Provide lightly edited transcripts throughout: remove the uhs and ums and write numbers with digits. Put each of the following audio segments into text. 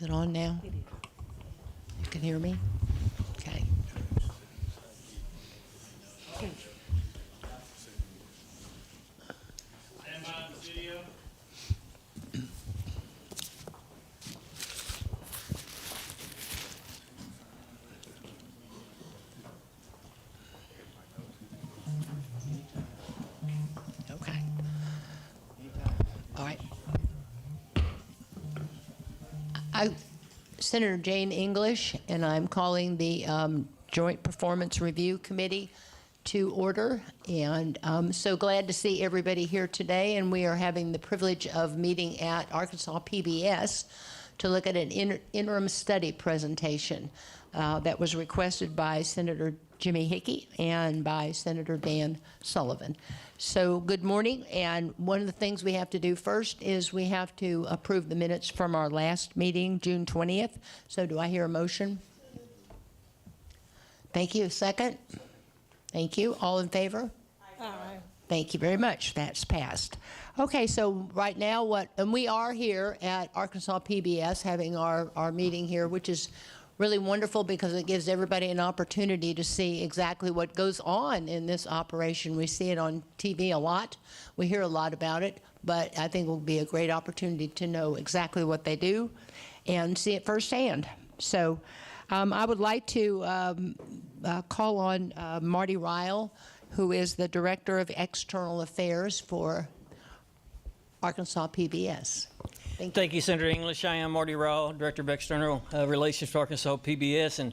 Is it on now? You can hear me? Okay. Stand by on the video. Okay. All right. Senator Jane English, and I'm calling the Joint Performance Review Committee to order. And I'm so glad to see everybody here today. And we are having the privilege of meeting at Arkansas PBS to look at an interim study presentation that was requested by Senator Jimmy Hickey and by Senator Dan Sullivan. So good morning, and one of the things we have to do first is we have to approve the minutes from our last meeting, June 20th. So do I hear a motion? Thank you. Second? Thank you. All in favor? Aye. Thank you very much. That's passed. Okay, so right now and we are here at Arkansas PBS having our meeting here, which is really wonderful because it gives everybody an opportunity to see exactly what goes on in this operation. We see it on TV a lot. We hear a lot about it, but I think it will be a great opportunity to know exactly what they do and see it firsthand. So I would like to call on Marty Ryle, who is the Director of External Affairs for Arkansas PBS. Thank you, Senator English. I am Marty Ryle, Director of External Relations for Arkansas PBS. And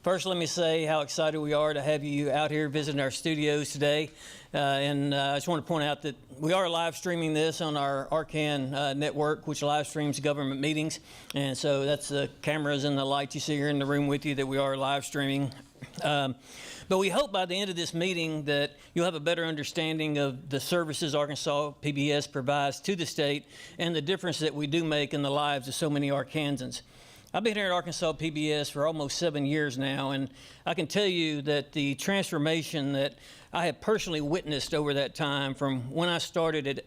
first, let me say how excited we are to have you out here visiting our studios today. I just want to point out that we are live streaming this on our Arcan network, which live streams government meetings. And so that's the cameras and the lights you see here in the room with you that we are live streaming. But we hope by the end of this meeting that you'll have a better understanding of the services Arkansas PBS provides to the state and the difference that we do make in the lives of so many Arkansans. I've been here at Arkansas PBS for almost 7 years now, and I can tell you that the transformation that I have personally witnessed over that time, from when I started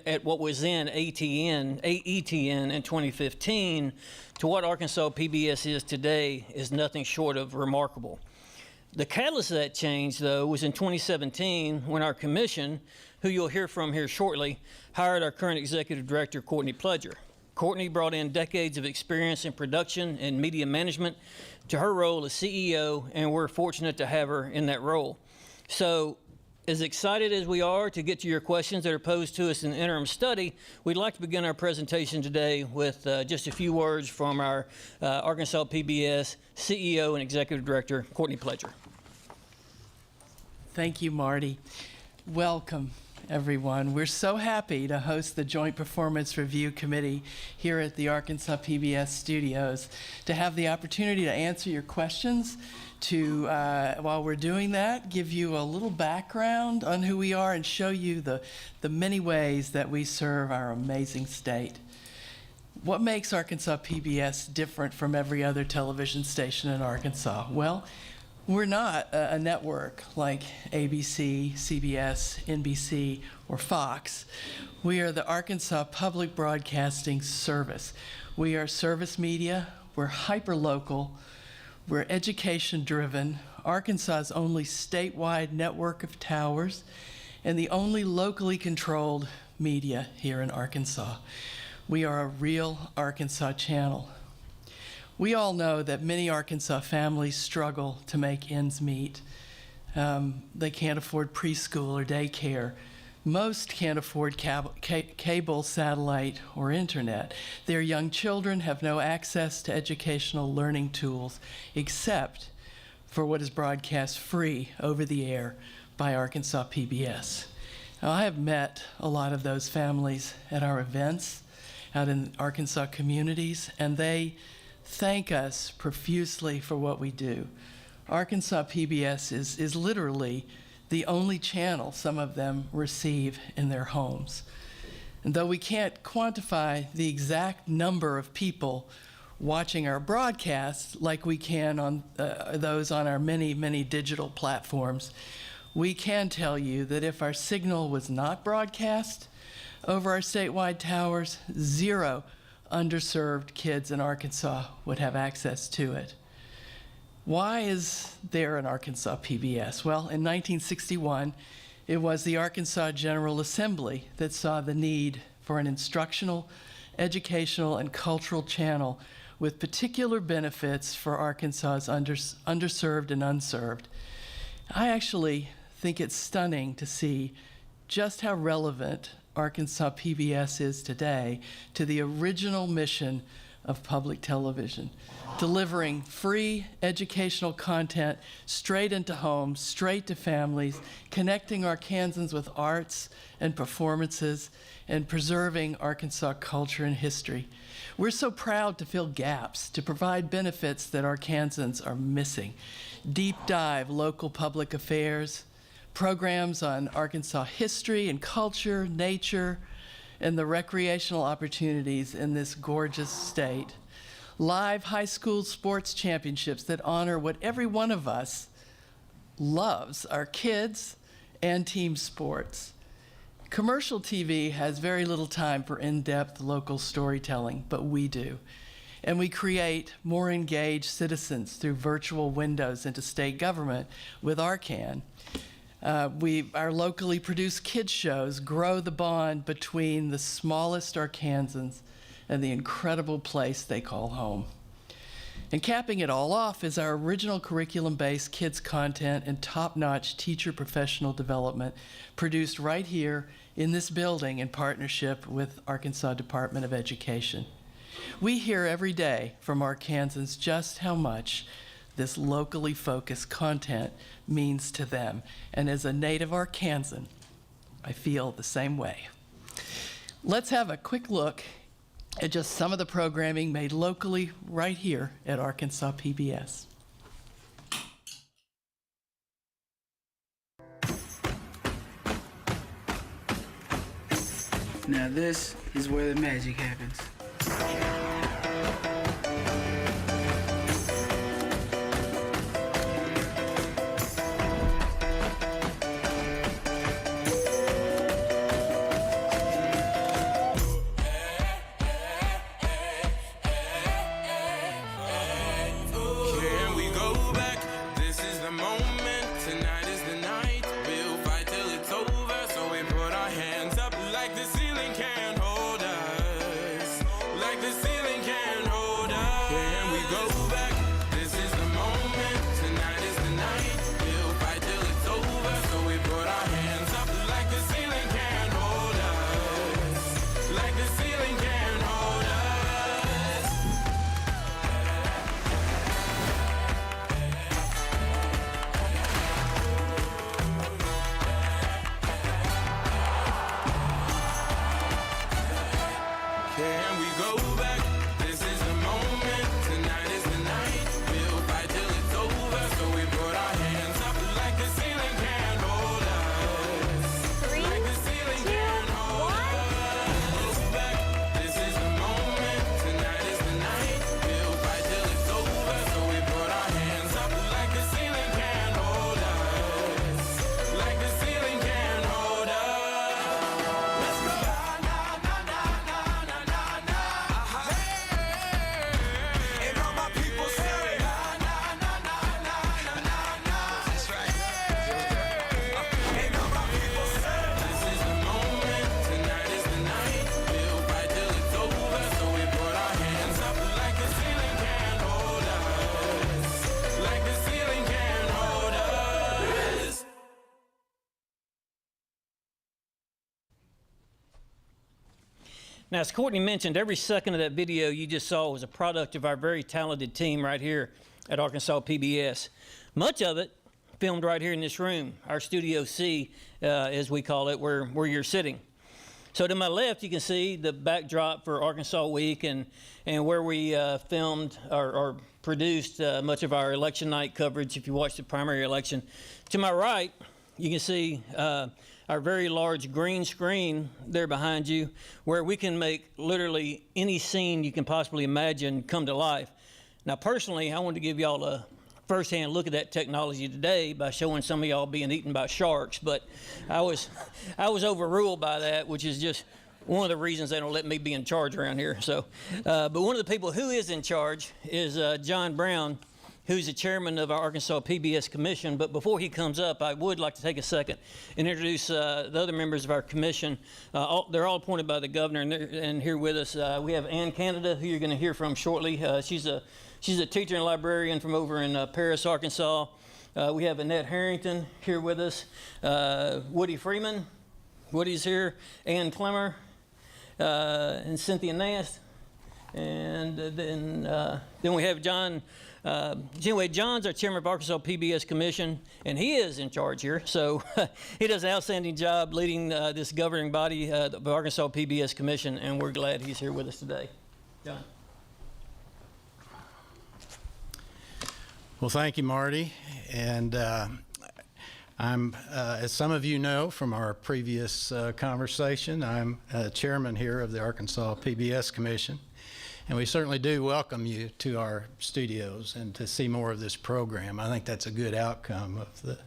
at what was then AETN in 2015 to what Arkansas PBS is today, is nothing short of remarkable. The catalyst of that change, though, was in 2017 when our commission, who you'll hear from here shortly, hired our current executive director, Courtney Pledger. Courtney brought in decades of experience in production and media management to her role as CEO, and we're fortunate to have her in that role. So, as excited as we are to get to your questions that are posed to us in the interim study, we'd like to begin our presentation today with just a few words from our Arkansas PBS CEO and Executive Director, Courtney Pledger. Thank you, Marty. Welcome, everyone. We're so happy to host the Joint Performance Review Committee here at the Arkansas PBS studios, to have the opportunity to answer your questions, to, while we're doing that, give you a little background on who we are and show you the many ways that we serve our amazing state. What makes Arkansas PBS different from every other television station in Arkansas? Well, we're not a network like ABC, CBS, NBC, or Fox. We are the Arkansas Public Broadcasting Service. We are service media, we're hyper-local, we're education-driven, Arkansas's only statewide network of towers, and the only locally controlled media here in Arkansas. We are a real Arkansas channel. We all know that many Arkansas families struggle to make ends meet. They can't afford preschool or daycare. Most can't afford cable, satellite, or internet. Their young children have no access to educational learning tools except for what is broadcast free over the air by Arkansas PBS. Now, I have met a lot of those families at our events out in Arkansas communities, and they thank us profusely for what we do. Arkansas PBS is literally the only channel some of them receive in their homes. And though we can't quantify the exact number of people watching our broadcasts like we can on those on our many, many digital platforms, we can tell you that if our signal was not broadcast over our statewide towers, 0 underserved kids in Arkansas would have access to it. Why is there an Arkansas PBS? Well, in 1961, it was the Arkansas General Assembly that saw the need for an instructional, educational, and cultural channel with particular benefits for Arkansas's underserved and unserved. I actually think it's stunning to see just how relevant Arkansas PBS is today to the original mission of public television, delivering free educational content straight into homes, straight to families, connecting Arkansans with arts and performances, and preserving Arkansas culture and history. We're so proud to fill gaps, to provide benefits that Arkansans are missing. Deep dive local public affairs, programs on Arkansas history and culture, nature, and the recreational opportunities in this gorgeous state. Live high school sports championships that honor what every one of us loves, our kids and team sports. Commercial TV has very little time for in-depth local storytelling, but we do. And we create more engaged citizens through virtual windows into state government with Arcan. Our locally produced kids shows grow the bond between the smallest Arkansans and the incredible place they call home. And capping it all off is our original curriculum-based kids content and top-notch teacher professional development produced right here in this building in partnership with Arkansas Department of Education. We hear every day from Arkansans just how much this locally focused content means to them. And as a native Arkansan, I feel the same way. Let's have a quick look at just some of the programming made locally right here at Arkansas PBS. Now this is where the magic happens. Now, as Courtney mentioned, every second of that video you just saw was a product of our very talented team right here at Arkansas PBS. Much of it filmed right here in this room, our Studio C, as we call it, where you're sitting. So to my left, you can see the backdrop for Arkansas Week and where we filmed or produced much of our election night coverage, if you watched the primary election. To my right, you can see our very large green screen there behind you, where we can make literally any scene you can possibly imagine come to life. Now, personally, I wanted to give y'all a firsthand look at that technology today by showing some of y'all being eaten by sharks, but I was overruled by that, which is just one of the reasons they don't let me be in charge around here. So, but one of the people who is in charge is John Brown, who's the chairman of our Arkansas PBS Commission. But before he comes up, I would like to take a second and introduce the other members of our commission. They're all appointed by the governor, and here with us we have Ann Canada, who you're going to hear from shortly. She's a teacher and librarian from over in Paris, Arkansas. We have Annette Harrington here with us, Woody Freeman. Woody's here, Ann Clemmer, and Cynthia Nast, and then we have John. Anyway, John's our chairman of Arkansas PBS Commission, and he is in charge here. So he does an outstanding job leading this governing body, the Arkansas PBS Commission, and we're glad he's here with us today. John. Well, thank you, Marty. And I'm, as some of you know from our previous conversation, I'm chairman here of the Arkansas PBS Commission. And we certainly do welcome you to our studios and to see more of this program. I think that's a good outcome of the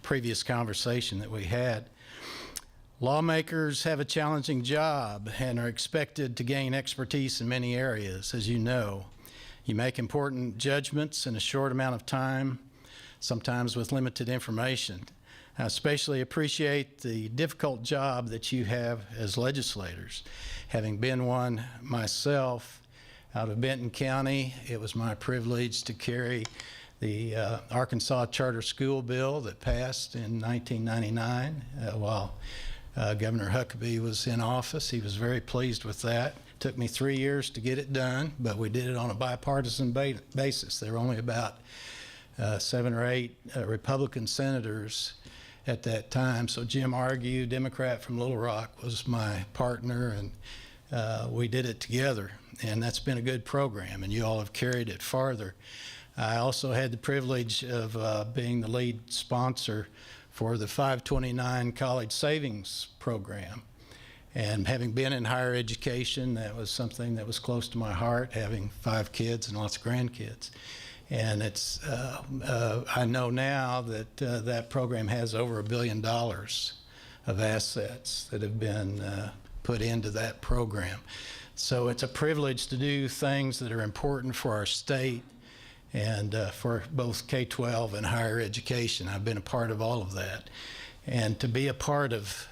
previous conversation that we had. Lawmakers have a challenging job and are expected to gain expertise in many areas, as you know. You make important judgments in a short amount of time, sometimes with limited information. I especially appreciate the difficult job that you have as legislators. Having been one myself out of Benton County, it was my privilege to carry the Arkansas Charter School Bill that passed in 1999 while Governor Huckabee was in office. He was very pleased with that. It took me 3 years to get it done, but we did it on a bipartisan basis. There were only about 7 or 8 Republican senators at that time. So Jim Argue, Democrat from Little Rock, was my partner, and we did it together. And that's been a good program, and you all have carried it farther. I also had the privilege of being the lead sponsor for the 529 College Savings Program. And having been in higher education, that was something that was close to my heart, having 5 kids and lots of grandkids. And it's, I know now that that program has over $1 billion of assets that have been put into that program. So it's a privilege to do things that are important for our state and for both K-12 and higher education. I've been a part of all of that. And to be a part of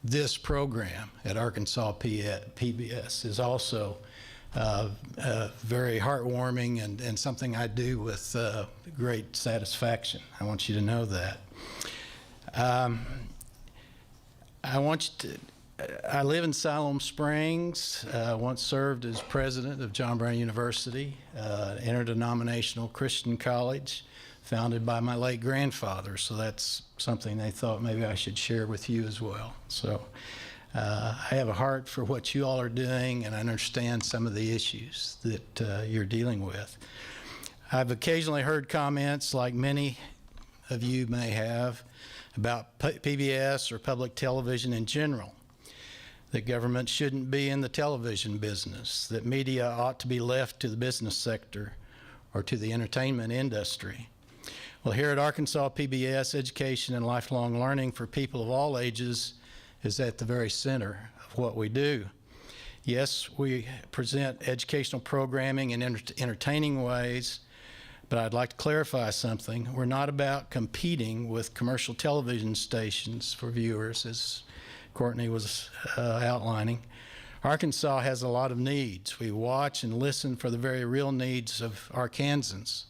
this program at Arkansas PBS is also very heartwarming and something I do with great satisfaction. I want you to know that. I live in Siloam Springs. Once served as president of John Brown University, interdenominational Christian college founded by my late grandfather. So that's something they thought maybe I should share with you as well. So I have a heart for what you all are doing, and I understand some of the issues that you're dealing with. I've occasionally heard comments, like many of you may have, about PBS or public television in general, that government shouldn't be in the television business, that media ought to be left to the business sector or to the entertainment industry. Well, here at Arkansas PBS, education and lifelong learning for people of all ages is at the very center of what we do. Yes, we present educational programming in entertaining ways, but I'd like to clarify something. We're not about competing with commercial television stations for viewers, as Courtney was outlining. Arkansas has a lot of needs. We watch and listen for the very real needs of Arkansans.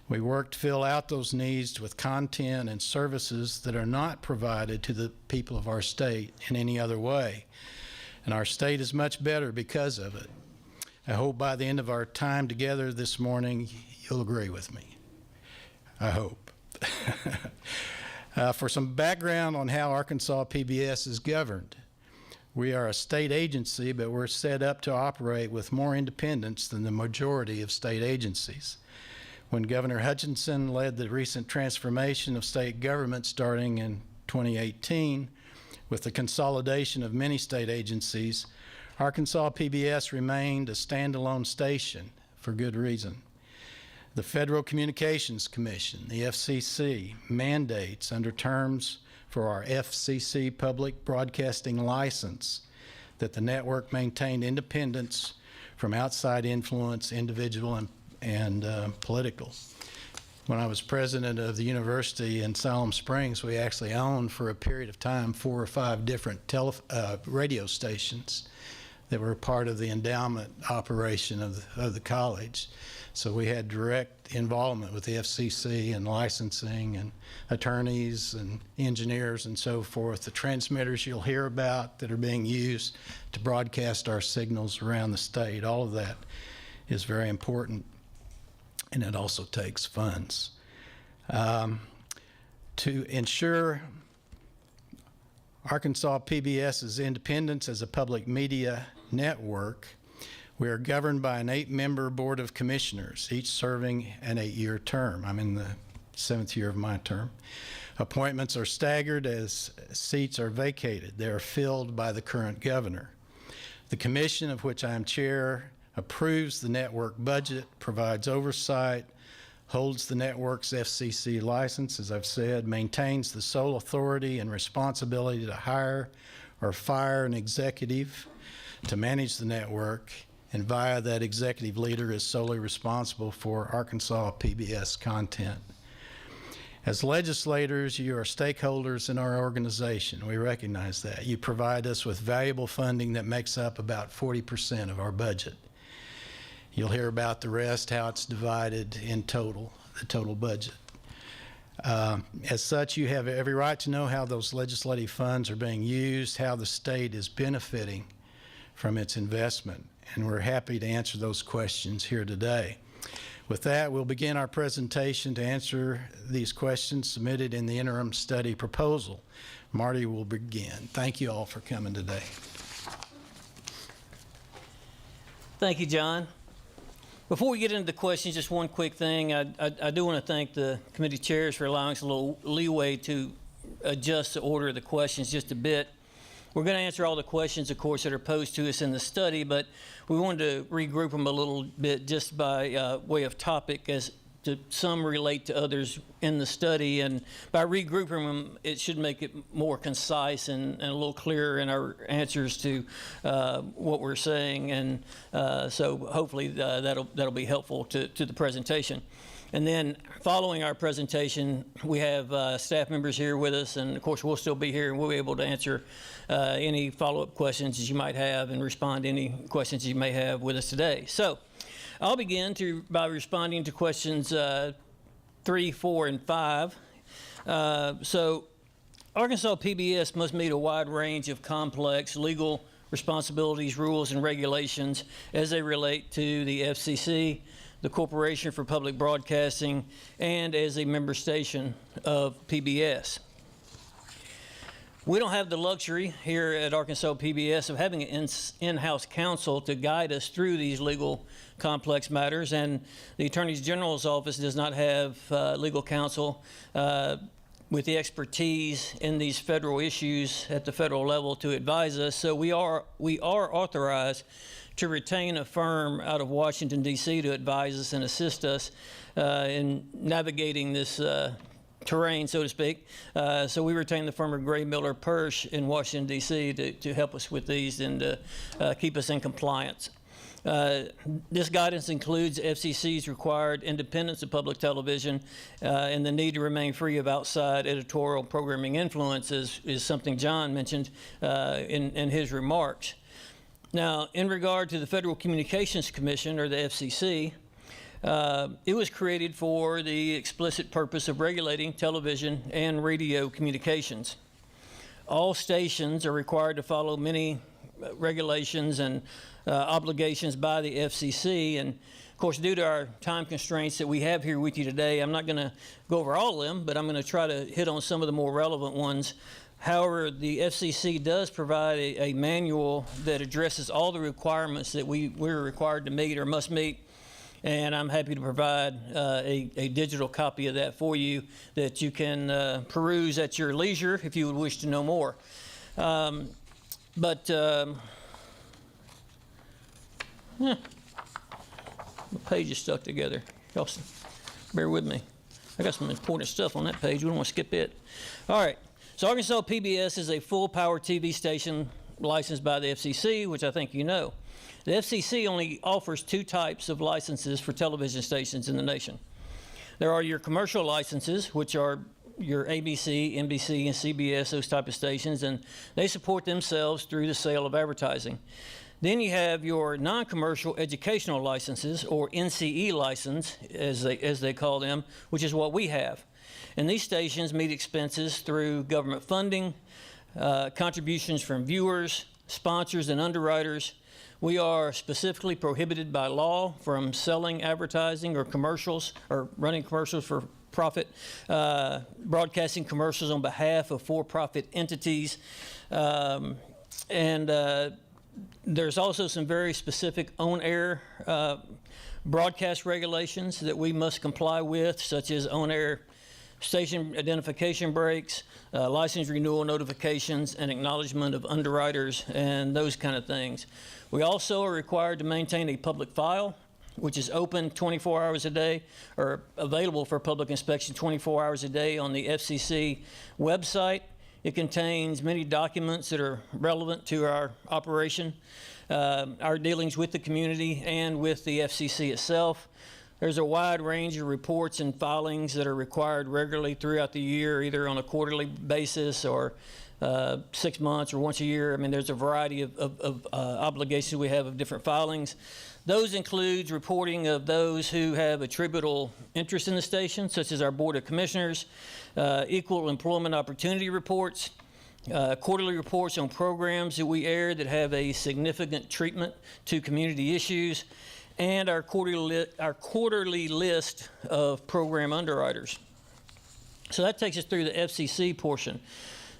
We work to fill out those needs with content and services that are not provided to the people of our state in any other way. And our state is much better because of it. I hope by the end of our time together this morning, you'll agree with me. I hope. For some background on how Arkansas PBS is governed. We are a state agency, but we're set up to operate with more independence than the majority of state agencies. When Governor Hutchinson led the recent transformation of state government starting in 2018, with the consolidation of many state agencies, Arkansas PBS remained a standalone station for good reason. The Federal Communications Commission, the FCC, mandates under terms for our FCC public broadcasting license that the network maintained independence from outside influence, individual and political. When I was president of the university in Siloam Springs, we actually owned for a period of time 4 or 5 different radio stations that were part of the endowment operation of the college. So we had direct involvement with the FCC and licensing and attorneys and engineers and so forth. The transmitters you'll hear about that are being used to broadcast our signals around the state, all of that is very important, and it also takes funds. To ensure Arkansas PBS's independence as a public media network, we are governed by an 8-member board of commissioners, each serving an 8-year term. I'm in the 7th year of my term. Appointments are staggered as seats are vacated. They are filled by the current governor. The commission, of which I am chair, approves the network budget, provides oversight, holds the network's FCC license, as I've said, maintains the sole authority and responsibility to hire or fire an executive to manage the network, and via that executive leader is solely responsible for Arkansas PBS content. As legislators, you are stakeholders in our organization. We recognize that. You provide us with valuable funding that makes up about 40% of our budget. You'll hear about the rest, how it's divided in total, the total budget. As such, you have every right to know how those legislative funds are being used, how the state is benefiting from its investment, and we're happy to answer those questions here today. With that, we'll begin our presentation to answer these questions submitted in the interim study proposal. Marty will begin. Thank you all for coming today. Thank you, John. Before we get into the questions, just one quick thing. I do want to thank the committee chairs for allowing us a little leeway to adjust the order of the questions just a bit. We're going to answer all the questions, of course, that are posed to us in the study, but we wanted to regroup them a little bit just by way of topic, as to some relate to others in the study, and by regrouping them, it should make it more concise and a little clearer in our answers to what we're saying, and so hopefully that'll be helpful to the presentation. And then following our presentation, we have staff members here with us, and of course we'll still be here, and we'll be able to answer any follow-up questions that you might have and respond to any questions you may have with us today. So I'll begin by responding to questions 3, 4, and 5. So Arkansas PBS must meet a wide range of complex legal responsibilities, rules, and regulations as they relate to the FCC, the Corporation for Public Broadcasting, and as a member station of PBS. We don't have the luxury here at Arkansas PBS of having an in-house counsel to guide us through these legal complex matters, and the Attorney General's office does not have legal counsel with the expertise in these federal issues at the federal level to advise us. So we are authorized to retain a firm out of Washington, D.C. to advise us and assist us in navigating this terrain, so to speak. So we retain the firm of Gray Miller Persch in Washington, D.C. to help us with these and to keep us in compliance. This guidance includes FCC's required independence of public television, and the need to remain free of outside editorial programming influences is something John mentioned in his remarks. Now, in regard to the Federal Communications Commission, or the FCC, it was created for the explicit purpose of regulating television and radio communications. All stations are required to follow many regulations and obligations by the FCC, and of course, due to our time constraints that we have here with you today, I'm not going to go over all of them, but I'm going to try to hit on some of the more relevant ones. However, the FCC does provide a manual that addresses all the requirements that we're required to meet or must meet, and I'm happy to provide a digital copy of that for you that you can peruse at your leisure if you would wish to know more. The page is stuck together. Y'all bear with me. I got some important stuff on that page. We don't want to skip it. All right. So Arkansas PBS is a full-power TV station licensed by the FCC, which I think you know. The FCC only offers 2 types of licenses for television stations in the nation. There are your commercial licenses, which are your ABC, NBC, and CBS, those type of stations, and they support themselves through the sale of advertising. Then you have your non-commercial educational licenses, or NCE license, as they call them, which is what we have. And these stations meet expenses through government funding, contributions from viewers, sponsors, and underwriters. We are specifically prohibited by law from selling advertising or commercials, or running commercials for profit, broadcasting commercials on behalf of for-profit entities, there's also some very specific on-air broadcast regulations that we must comply with, such as on-air station identification breaks, license renewal notifications, and acknowledgement of underwriters, and those kind of things. We also are required to maintain a public file, which is open 24 hours a day, or available for public inspection 24 hours a day on the FCC website. It contains many documents that are relevant to our operation, our dealings with the community, and with the FCC itself. There's a wide range of reports and filings that are required regularly throughout the year, either on a quarterly basis or 6 months or once a year. I mean, there's a variety of obligations we have of different filings. Those include reporting of those who have attributable interest in the station, such as our Board of Commissioners, equal employment opportunity reports, quarterly reports on programs that we air that have a significant treatment to community issues, and our quarterly list of program underwriters. So that takes us through the FCC portion.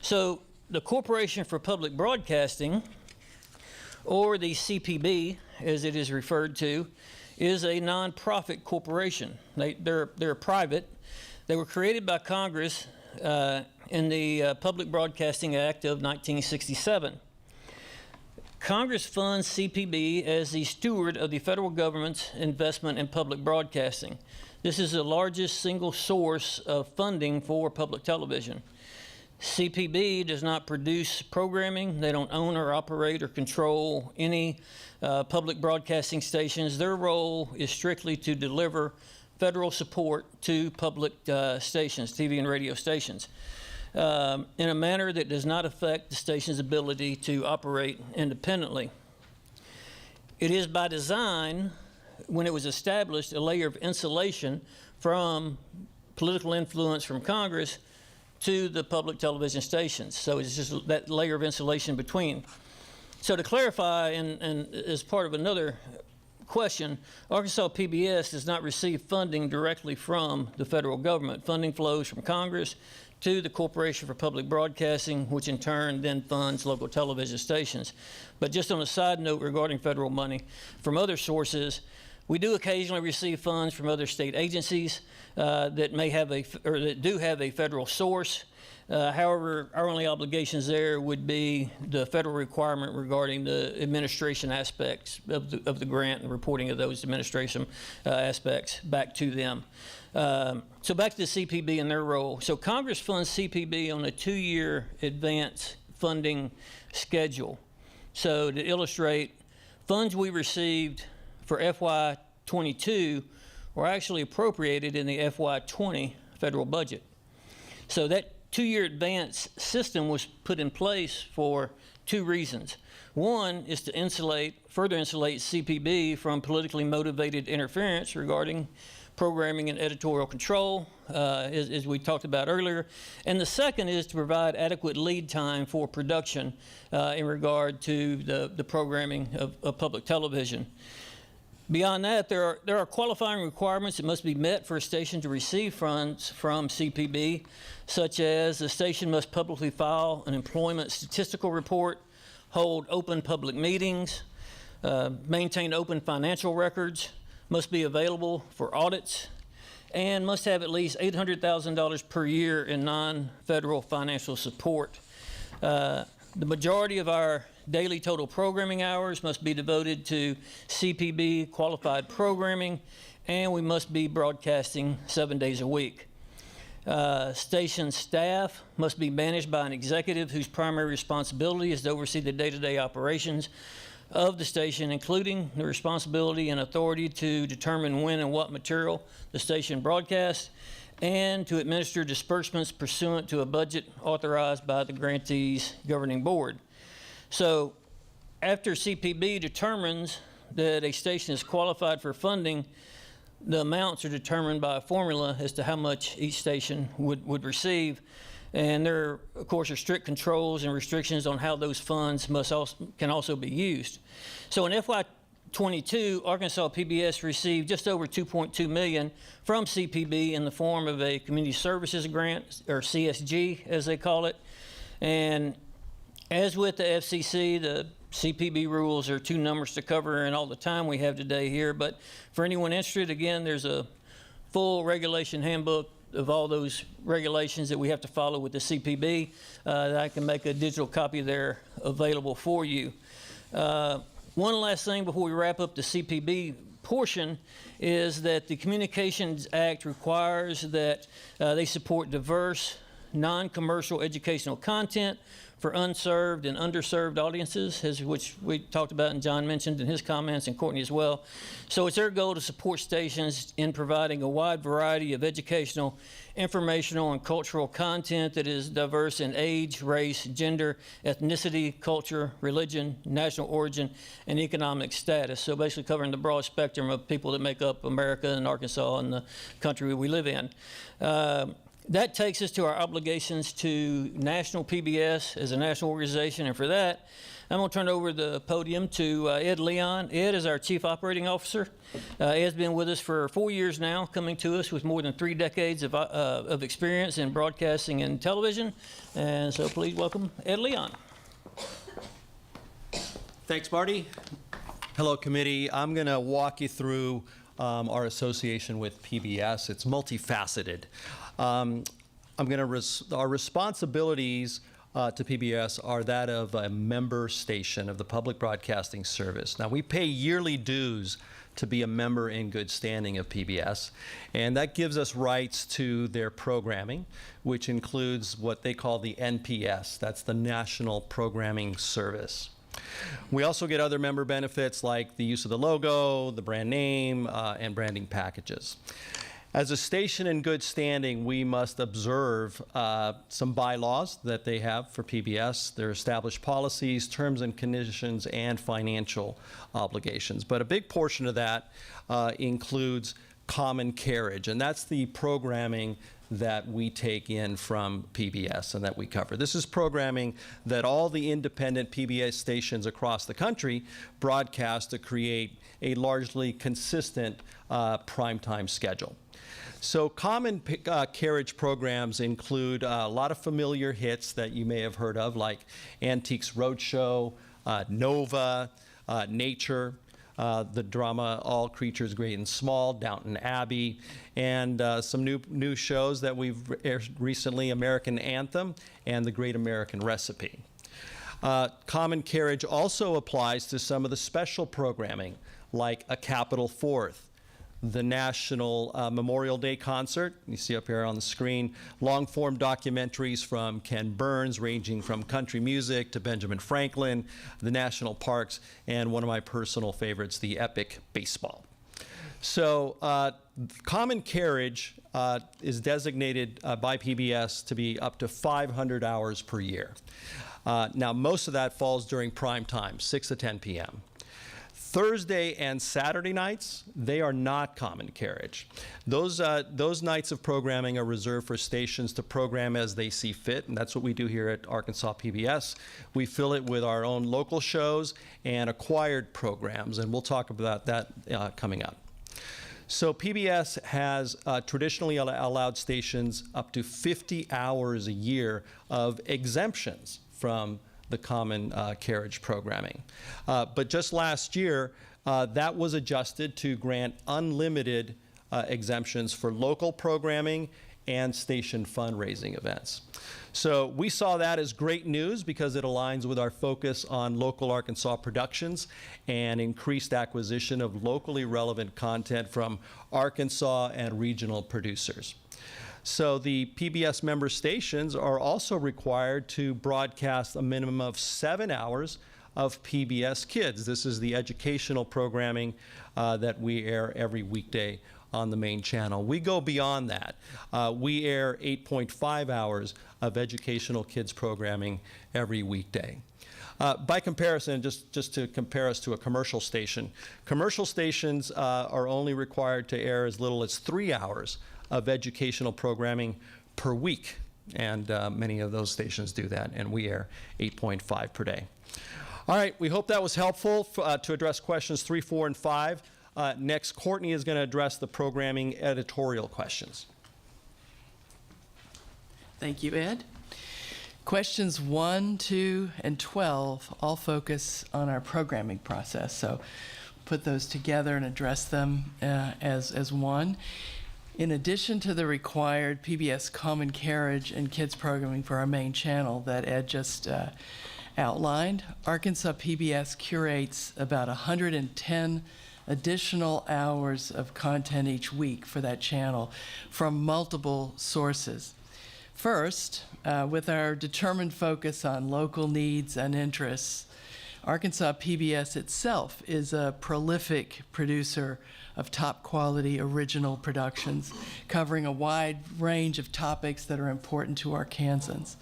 So the Corporation for Public Broadcasting, or the CPB, as it is referred to, is a nonprofit corporation. They're private. They were created by Congress in the Public Broadcasting Act of 1967. Congress funds CPB as the steward of the federal government's investment in public broadcasting. This is the largest single source of funding for public television. CPB does not produce programming. They don't own or operate or control any public broadcasting stations. Their role is strictly to deliver federal support to public stations, TV and radio stations, in a manner that does not affect the station's ability to operate independently. It is by design, when it was established, a layer of insulation from political influence from Congress to the public television stations. So it's just that layer of insulation between. So to clarify, and as part of another question, Arkansas PBS does not receive funding directly from the federal government. Funding flows from Congress to the Corporation for Public Broadcasting, which in turn then funds local television stations. But just on a side note regarding federal money, from other sources, we do occasionally receive funds from other state agencies that may have that do have a federal source. However, our only obligations there would be the federal requirement regarding the administration aspects of the grant and reporting of those administration aspects back to them. So back to the CPB and their role. So Congress funds CPB on a 2-year advance funding schedule. So to illustrate, funds we received for FY22 were actually appropriated in the FY20 federal budget. So that 2-year advance system was put in place for 2 reasons. One is to further insulate CPB from politically motivated interference regarding programming and editorial control, as we talked about earlier. And the second is to provide adequate lead time for production in regard to the programming of public television. Beyond that, there are qualifying requirements that must be met for a station to receive funds from CPB, such as the station must publicly file an employment statistical report, hold open public meetings, maintain open financial records, must be available for audits, and must have at least $800,000 per year in non-federal financial support. The majority of our daily total programming hours must be devoted to CPB qualified programming, and we must be broadcasting 7 days a week. Station staff must be managed by an executive whose primary responsibility is to oversee the day-to-day operations of the station, including the responsibility and authority to determine when and what material the station broadcasts, and to administer disbursements pursuant to a budget authorized by the grantee's governing board. So after CPB determines that a station is qualified for funding, the amounts are determined by a formula as to how much each station would receive. And there, of course, are strict controls and restrictions on how those funds can also be used. So in FY22, Arkansas PBS received just over $2.2 million from CPB in the form of a community services grant, or CSG as they call it. And as with the FCC, the CPB rules are two numbers to cover in all the time we have today here. But for anyone interested, again, there's a full regulation handbook of all those regulations that we have to follow with the CPB. That I can make a digital copy there available for you. One last thing before we wrap up the CPB portion is that the Communications Act requires that they support diverse, non-commercial educational content for unserved and underserved audiences, which we talked about and John mentioned in his comments, and Courtney as well. So it's their goal to support stations in providing a wide variety of educational, informational, and cultural content that is diverse in age, race, gender, ethnicity, culture, religion, national origin, and economic status. So basically covering the broad spectrum of people that make up America and Arkansas and the country we live in. That takes us to our obligations to National PBS as a national organization, and for that, I'm going to turn over the podium to Ed Leon. Ed is our Chief Operating Officer. Ed's been with us for 4 years now, coming to us with more than 3 decades of experience in broadcasting and television. And so please welcome Ed Leon. Thanks, Marty. Hello, committee. I'm going to walk you through our association with PBS. It's multifaceted. Our responsibilities to PBS are that of a member station of the Public Broadcasting Service. Now, we pay yearly dues to be a member in good standing of PBS, and that gives us rights to their programming, which includes what they call the NPS. That's the National Programming Service. We also get other member benefits like the use of the logo, the brand name, and branding packages. As a station in good standing, we must observe some bylaws that they have for PBS, their established policies, terms and conditions, and financial obligations. But a big portion of that includes common carriage, and that's the programming that we take in from PBS and that we cover. This is programming that all the independent PBS stations across the country broadcast to create a largely consistent primetime schedule. So common carriage programs include a lot of familiar hits that you may have heard of, like Antiques Roadshow, Nova, Nature, the drama All Creatures Great and Small, Downton Abbey, and some new shows that we've aired recently, American Anthem and The Great American Recipe. Common carriage also applies to some of the special programming, like A Capitol Fourth, the National Memorial Day Concert, you see up here on the screen, long-form documentaries from Ken Burns, ranging from country music to Benjamin Franklin, the national parks, and one of my personal favorites, the epic baseball. So common carriage is designated by PBS to be up to 500 hours per year. Now, most of that falls during prime time, 6 to 10 p.m. Thursday and Saturday nights, they are not common carriage. Those nights of programming are reserved for stations to program as they see fit, and that's what we do here at Arkansas PBS. We fill it with our own local shows and acquired programs, and we'll talk about that coming up. So PBS has traditionally allowed stations up to 50 hours a year of exemptions from the common carriage programming. But just last year, that was adjusted to grant unlimited exemptions for local programming and station fundraising events. So we saw that as great news because it aligns with our focus on local Arkansas productions and increased acquisition of locally relevant content from Arkansas and regional producers. So the PBS member stations are also required to broadcast a minimum of 7 hours of PBS Kids. This is the educational programming that we air every weekday on the main channel. We go beyond that. We air 8.5 hours of educational kids programming every weekday. By comparison, just to compare us to a commercial station, commercial stations are only required to air as little as 3 hours of educational programming per week. And many of those stations do that, and we air 8.5 per day. All right, we hope that was helpful to address questions 3, 4, and 5. Next, Courtney is going to address the programming editorial questions. Thank you, Ed. Questions 1, 2, and 12 all focus on our programming process. So put those together and address them as one. In addition to the required PBS Common Carriage and kids programming for our main channel that Ed just outlined, Arkansas PBS curates about 110 additional hours of content each week for that channel from multiple sources. First, with our determined focus on local needs and interests, Arkansas PBS itself is a prolific producer of top quality original productions covering a wide range of topics that are important to Arkansans.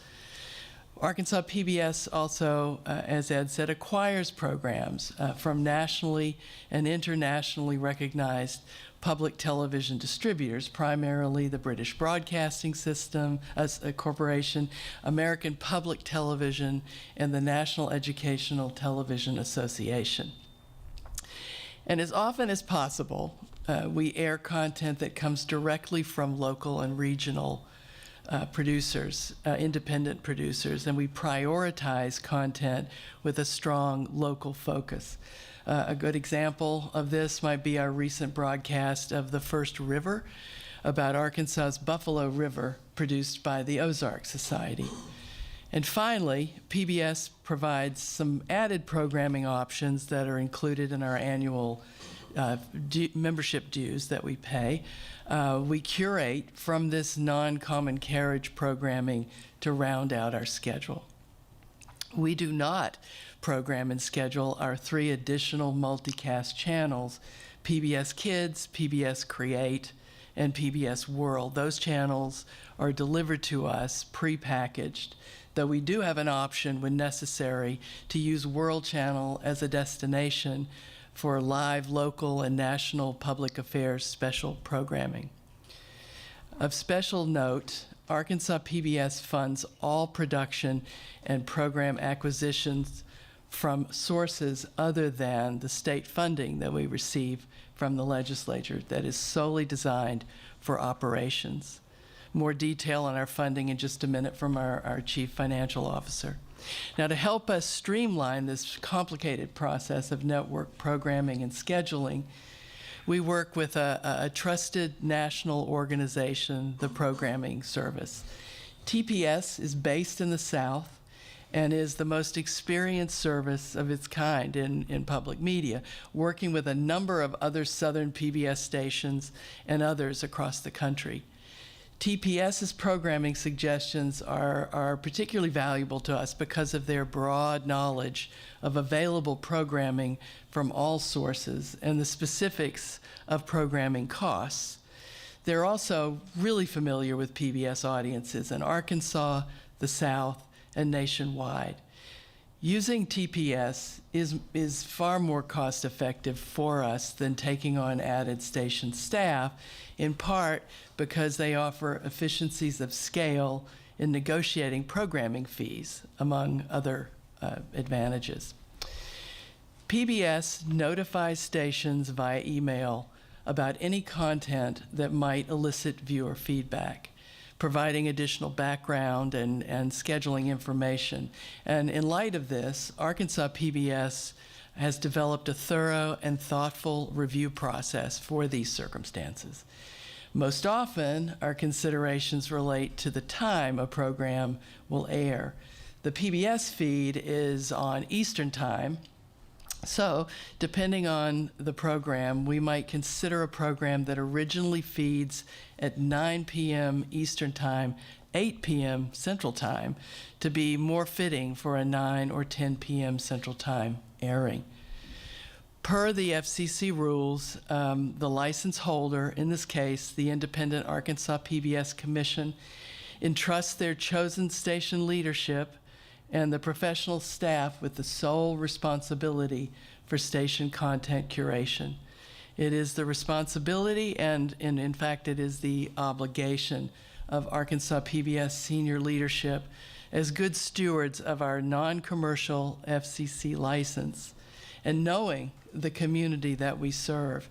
Arkansas PBS also, as Ed said, acquires programs from nationally and internationally recognized public television distributors, primarily the British Broadcasting System Corporation, American Public Television, and the National Educational Television Association. And as often as possible, we air content that comes directly from local and regional producers, independent producers, and we prioritize content with a strong local focus. A good example of this might be our recent broadcast of The First River about Arkansas's Buffalo River, produced by the Ozark Society. And finally, PBS provides some added programming options that are included in our annual membership dues that we pay. We curate from this non-common carriage programming to round out our schedule. We do not program and schedule our 3 additional multicast channels, PBS Kids, PBS Create, and PBS World. Those channels are delivered to us prepackaged, though we do have an option when necessary to use World Channel as a destination for live local and national public affairs special programming. Of special note, Arkansas PBS funds all production and program acquisitions from sources other than the state funding that we receive from the legislature that is solely designed for operations. More detail on our funding in just a minute from our Chief Financial Officer. Now, to help us streamline this complicated process of network programming and scheduling, we work with a trusted national organization, the Programming Service. TPS is based in the South and is the most experienced service of its kind in public media, working with a number of other Southern PBS stations and others across the country. TPS's programming suggestions are particularly valuable to us because of their broad knowledge of available programming from all sources and the specifics of programming costs. They're also really familiar with PBS audiences in Arkansas, the South, and nationwide. Using TPS is far more cost-effective for us than taking on added station staff, in part because they offer efficiencies of scale in negotiating programming fees, among other advantages. PBS notifies stations via email about any content that might elicit viewer feedback, providing additional background and scheduling information. And in light of this, Arkansas PBS has developed a thorough and thoughtful review process for these circumstances. Most often, our considerations relate to the time a program will air. The PBS feed is on Eastern Time, So, depending on the program, we might consider a program that originally feeds at 9 p.m. Eastern Time, 8 p.m. Central Time, to be more fitting for a 9 or 10 p.m. Central Time airing. Per the FCC rules, the license holder, in this case, the Independent Arkansas PBS Commission, entrusts their chosen station leadership and the professional staff with the sole responsibility for station content curation. It is the responsibility and in fact, it is the obligation of Arkansas PBS senior leadership as good stewards of our non-commercial FCC license and knowing the community that we serve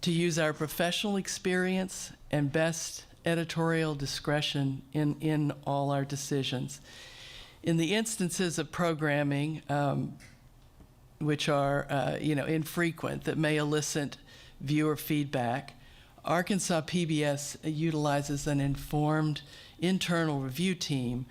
to use our professional experience and best editorial discretion in all our decisions. In the instances of programming, which are infrequent, that may elicit viewer feedback, Arkansas PBS utilizes an informed internal review team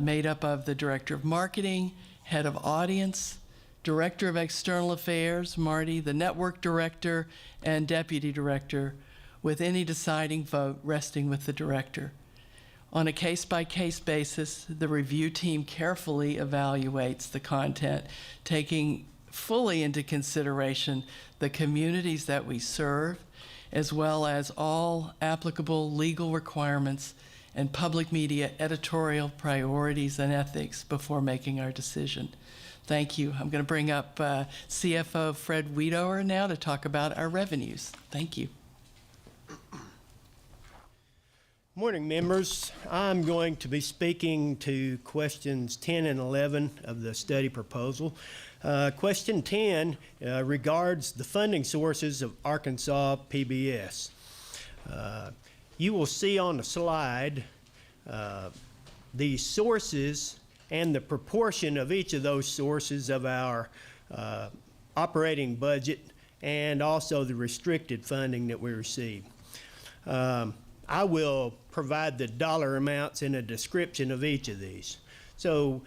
made up of the Director of Marketing, Head of Audience, Director of External Affairs, Marty, the Network Director, and Deputy Director, with any deciding vote resting with the Director. On a case-by-case basis, the review team carefully evaluates the content, taking fully into consideration the communities that we serve, as well as all applicable legal requirements and public media editorial priorities and ethics before making our decision. Thank you. I'm going to bring up CFO Fred Wiedower now to talk about our revenues. Thank you. Morning, members. I'm going to be speaking to questions 10 and 11 of the study proposal. Question 10 regards the funding sources of Arkansas PBS. You will see on the slide the sources and the proportion of each of those sources of our operating budget and also the restricted funding that we receive. I will provide the dollar amounts in a description of each of these. So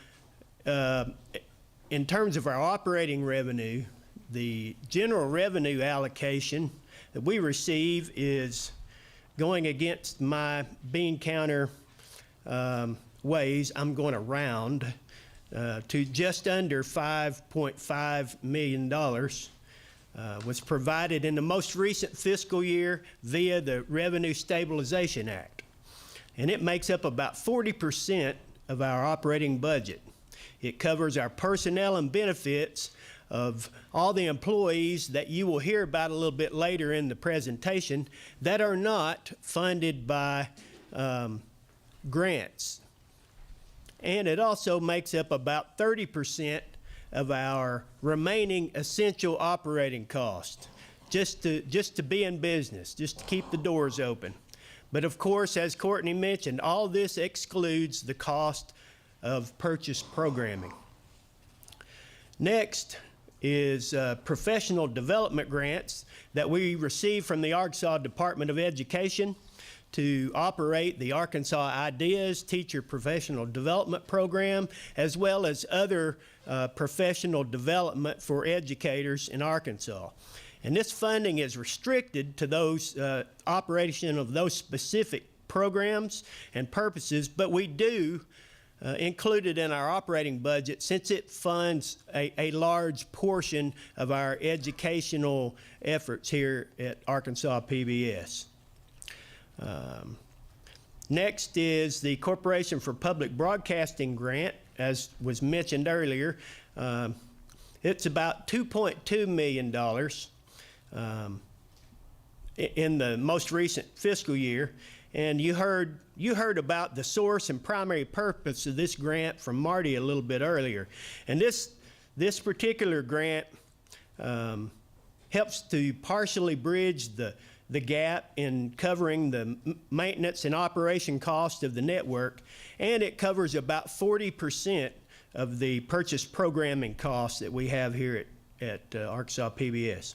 in terms of our operating revenue, the general revenue allocation that we receive is going against my bean counter ways. I'm going to round to just under $5.5 million. Was provided in the most recent fiscal year via the Revenue Stabilization Act. And it makes up about 40% of our operating budget. It covers our personnel and benefits of all the employees that you will hear about a little bit later in the presentation that are not funded by grants. And it also makes up about 30% of our remaining essential operating cost, just to be in business, just to keep the doors open. But of course, as Courtney mentioned, all this excludes the cost of purchased programming. Next is professional development grants that we receive from the Arkansas Department of Education to operate the Arkansas Ideas Teacher Professional Development Program, as well as other professional development for educators in Arkansas. And this funding is restricted to those operation of those specific programs and purposes, but we do include it in our operating budget since it funds a large portion of our educational efforts here at Arkansas PBS. Next is the Corporation for Public Broadcasting grant, as was mentioned earlier. It's about $2.2 million in the most recent fiscal year. And you heard about the source and primary purpose of this grant from Marty a little bit earlier. And this particular grant helps to partially bridge the gap in covering the maintenance and operation cost of the network, and it covers about 40% of the purchase programming costs that we have here at Arkansas PBS.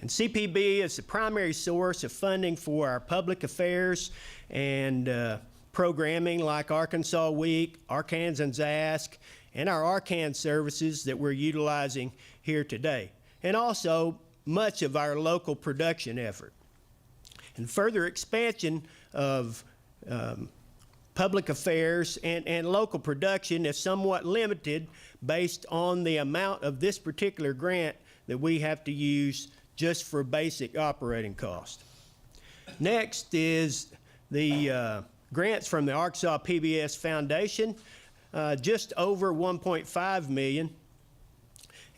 And CPB is the primary source of funding for our public affairs and programming like Arkansas Week, Arkansans Ask, and our Arcan services that we're utilizing here today, and also much of our local production effort. And further expansion of public affairs and local production is somewhat limited based on the amount of this particular grant that we have to use just for basic operating cost. Next is the grants from the Arkansas PBS Foundation, just over $1.5 million.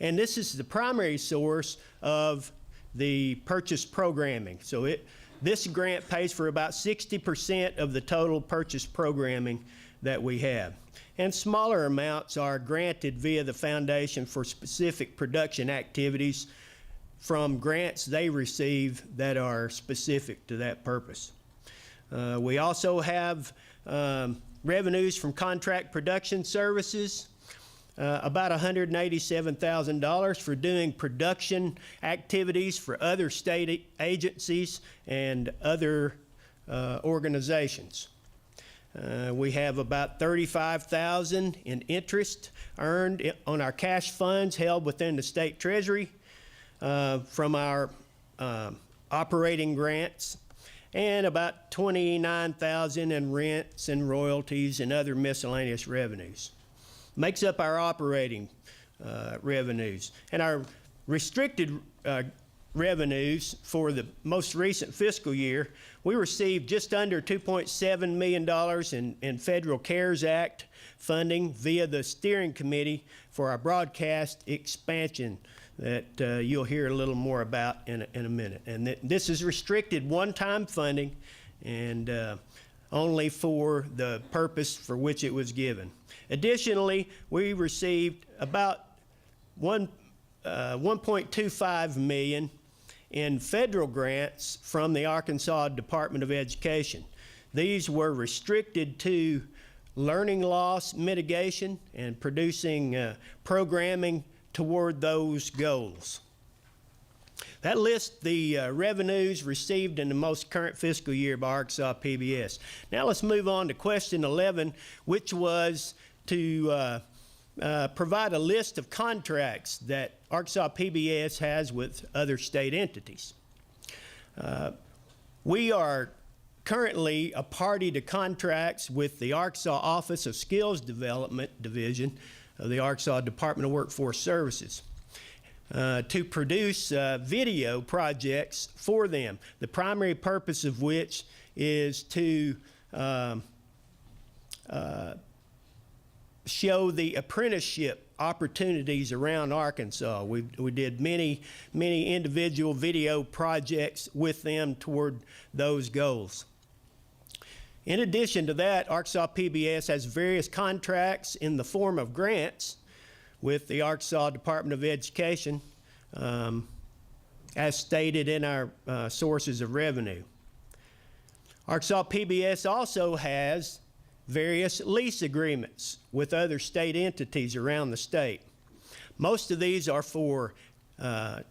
And this is the primary source of the purchase programming. So this grant pays for about 60% of the total purchase programming that we have. And smaller amounts are granted via the foundation for specific production activities from grants they receive that are specific to that purpose. We also have revenues from contract production services, about $187,000 for doing production activities for other state agencies and other organizations. We have about $35,000 in interest earned on our cash funds held within the state treasury from our operating grants, and about $29,000 in rents and royalties and other miscellaneous revenues. Makes up our operating revenues. And our restricted revenues for the most recent fiscal year, we received just under $2.7 million in federal CARES Act funding via the steering committee for our broadcast expansion that you'll hear a little more about in a minute. And this is restricted one-time funding and only for the purpose for which it was given. Additionally, we received about $1.25 million in federal grants from the Arkansas Department of Education. These were restricted to learning loss mitigation and producing programming toward those goals. That lists the revenues received in the most current fiscal year by Arkansas PBS. Now let's move on to question 11, which was to provide a list of contracts that Arkansas PBS has with other state entities. We are currently a party to contracts with the Arkansas Office of Skills Development Division of the Arkansas Department of Workforce Services to produce video projects for them, the primary purpose of which is to show the apprenticeship opportunities around Arkansas. We did many individual video projects with them toward those goals. In addition to that, Arkansas PBS has various contracts in the form of grants with the Arkansas Department of Education, as stated in our sources of revenue. Arkansas PBS also has various lease agreements with other state entities around the state. Most of these are for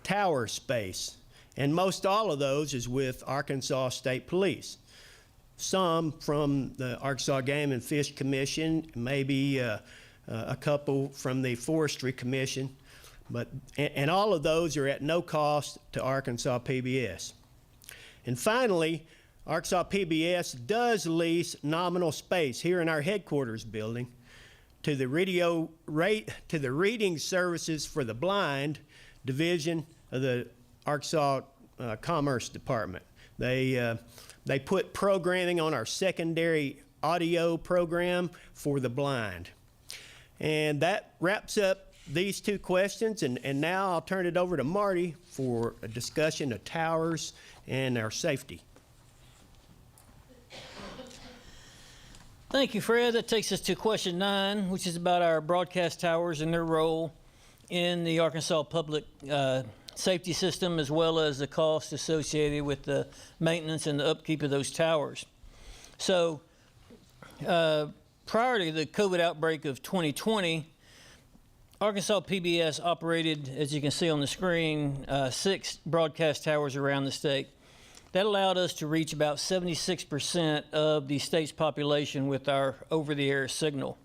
tower space, and most all of those is with Arkansas State Police. Some from the Arkansas Game and Fish Commission, maybe a couple from the Forestry Commission, and all of those are at no cost to Arkansas PBS. And finally, Arkansas PBS does lease nominal space here in our headquarters building to the Reading Services for the Blind division of the Arkansas Commerce Department. They put programming on our secondary audio program for the blind. And that wraps up these two questions, and now I'll turn it over to Marty for a discussion of towers and our safety. Thank you, Fred. That takes us to question 9, which is about our broadcast towers and their role in the Arkansas public safety system, as well as the cost associated with the maintenance and the upkeep of those towers. So prior to the COVID outbreak of 2020, Arkansas PBS operated, as you can see on the screen, 6 broadcast towers around the state. That allowed us to reach about 76% of the state's population with our over-the-air signal.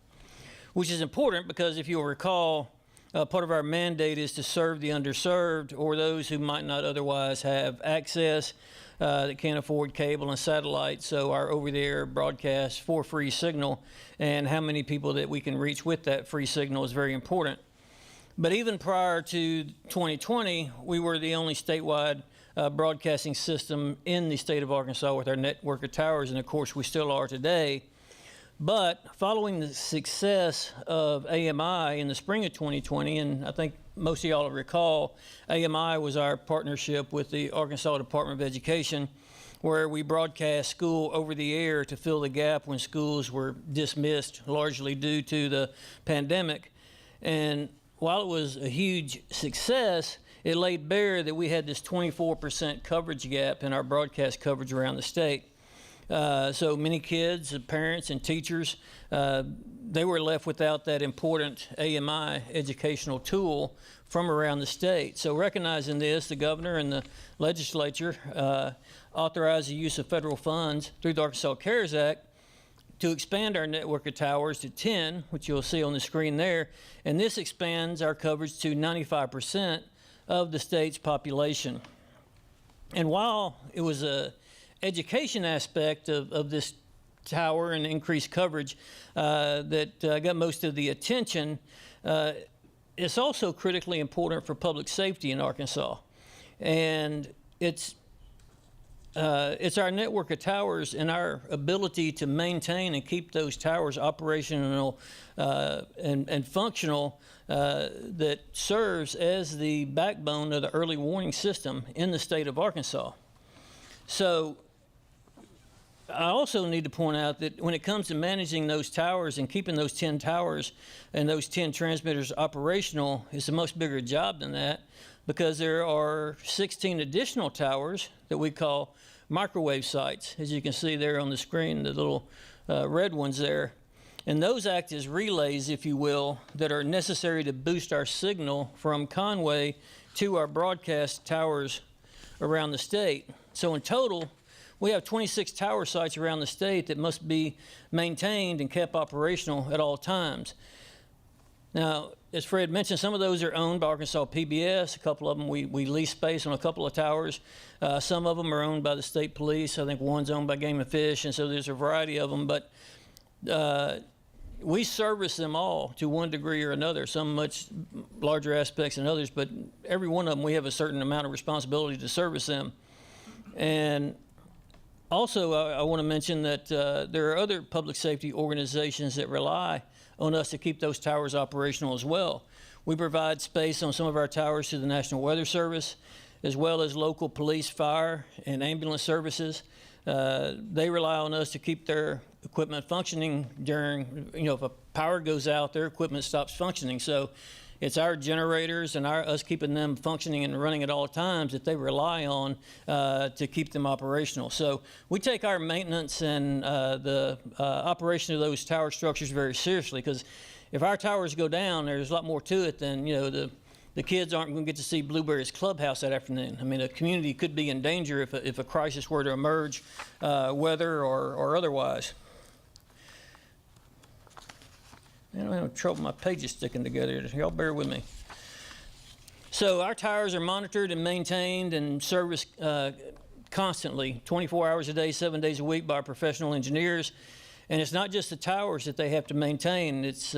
which is important because if you'll recall, part of our mandate is to serve the underserved or those who might not otherwise have access that can't afford cable and satellite. So our over-the-air broadcast for free signal and how many people that we can reach with that free signal is very important. But even prior to 2020, we were the only statewide broadcasting system in the state of Arkansas with our network of towers, and of course we still are today. But following the success of AMI in the spring of 2020, and I think most of y'all recall, AMI was our partnership with the Arkansas Department of Education, where we broadcast school over the air to fill the gap when schools were dismissed, largely due to the pandemic. And while it was a huge success, it laid bare that we had this 24% coverage gap in our broadcast coverage around the state. So many kids, parents, and teachers, they were left without that important AMI educational tool from around the state. So recognizing this, the governor and the legislature authorized the use of federal funds through the Arkansas CARES Act to expand our network of towers to 10, which you'll see on the screen there. And this expands our coverage to 95% of the state's population. And while it was a education aspect of this tower and increased coverage that got most of the attention, it's also critically important for public safety in Arkansas. And it's our network of towers and our ability to maintain and keep those towers operational and functional that serves as the backbone of the early warning system in the state of Arkansas. So I also need to point out that when it comes to managing those towers and keeping those 10 towers and those 10 transmitters operational, it's a much bigger job than that, because there are 16 additional towers that we call microwave sites, as you can see there on the screen, the little red ones there. And those act as relays, if you will, that are necessary to boost our signal from Conway to our broadcast towers around the state. So in total, we have 26 tower sites around the state that must be maintained and kept operational at all times. Now, as Fred mentioned, some of those are owned by Arkansas PBS. A couple of them, we lease space on a couple of towers. Some of them are owned by the state police. I think one's owned by Game and Fish, and so there's a variety of them. But we service them all to one degree or another, some much larger aspects than others, but every one of them, we have a certain amount of responsibility to service them. And also, I want to mention that there are other public safety organizations that rely on us to keep those towers operational as well. We provide space on some of our towers to the National Weather Service, as well as local police, fire, and ambulance services. They rely on us to keep their equipment functioning during, if a power goes out, their equipment stops functioning. So it's our generators and us keeping them functioning and running at all times that they rely on to keep them operational. So we take our maintenance and the operation of those tower structures very seriously, because if our towers go down, there's a lot more to it than, the kids aren't going to get to see Blueberry's Clubhouse that afternoon. I mean, a community could be in danger if a crisis were to emerge, weather or otherwise. I'm having trouble, my pages sticking together. Y'all bear with me. So our towers are monitored and maintained and serviced constantly, 24 hours a day, 7 days a week by our professional engineers. And it's not just the towers that they have to maintain. It's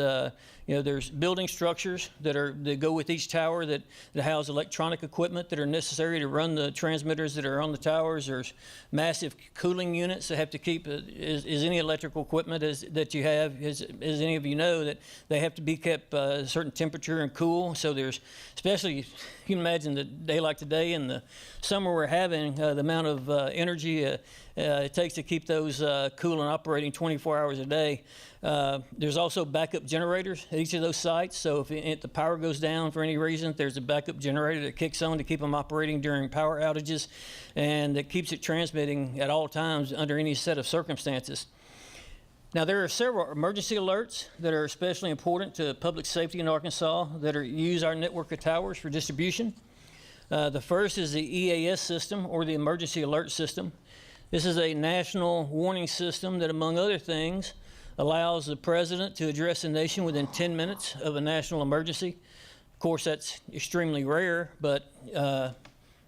there's building structures that go with each tower that house electronic equipment that are necessary to run the transmitters that are on the towers. There's massive cooling units that have to keep, as any electrical equipment that you have, as any of you know, that they have to be kept a certain temperature and cool. So there's, especially, you can imagine the day like today and the summer we're having, the amount of energy it takes to keep those cool and operating 24 hours a day. There's also backup generators at each of those sites. So if the power goes down for any reason, there's a backup generator that kicks on to keep them operating during power outages, and that keeps it transmitting at all times under any set of circumstances. Now, there are several emergency alerts that are especially important to public safety in Arkansas that use our network of towers for distribution. The first is the EAS system, or the Emergency Alert System. This is a national warning system that, among other things, allows the president to address the nation within 10 minutes of a national emergency. Of course, that's extremely rare, but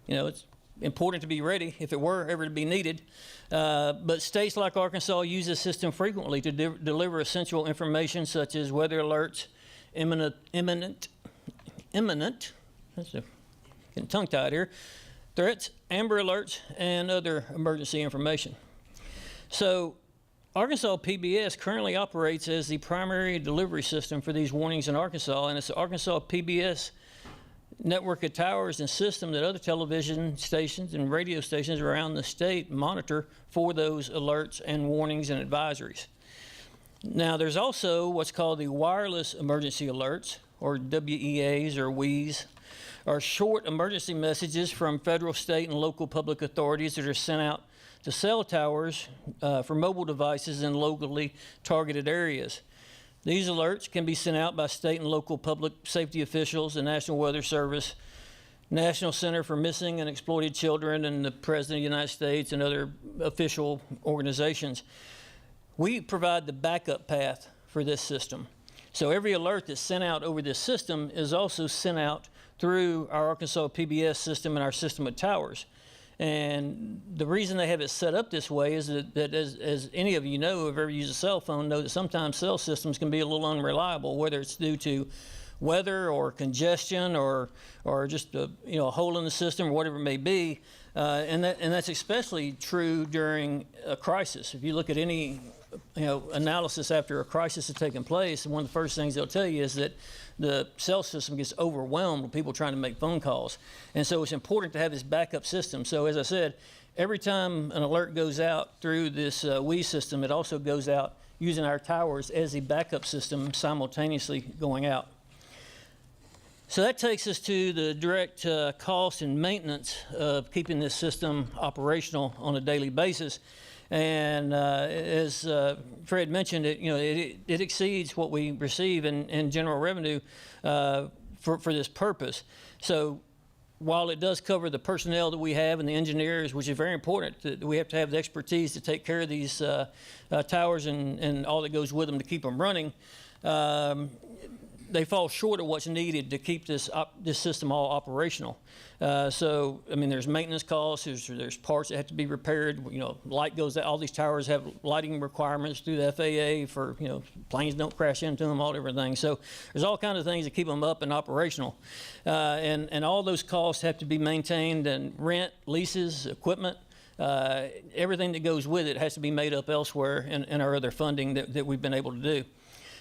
it's important to be ready if it were ever to be needed. But states like Arkansas use this system frequently to deliver essential information such as weather alerts, imminent, getting tongue-tied here, threats, Amber Alerts, and other emergency information. So Arkansas PBS currently operates as the primary delivery system for these warnings in Arkansas, and it's the Arkansas PBS network of towers and system that other television stations and radio stations around the state monitor for those alerts and warnings and advisories. Now, there's also what's called the wireless emergency alerts, or WEAs or WEAs, are short emergency messages from federal, state, and local public authorities that are sent out to cell towers for mobile devices in locally targeted areas. These alerts can be sent out by state and local public safety officials, the National Weather Service, National Center for Missing and Exploited Children, and the President of the United States, and other official organizations. We provide the backup path for this system. So every alert that's sent out over this system is also sent out through our Arkansas PBS system and our system of towers. And the reason they have it set up this way is that as any of you know, who have ever used a cell phone, know that sometimes cell systems can be a little unreliable, whether it's due to weather or congestion or just a hole in the system or whatever it may be. And that's especially true during a crisis. If you look at any analysis after a crisis has taken place, one of the first things they'll tell you is that the cell system gets overwhelmed with people trying to make phone calls. And so it's important to have this backup system. So as I said, every time an alert goes out through this WE system, it also goes out using our towers as a backup system simultaneously going out. So that takes us to the direct cost and maintenance of keeping this system operational on a daily basis. And as Fred mentioned, it exceeds what we receive in general revenue for this purpose. So while it does cover the personnel that we have and the engineers, which is very important, that we have to have the expertise to take care of these towers and all that goes with them to keep them running, they fall short of what's needed to keep this system all operational. So, I mean, there's maintenance costs, there's parts that have to be repaired, light goes out, all these towers have lighting requirements through the FAA for, planes don't crash into them, all different things. So there's all kinds of things that keep them up and operational. And all those costs have to be maintained, and rent, leases, equipment, everything that goes with it has to be made up elsewhere in our other funding that we've been able to do.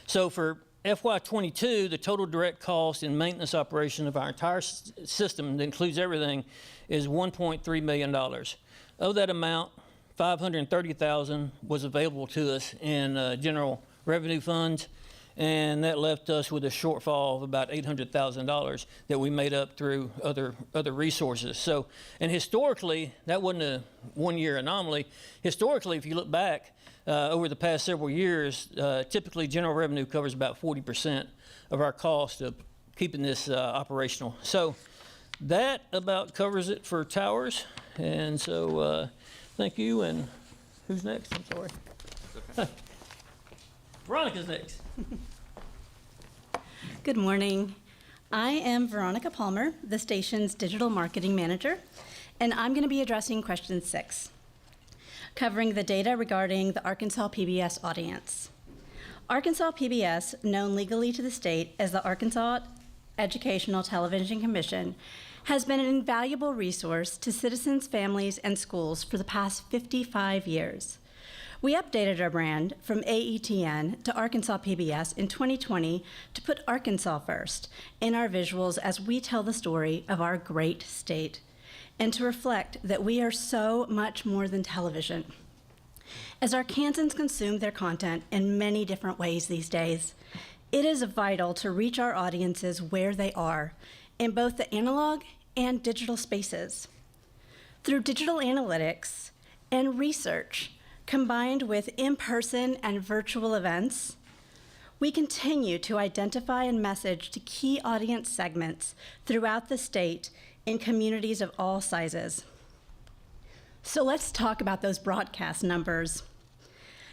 So for FY22, the total direct cost and maintenance operation of our entire system that includes everything is $1.3 million. Of that amount, $530,000 was available to us in general revenue funds, and that left us with a shortfall of about $800,000 that we made up through other resources. So, and historically, that wasn't a one-year anomaly. Historically, if you look back, over the past several years, typically general revenue covers about 40% of our cost of keeping this operational. So that about covers it for towers. And so thank you. And who's next? I'm sorry. Okay. Veronica's next. Good morning. I am Veronica Palmer, the station's digital marketing manager, and I'm going to be addressing question 6. Covering the data regarding the Arkansas PBS audience. Arkansas PBS, known legally to the state as the Arkansas Educational Television Commission, has been an invaluable resource to citizens, families, and schools for the past 55 years. We updated our brand from AETN to Arkansas PBS in 2020 to put Arkansas first in our visuals as we tell the story of our great state, and to reflect that we are so much more than television. As Arkansans consume their content in many different ways these days, it is vital to reach our audiences where they are, in both the analog and digital spaces. Through digital analytics and research, combined with in-person and virtual events, we continue to identify and message to key audience segments throughout the state in communities of all sizes. So let's talk about those broadcast numbers.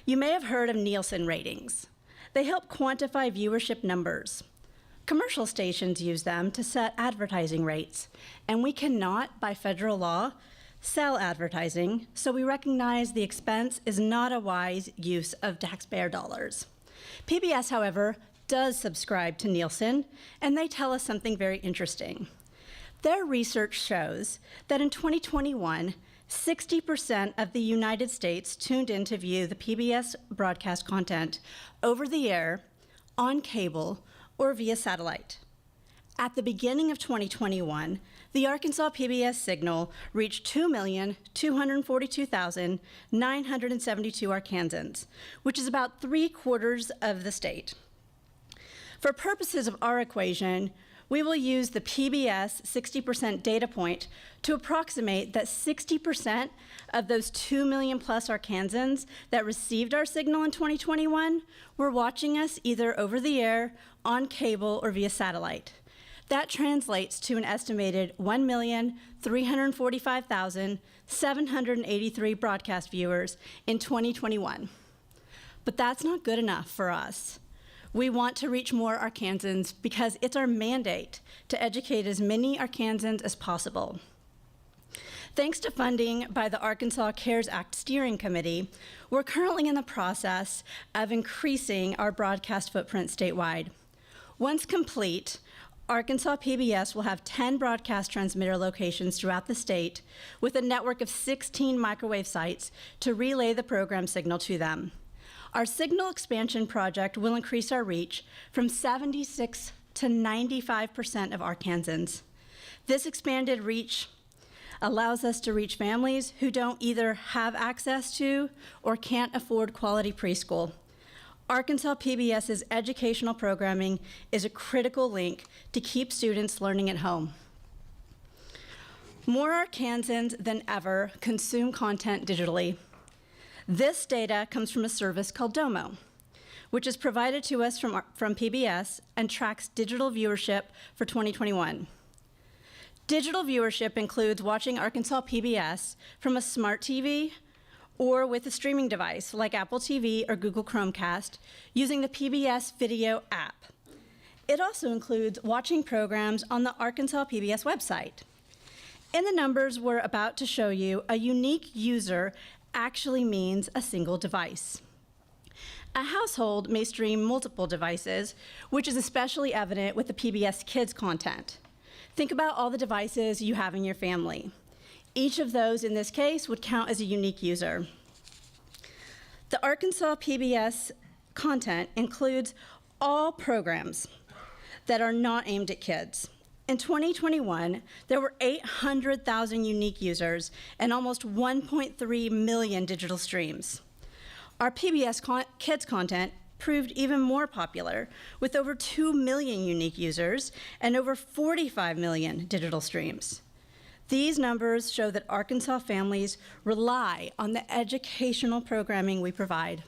You may have heard of Nielsen ratings. They help quantify viewership numbers. Commercial stations use them to set advertising rates, and we cannot, by federal law, sell advertising, so we recognize the expense is not a wise use of taxpayer dollars. PBS, however, does subscribe to Nielsen, and they tell us something very interesting. Their research shows that in 2021, 60% of the United States tuned in to view the PBS broadcast content over the air, on cable, or via satellite. At the beginning of 2021, the Arkansas PBS signal reached 2,242,972 Arkansans, which is about 3/4 of the state. For purposes of our equation, we will use the PBS 60% data point to approximate that 60% of those 2 million plus Arkansans that received our signal in 2021 were watching us either over the air, on cable, or via satellite. That translates to an estimated 1,345,783 broadcast viewers in 2021. But that's not good enough for us. We want to reach more Arkansans because it's our mandate to educate as many Arkansans as possible. Thanks to funding by the Arkansas CARES Act Steering Committee, we're currently in the process of increasing our broadcast footprint statewide. Once complete, Arkansas PBS will have 10 broadcast transmitter locations throughout the state with a network of 16 microwave sites to relay the program signal to them. Our signal expansion project will increase our reach from 76 to 95% of Arkansans. This expanded reach allows us to reach families who don't either have access to or can't afford quality preschool. Arkansas PBS's educational programming is a critical link to keep students learning at home. More Arkansans than ever consume content digitally. This data comes from a service called Domo, which is provided to us from PBS and tracks digital viewership for 2021. Digital viewership includes watching Arkansas PBS from a smart TV or with a streaming device like Apple TV or Google Chromecast using the PBS Video app. It also includes watching programs on the Arkansas PBS website. In the numbers we're about to show you, a unique user actually means a single device. A household may stream multiple devices, which is especially evident with the PBS Kids content. Think about all the devices you have in your family. Each of those, in this case, would count as a unique user. The Arkansas PBS content includes all programs that are not aimed at kids. In 2021, there were 800,000 unique users and almost 1.3 million digital streams. Our PBS Kids content proved even more popular, with over 2 million unique users and over 45 million digital streams. These numbers show that Arkansas families rely on the educational programming we provide.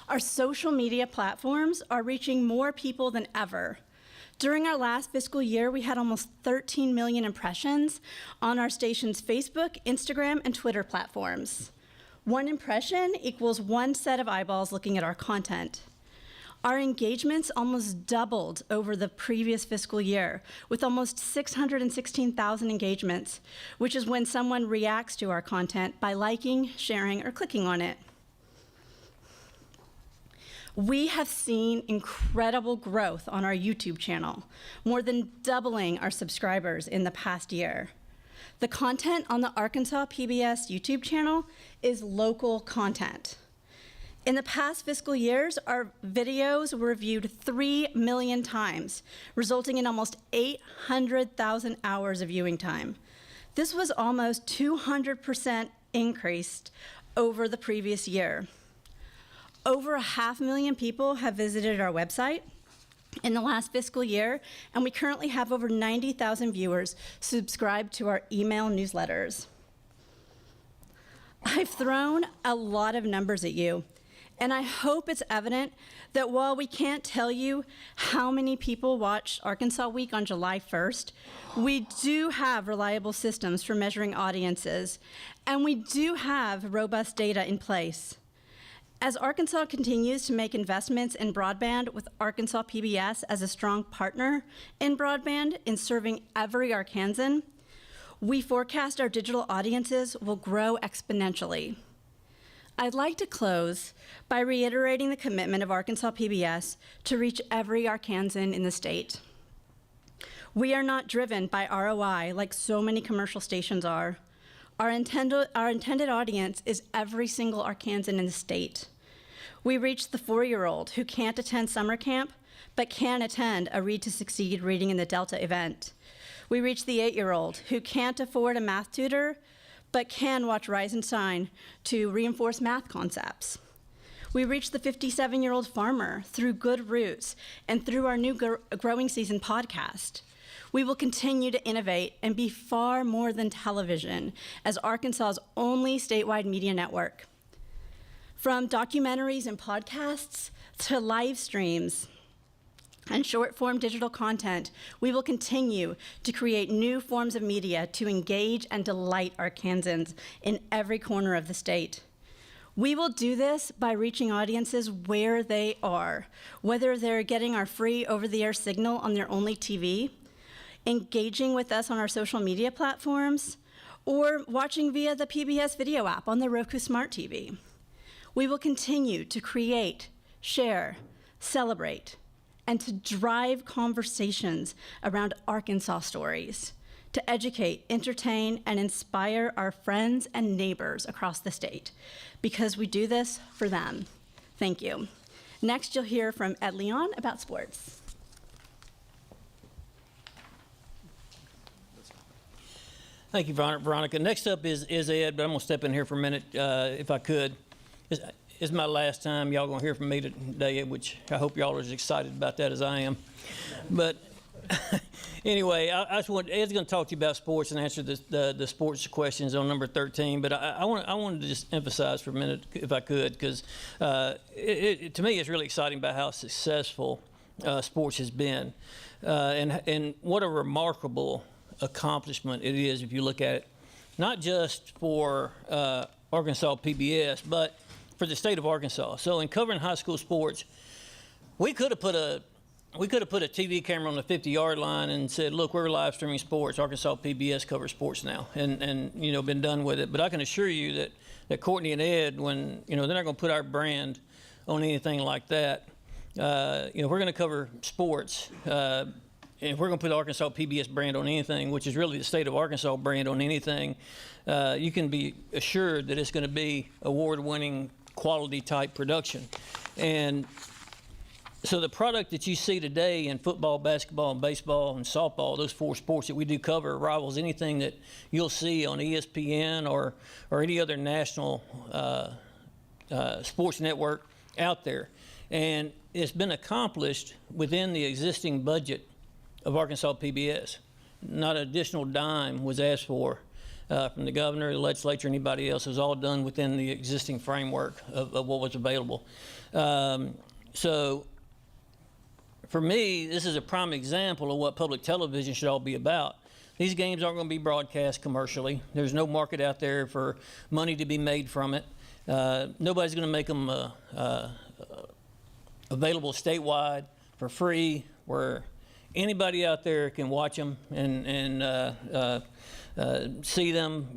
Our social media platforms are reaching more people than ever. During our last fiscal year, we had almost 13 million impressions on our station's Facebook, Instagram, and Twitter platforms. One impression equals one set of eyeballs looking at our content. Our engagements almost doubled over the previous fiscal year, with almost 616,000 engagements, which is when someone reacts to our content by liking, sharing, or clicking on it. We have seen incredible growth on our YouTube channel, more than doubling our subscribers in the past year. The content on the Arkansas PBS YouTube channel is local content. In the past fiscal years, our videos were viewed 3 million times, resulting in almost 800,000 hours of viewing time. This was almost 200% increased over the previous year. Over 500,000 people have visited our website in the last fiscal year, and we currently have over 90,000 viewers subscribed to our email newsletters. I've thrown a lot of numbers at you, And I hope it's evident that while we can't tell you how many people watched Arkansas Week on July 1st, we do have reliable systems for measuring audiences, and we do have robust data in place. As Arkansas continues to make investments in broadband with Arkansas PBS as a strong partner in broadband in serving every Arkansan, we forecast our digital audiences will grow exponentially. I'd like to close by reiterating the commitment of Arkansas PBS to reach every Arkansan in the state. We are not driven by ROI like so many commercial stations are. Our intended audience is every single Arkansan in the state. We reach the 4-year-old who can't attend summer camp, but can attend a Read to Succeed Reading in the Delta event. We reach the 8-year-old who can't afford a math tutor, but can watch Rise and Shine to reinforce math concepts. We reach the 57-year-old farmer through Good Roots and through our new Growing Season podcast. We will continue to innovate and be far more than television as Arkansas's only statewide media network. From documentaries and podcasts to live streams and short-form digital content, we will continue to create new forms of media to engage and delight Arkansans in every corner of the state. We will do this by reaching audiences where they are, whether they're getting our free over-the-air signal on their only TV, engaging with us on our social media platforms, or watching via the PBS video app on the Roku Smart TV. We will continue to create, share, celebrate, and to drive conversations around Arkansas stories, to educate, entertain, and inspire our friends and neighbors across the state, because we do this for them. Thank you. Next, you'll hear from Ed Leon about sports. Thank you, Veronica. Next up is Ed, but I'm going to step in here for a minute, if I could. It's my last time y'all going to hear from me today, which I hope y'all are as excited about that as I am. But anyway, Ed's going to talk to you about sports and answer the sports questions on number 13. But I wanted to just emphasize for a minute, if I could, because to me it's really exciting about how successful sports has been, and what a remarkable accomplishment it is if you look at it, not just for Arkansas PBS, but for the state of Arkansas. So in covering high school sports, we could have put a TV camera on the 50-yard line and said, look, we're live streaming sports. Arkansas PBS covers sports now, and you know, been done with it. But I can assure you that Courtney and Ed, when they're not going to put our brand on anything like that. We're going to cover sports. And if we're going to put the Arkansas PBS brand on anything, which is really the state of Arkansas brand on anything, you can be assured that it's going to be award-winning quality type production. And so the product that you see today in football, basketball, and baseball, and softball, those 4 sports that we do cover, rivals anything that you'll see on ESPN or any other national sports network out there. And it's been accomplished within the existing budget of Arkansas PBS. Not an additional dime was asked for from the governor, the legislature, anybody else. It was all done within the existing framework of what was available. So for me, this is a prime example of what public television should all be about. These games aren't going to be broadcast commercially. There's no market out there for money to be made from it. Nobody's going to make them available statewide for free, where anybody out there can watch them and see them.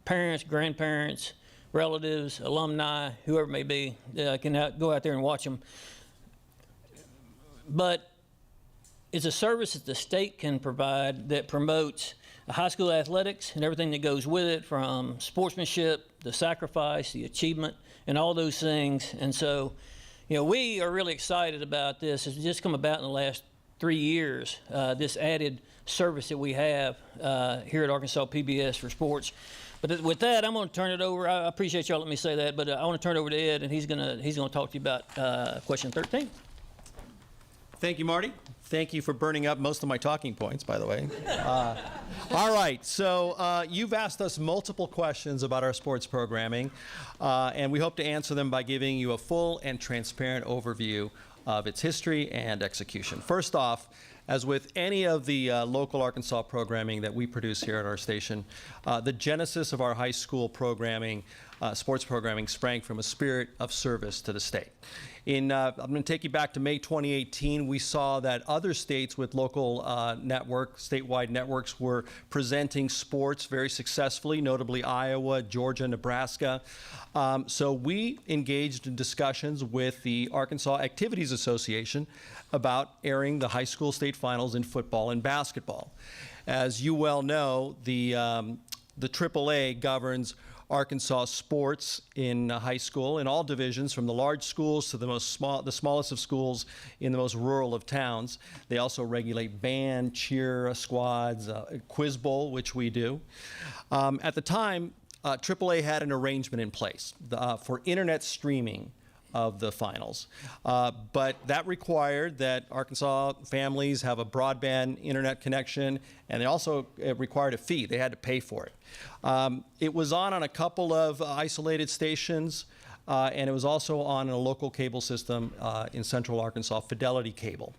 Parents, grandparents, relatives, alumni, whoever it may be, can go out there and watch them. But it's a service that the state can provide that promotes high school athletics and everything that goes with it, from sportsmanship, the sacrifice, the achievement, and all those things. And so, we are really excited about this. It's just come about in the last 3 years, this added service that we have here at Arkansas PBS for sports. But with that, I'm going to turn it over. I appreciate y'all letting me say that, but I want to turn it over to Ed, and he's going to talk to you about question 13. Thank you, Marty. Thank you for burning up most of my talking points, by the way. All right, so you've asked us multiple questions about our sports programming, and we hope to answer them by giving you a full and transparent overview of its history and execution. First off, as with any of the local Arkansas programming that we produce here at our station, the genesis of our high school programming, sports programming, sprang from a spirit of service to the state. I'm going to take you back to May 2018. We saw that other states with local statewide networks were presenting sports very successfully, notably Iowa, Georgia, Nebraska. So we engaged in discussions with the Arkansas Activities Association about airing the high school state finals in football and basketball. As you well know, the AAA governs Arkansas sports in high school in all divisions, from the large schools to the smallest of schools in the most rural of towns. They also regulate band, cheer squads, quiz bowl, which we do. At the time, AAA had an arrangement in place for internet streaming of the finals. But that required that Arkansas families have a broadband internet connection, and they also required a fee. They had to pay for it. It was on a couple of isolated stations, and it was also on a local cable system in central Arkansas, Fidelity Cable.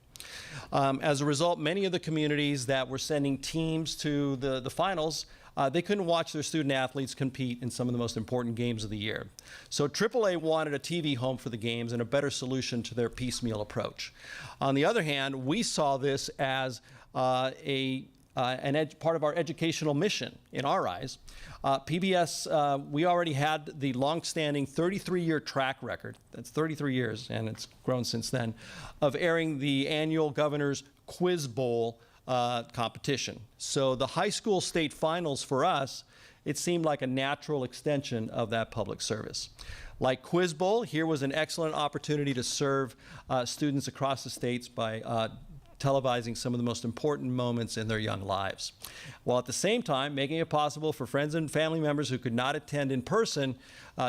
As a result, many of the communities that were sending teams to the finals, they couldn't watch their student athletes compete in some of the most important games of the year. So AAA wanted a TV home for the games and a better solution to their piecemeal approach. On the other hand, we saw this as part of our educational mission in our eyes. PBS, we already had the long-standing 33-year track record, that's 33 years, and it's grown since then, of airing the annual Governor's Quiz Bowl competition. So the high school state finals for us, it seemed like a natural extension of that public service. Like Quiz Bowl, here was an excellent opportunity to serve students across the states by televising some of the most important moments in their young lives, while at the same time making it possible for friends and family members who could not attend in person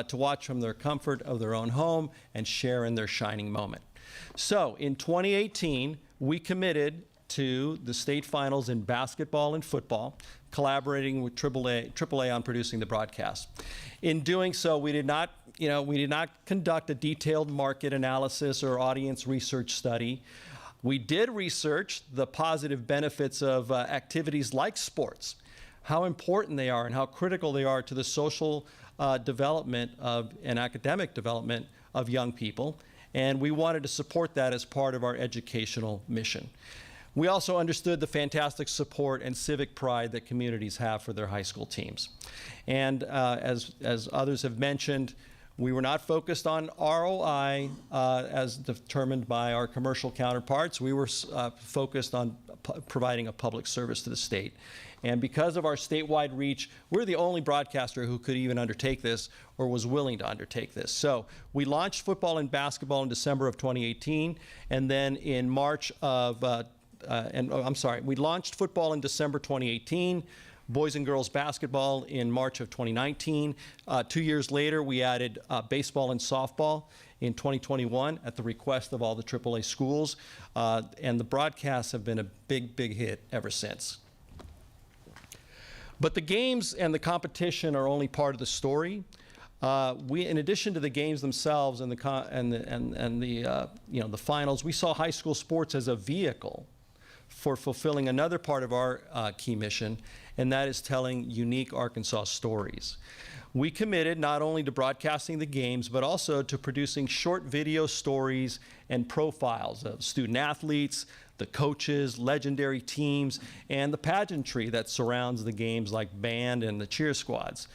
to watch from their comfort of their own home and share in their shining moment. So in 2018, we committed to the state finals in basketball and football, collaborating with AAA on producing the broadcast. In doing so, we did not conduct a detailed market analysis or audience research study. We did research the positive benefits of activities like sports, how important they are and how critical they are to the social development and academic development of young people, and we wanted to support that as part of our educational mission. We also understood the fantastic support and civic pride that communities have for their high school teams. And as others have mentioned, we were not focused on ROI as determined by our commercial counterparts. We were focused on providing a public service to the state. And because of our statewide reach, we're the only broadcaster who could even undertake this or was willing to undertake this. So we launched football and basketball in December of 2018, and then in March of we launched football in December 2018, boys and girls basketball in March of 2019. 2 years later, we added baseball and softball in 2021 at the request of all the AAA schools, and the broadcasts have been a big, big hit ever since. But the games and the competition are only part of the story. In addition to the games themselves and the finals, we saw high school sports as a vehicle for fulfilling another part of our key mission, and that is telling unique Arkansas stories. We committed not only to broadcasting the games, but also to producing short video stories and profiles of student athletes, the coaches, legendary teams, and the pageantry that surrounds the games like band and the cheer squads.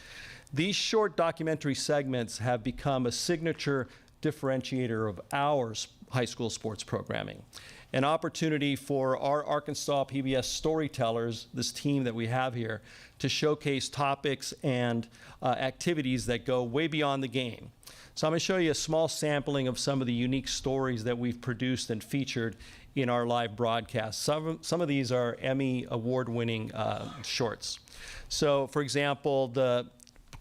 These short documentary segments have become a signature differentiator of our high school sports programming. An opportunity for our Arkansas PBS storytellers, this team that we have here, to showcase topics and activities that go way beyond the game. So I'm going to show you a small sampling of some of the unique stories that we've produced and featured in our live broadcast. Some of these are Emmy award-winning shorts. So, for example, the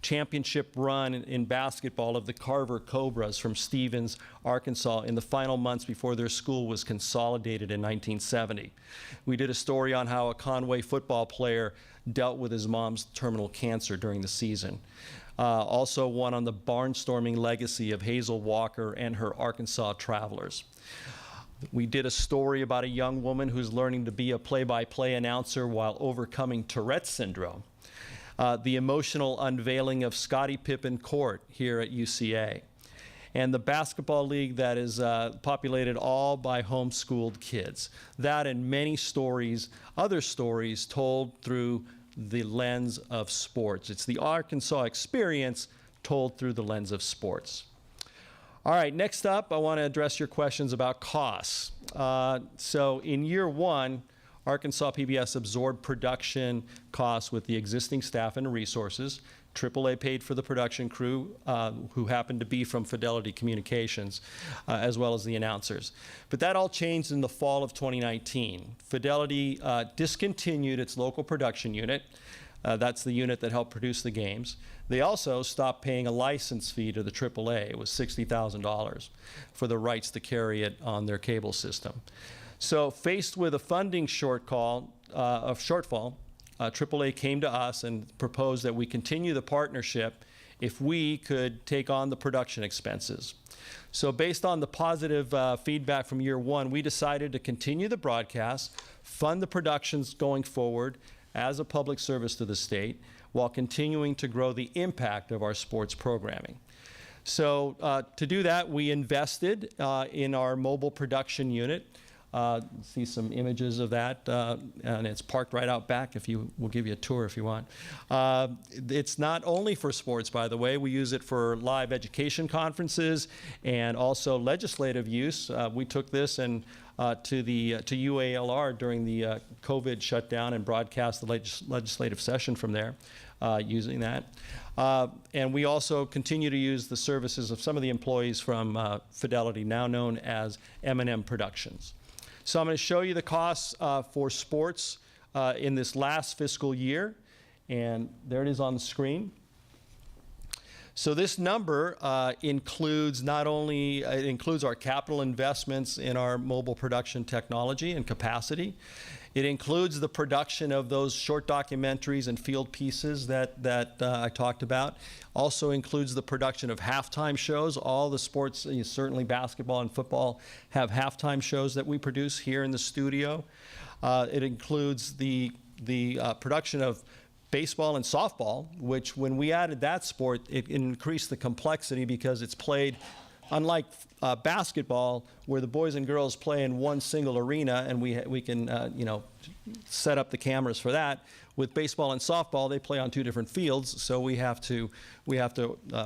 championship run in basketball of the Carver Cobras from Stevens, Arkansas, in the final months before their school was consolidated in 1970. We did a story on how a Conway football player dealt with his mom's terminal cancer during the season. Also one on the barnstorming legacy of Hazel Walker and her Arkansas Travelers. We did a story about a young woman who's learning to be a play-by-play announcer while overcoming Tourette's syndrome. The emotional unveiling of Scottie Pippen Court here at UCA. And the basketball league that is populated all by homeschooled kids. That and many stories, other stories told through the lens of sports. It's the Arkansas experience told through the lens of sports. All right, next up, I want to address your questions about costs. So in year one, Arkansas PBS absorbed production costs with the existing staff and resources. AAA paid for the production crew, who happened to be from Fidelity Communications, as well as the announcers. But that all changed in the fall of 2019. Fidelity discontinued its local production unit. That's the unit that helped produce the games. They also stopped paying a license fee to the AAA. It was $60,000 for the rights to carry it on their cable system. So faced with a funding shortfall, AAA came to us and proposed that we continue the partnership if we could take on the production expenses. So based on the positive feedback from year one, we decided to continue the broadcast, fund the productions going forward as a public service to the state, while continuing to grow the impact of our sports programming. So to do that, we invested in our mobile production unit. See some images of that, and it's parked right out back. We'll give you a tour if you want. It's not only for sports, by the way. We use it for live education conferences and also legislative use. We took this and to UALR during the COVID shutdown and broadcast the legislative session from there using that. And we also continue to use the services of some of the employees from Fidelity, now known as M&M Productions. So I'm going to show you the costs for sports in this last fiscal year. And there it is on the screen. So this number includes not only, it includes our capital investments in our mobile production technology and capacity. It includes the production of those short documentaries and field pieces that I talked about. Also includes the production of halftime shows. All the sports, certainly basketball and football, have halftime shows that we produce here in the studio. It includes the production of baseball and softball, which when we added that sport, it increased the complexity because it's played, unlike basketball, where the boys and girls play in one single arena and we can set up the cameras for that. With baseball and softball, they play on two different fields, so we have to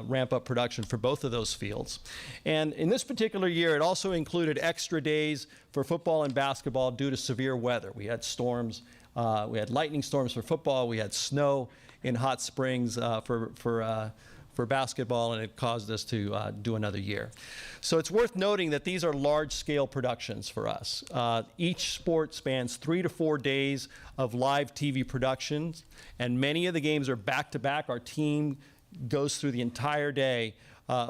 ramp up production for both of those fields. And in this particular year, it also included extra days for football and basketball due to severe weather. We had storms. We had lightning storms for football. We had snow in Hot Springs for basketball, and it caused us to do another year. So it's worth noting that these are large-scale productions for us. Each sport spans 3 to 4 days of live TV productions, and many of the games are back-to-back. Our team goes through the entire day,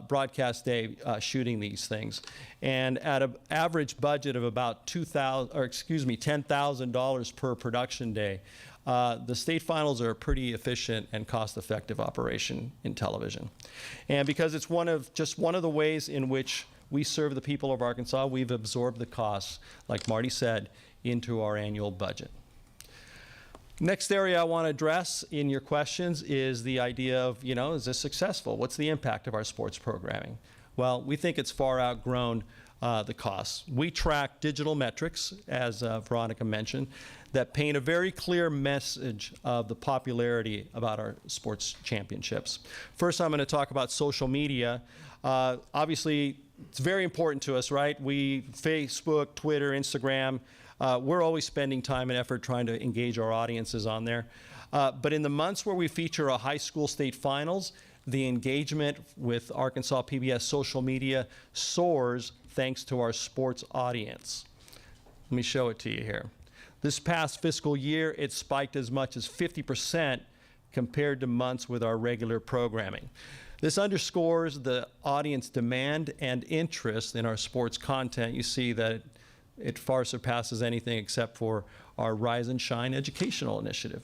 broadcast day, shooting these things. And at an average budget of about $10,000 per production day, the state finals are a pretty efficient and cost-effective operation in television. And because it's just one of the ways in which we serve the people of Arkansas, we've absorbed the costs, like Marty said, into our annual budget. Next area I want to address in your questions is the idea of, is this successful? What's the impact of our sports programming? Well, we think it's far outgrown the costs. We track digital metrics, as Veronica mentioned, that paint a very clear message of the popularity about our sports championships. First, I'm going to talk about social media. Obviously, it's very important to us, right? Facebook, Twitter, Instagram, we're always spending time and effort trying to engage our audiences on there. But in the months where we feature a high school state finals, the engagement with Arkansas PBS social media soars thanks to our sports audience. Let me show it to you here. This past fiscal year, it spiked as much as 50% compared to months with our regular programming. This underscores the audience demand and interest in our sports content. You see that it far surpasses anything except for our Rise and Shine educational initiative.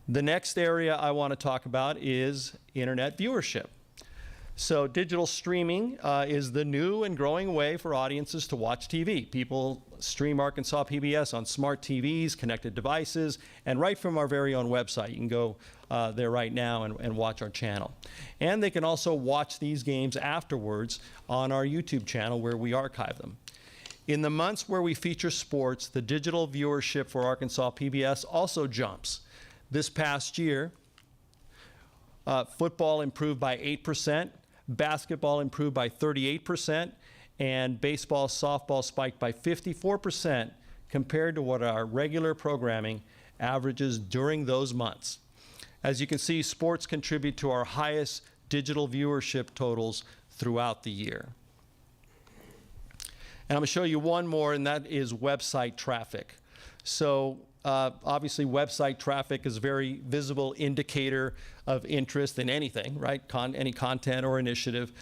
The next area I want to talk about is internet viewership. So digital streaming is the new and growing way for audiences to watch TV. People stream Arkansas PBS on smart TVs, connected devices, and right from our very own website. You can go there right now and watch our channel. And they can also watch these games afterwards on our YouTube channel where we archive them. In the months where we feature sports, the digital viewership for Arkansas PBS also jumps. This past year, football improved by 8%, basketball improved by 38%, and baseball, softball spiked by 54% compared to what our regular programming averages during those months. As you can see, sports contribute to our highest digital viewership totals throughout the year. And I'm going to show you one more, and that is website traffic. So obviously, website traffic is a very visible indicator of interest in anything, right? Any content or initiative.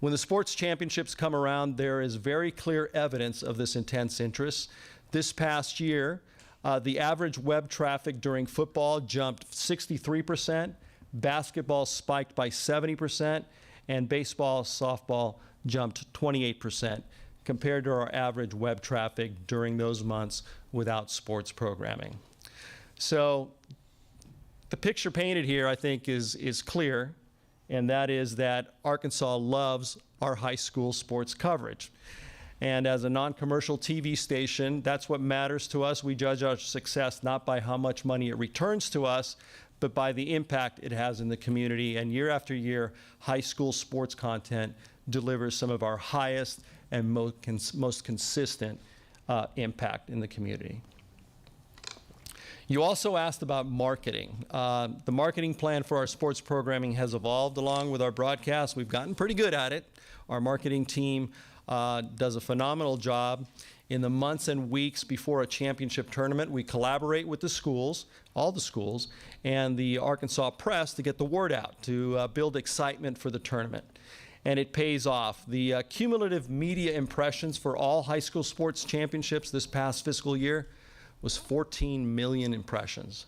When the sports championships come around, there is very clear evidence of this intense interest. This past year, the average web traffic during football jumped 63%, basketball spiked by 70%, and baseball, softball jumped 28%. Compared to our average web traffic during those months without sports programming. So the picture painted here, I think, is clear, and that is that Arkansas loves our high school sports coverage. And as a non-commercial TV station, that's what matters to us. We judge our success not by how much money it returns to us, but by the impact it has in the community. And year after year, high school sports content delivers some of our highest and most consistent impact in the community. You also asked about marketing. The marketing plan for our sports programming has evolved along with our broadcast. We've gotten pretty good at it. Our marketing team does a phenomenal job. In the months and weeks before a championship tournament, we collaborate with the schools, all the schools, and the Arkansas Press to get the word out, to build excitement for the tournament. And it pays off. The cumulative media impressions for all high school sports championships this past fiscal year was 14 million impressions.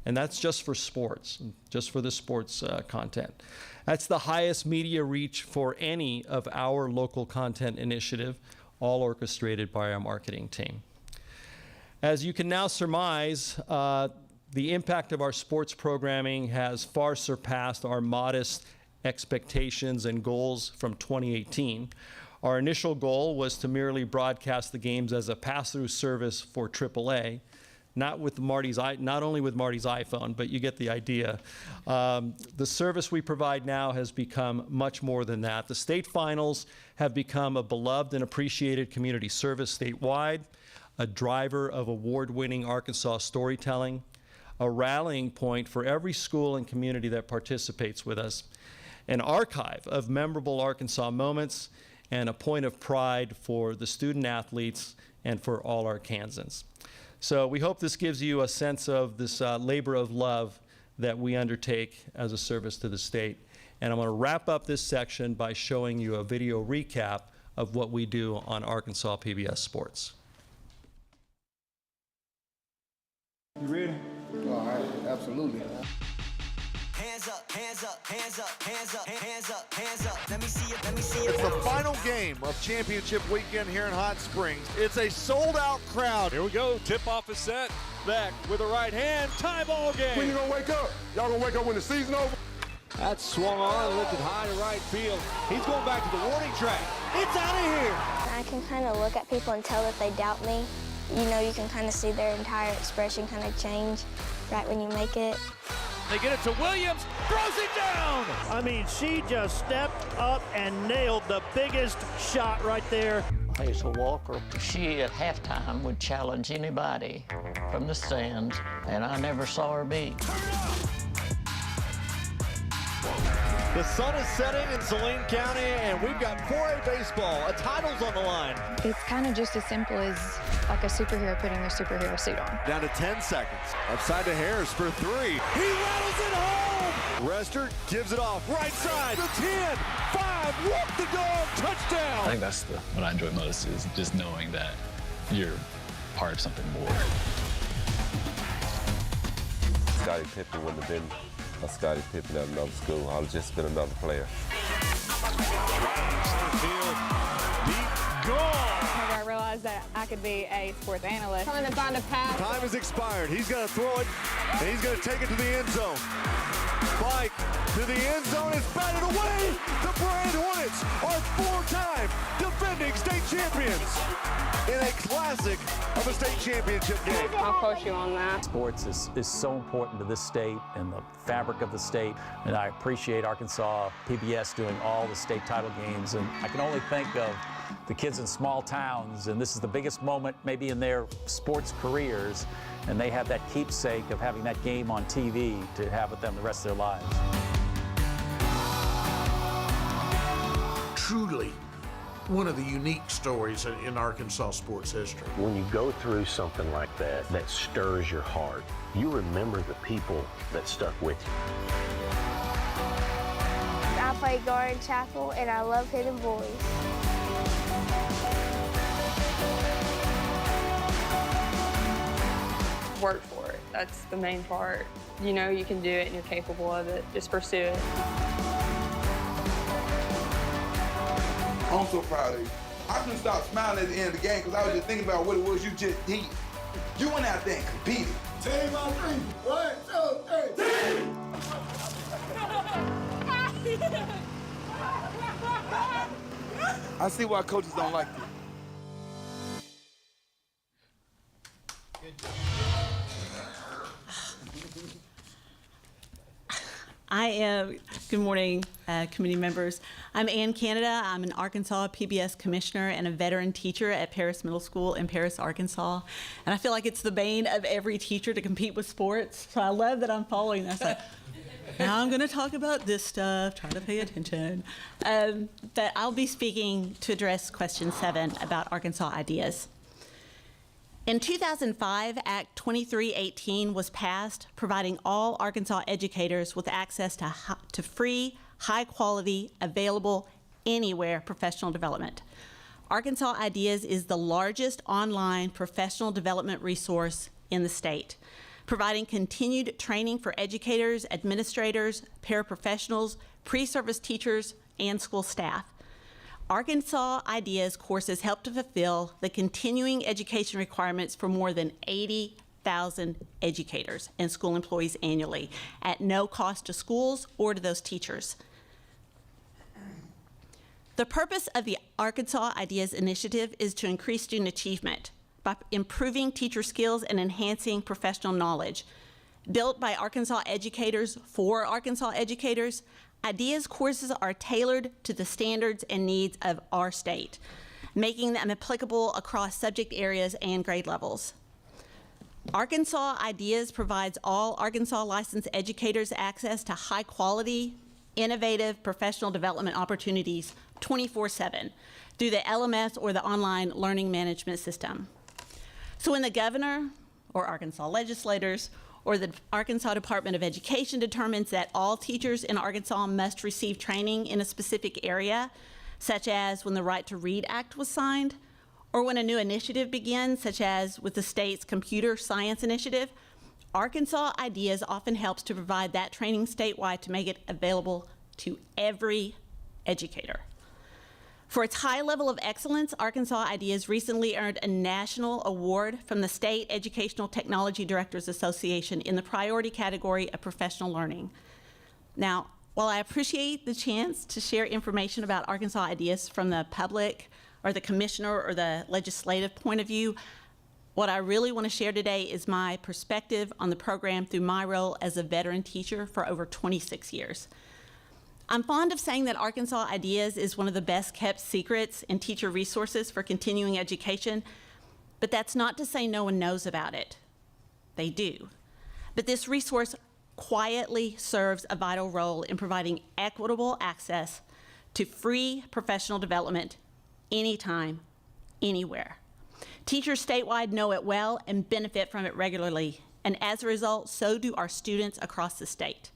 And that's just for sports, just for the sports content. That's the highest media reach for any of our local content initiative, all orchestrated by our marketing team. As you can now surmise, the impact of our sports programming has far surpassed our modest expectations and goals from 2018. Our initial goal was to merely broadcast the games as a pass-through service for AAA, not only with Marty's iPhone, but you get the idea. The service we provide now has become much more than that. The state finals have become a beloved and appreciated community service statewide, a driver of award-winning Arkansas storytelling, a rallying point for every school and community that participates with us, an archive of memorable Arkansas moments, and a point of pride for the student athletes and for all Arkansans. So we hope this gives you a sense of this labor of love that we undertake as a service to the state. And I'm going to wrap up this section by showing you a video recap of what we do on Arkansas PBS Sports. You ready? All right, absolutely. Hands up, hands up, hands up, hands up, hands up, hands up. Let me see it, let me see it. It's the final game of championship weekend here in Hot Springs. It's a sold-out crowd. Here we go. Tip-off is set. Beck with the right hand. Tie ball game. When you gonna wake up? Y'all gonna wake up when the season over? That's swung on and lifted high to right field. He's going back to the warning track. It's out of here. I can kind of look at people and tell that they doubt me. You know, you can kind of see their entire expression kind of change right when you make it. They get it to Williams, throws it down. I mean, she just stepped up and nailed the biggest shot right there. Hazel Walker, she at halftime would challenge anybody from the stands, and I never saw her beat. The sun is setting in Saline County, and we've got 4A baseball. A title's on the line. It's kind of just as simple as like a superhero putting their superhero suit on. Down to 10 seconds. Upside to Harris for 3. He rattles it home! Rester gives it off. Right side. The 10. 5. Walk the dog. Touchdown. I think that's what I enjoy most is just knowing that you're part of something more. Scottie Pippen wouldn't have been a Scottie Pippen at another school. I would have just been another player. Whenever I realized that I could be a sports analyst, trying to find a path. Time has expired. He's going to throw it, and he's going to take it to the end zone. Spike to the end zone is batted away. The Brand Hornets are 4-time defending state champions in a classic of a state championship game. I'll coach you on that. Sports is so important to this state and the fabric of the state, and I appreciate Arkansas PBS doing all the state title games, and I can only think of the kids in small towns, and this is the biggest moment maybe in their sports careers, and they have that keepsake of having that game on TV to have with them the rest of their lives. Truly one of the unique stories in Arkansas sports history. When you go through something like that, that stirs your heart, you remember the people that stuck with you. I play guard in Chapel, and I love hitting boys. Work for it. That's the main part. You know you can do it and you're capable of it. Just pursue it. I'm so proud of you. I couldn't stop smiling at the end of the game because I was just thinking about what it was you just did. You went out there and competed. Team on 3. 1, 2, 3. Team! I see why coaches don't like you. Good morning, committee members. I'm Ann Canada. I'm an Arkansas PBS commissioner and a veteran teacher at Paris Middle School in Paris, Arkansas. And I feel like it's the bane of every teacher to compete with sports. So I love that I'm following this. Like, now I'm going to talk about this stuff. Try to pay attention. But I'll be speaking to address question 7 about Arkansas ideas. In 2005, Act 2318 was passed, providing all Arkansas educators with access to free, high-quality, available, anywhere professional development. Arkansas Ideas is the largest online professional development resource in the state, providing continued training for educators, administrators, paraprofessionals, pre-service teachers, and school staff. Arkansas Ideas courses help to fulfill the continuing education requirements for more than 80,000 educators and school employees annually at no cost to schools or to those teachers. The purpose of the Arkansas Ideas Initiative is to increase student achievement by improving teacher skills and enhancing professional knowledge. Built by Arkansas educators for Arkansas educators, Ideas courses are tailored to the standards and needs of our state, making them applicable across subject areas and grade levels. Arkansas Ideas provides all Arkansas licensed educators access to high-quality, innovative professional development opportunities 24/7 through the LMS or the online learning management system. So when the governor or Arkansas legislators or the Arkansas Department of Education determines that all teachers in Arkansas must receive training in a specific area, such as when the Right to Read Act was signed, or when a new initiative begins, such as with the state's Computer Science Initiative, Arkansas Ideas often helps to provide that training statewide to make it available to every educator. For its high level of excellence, Arkansas Ideas recently earned a national award from the State Educational Technology Directors Association in the priority category of professional learning. Now, while I appreciate the chance to share information about Arkansas Ideas from the public or the commissioner or the legislative point of view, what I really want to share today is my perspective on the program through my role as a veteran teacher for over 26 years. I'm fond of saying that Arkansas Ideas is one of the best kept secrets in teacher resources for continuing education, but that's not to say no one knows about it. They do. But this resource quietly serves a vital role in providing equitable access to free professional development anytime, anywhere. Teachers statewide know it well and benefit from it regularly, and as a result, so do our students across the state.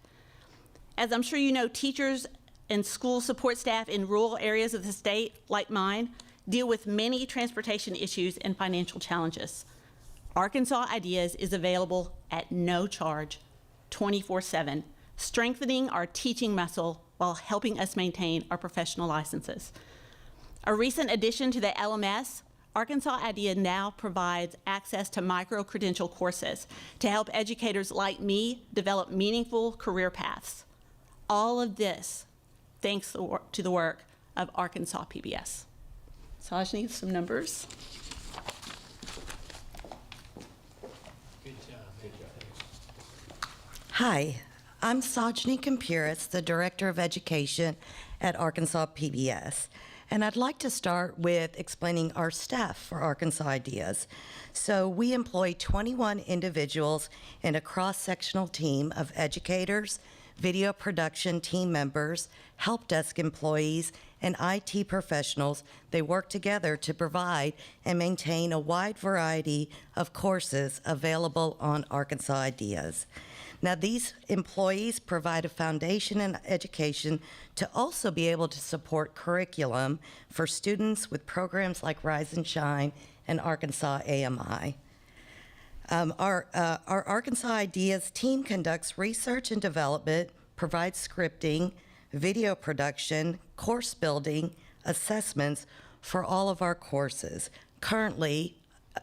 As I'm sure you know, teachers and school support staff in rural areas of the state, like mine, deal with many transportation issues and financial challenges. Arkansas Ideas is available at no charge, 24/7, strengthening our teaching muscle while helping us maintain our professional licenses. A recent addition to the LMS, Arkansas Idea now provides access to micro-credential courses to help educators like me develop meaningful career paths. All of this thanks to the work of Arkansas PBS. Sajni, some numbers. Hi, I'm Sajni Kampiris, the Director of Education at Arkansas PBS. And I'd like to start with explaining our staff for Arkansas Ideas. So we employ 21 individuals in a cross-sectional team of educators, video production team members, help desk employees, and IT professionals. They work together to provide and maintain a wide variety of courses available on Arkansas Ideas. Now, these employees provide a foundation in education to also be able to support curriculum for students with programs like Rise and Shine and Arkansas AMI. Our Arkansas Ideas team conducts research and development, provides scripting, video production, course building, assessments for all of our courses. Currently,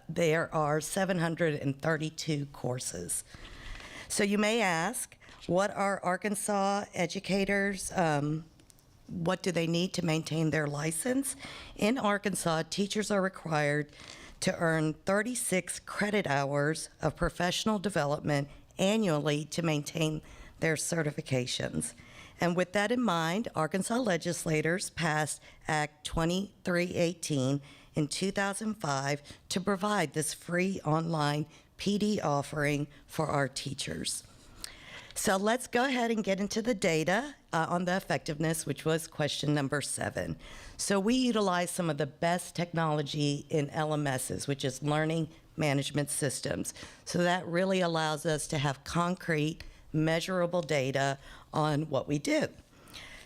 there are 732 courses. So you may ask, what are Arkansas educators, what do they need to maintain their license? In Arkansas, teachers are required to earn 36 credit hours of professional development annually to maintain their certifications. And with that in mind, Arkansas legislators passed Act 2318 in 2005 to provide this free online PD offering for our teachers. So let's go ahead and get into the data on the effectiveness, which was question number 7. So we utilize some of the best technology in LMSs, which is learning management systems. So that really allows us to have concrete, measurable data on what we do.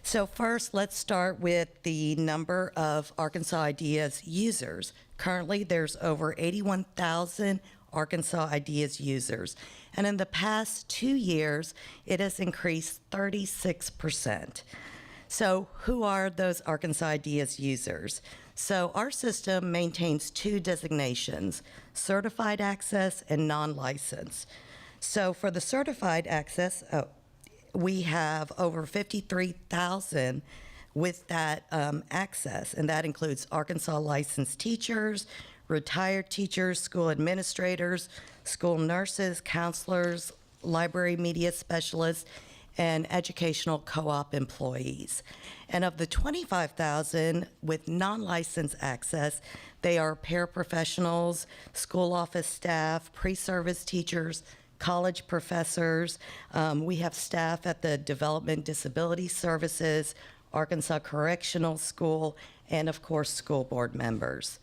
So first, let's start with the number of Arkansas Ideas users. Currently, there's over 81,000 Arkansas Ideas users. And in the past 2 years, it has increased 36%. So who are those Arkansas Ideas users? So our system maintains 2 designations, certified access and non-licensed. So for the certified access, we have over 53,000 with that access, and that includes Arkansas licensed teachers, retired teachers, school administrators, school nurses, counselors, library media specialists, and educational co-op employees. And of the 25,000 with non-licensed access, they are paraprofessionals, school office staff, pre-service teachers, college professors. We have staff at the Development Disability Services, Arkansas Correctional School, and of course, school board members.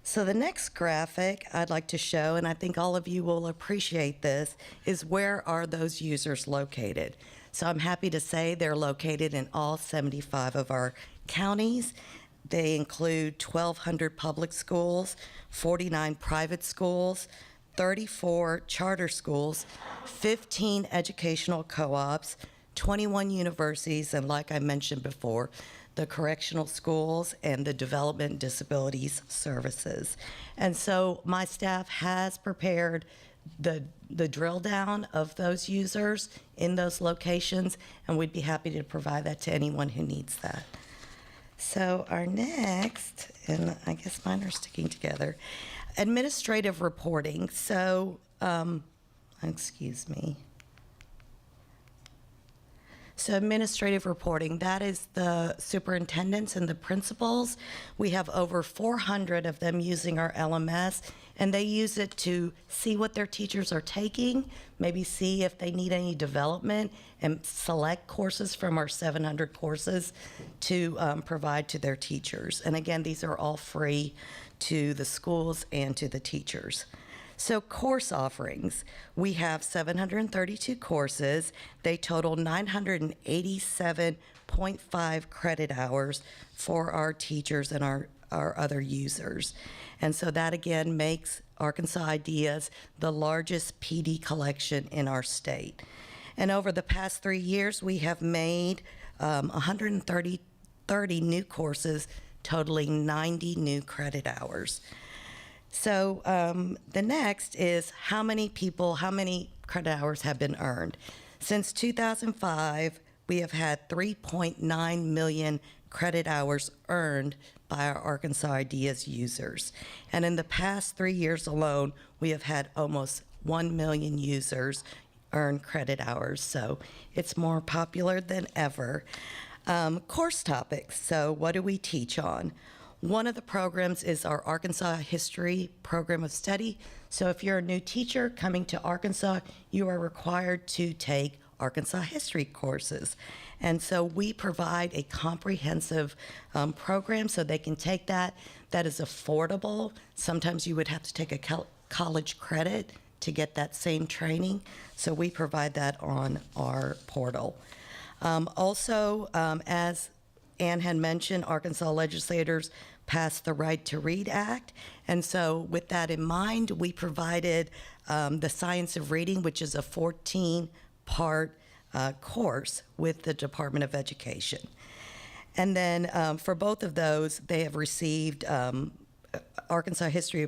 So the next graphic I'd like to show, and I think all of you will appreciate this, is where are those users located? So I'm happy to say they're located in all 75 of our counties. They include 1,200 public schools, 49 private schools, 34 charter schools, 15 educational co-ops, 21 universities, and like I mentioned before, the correctional schools and the Development Disabilities Services. And so my staff has prepared the drill down of those users in those locations, and we'd be happy to provide that to anyone who needs that. So our next, and I guess mine are sticking together, administrative reporting. So, excuse me. So administrative reporting, that is the superintendents and the principals. We have over 400 of them using our LMS, and they use it to see what their teachers are taking, maybe see if they need any development, and select courses from our 700 courses to provide to their teachers. And again, these are all free to the schools and to the teachers. So course offerings, we have 732 courses. They total 987.5 credit hours for our teachers and our other users. And so that again makes Arkansas Ideas the largest PD collection in our state. And over the past 3 years, we have made 130 new courses totaling 90 new credit hours. So the next is how many credit hours have been earned. Since 2005, we have had 3.9 million credit hours earned by our Arkansas Ideas users. And in the past 3 years alone, we have had almost 1 million users earn credit hours. So it's more popular than ever. Course topics. So what do we teach on? One of the programs is our Arkansas History Program of Study. So if you're a new teacher coming to Arkansas, you are required to take Arkansas history courses. And so we provide a comprehensive program so they can take that. That is affordable. Sometimes you would have to take a college credit to get that same training. So we provide that on our portal. Also, as Ann had mentioned, Arkansas legislators passed the Right to Read Act. And so with that in mind, we provided the Science of Reading, which is a 14-part course with the Department of Education. And then for both of those, they have received Arkansas History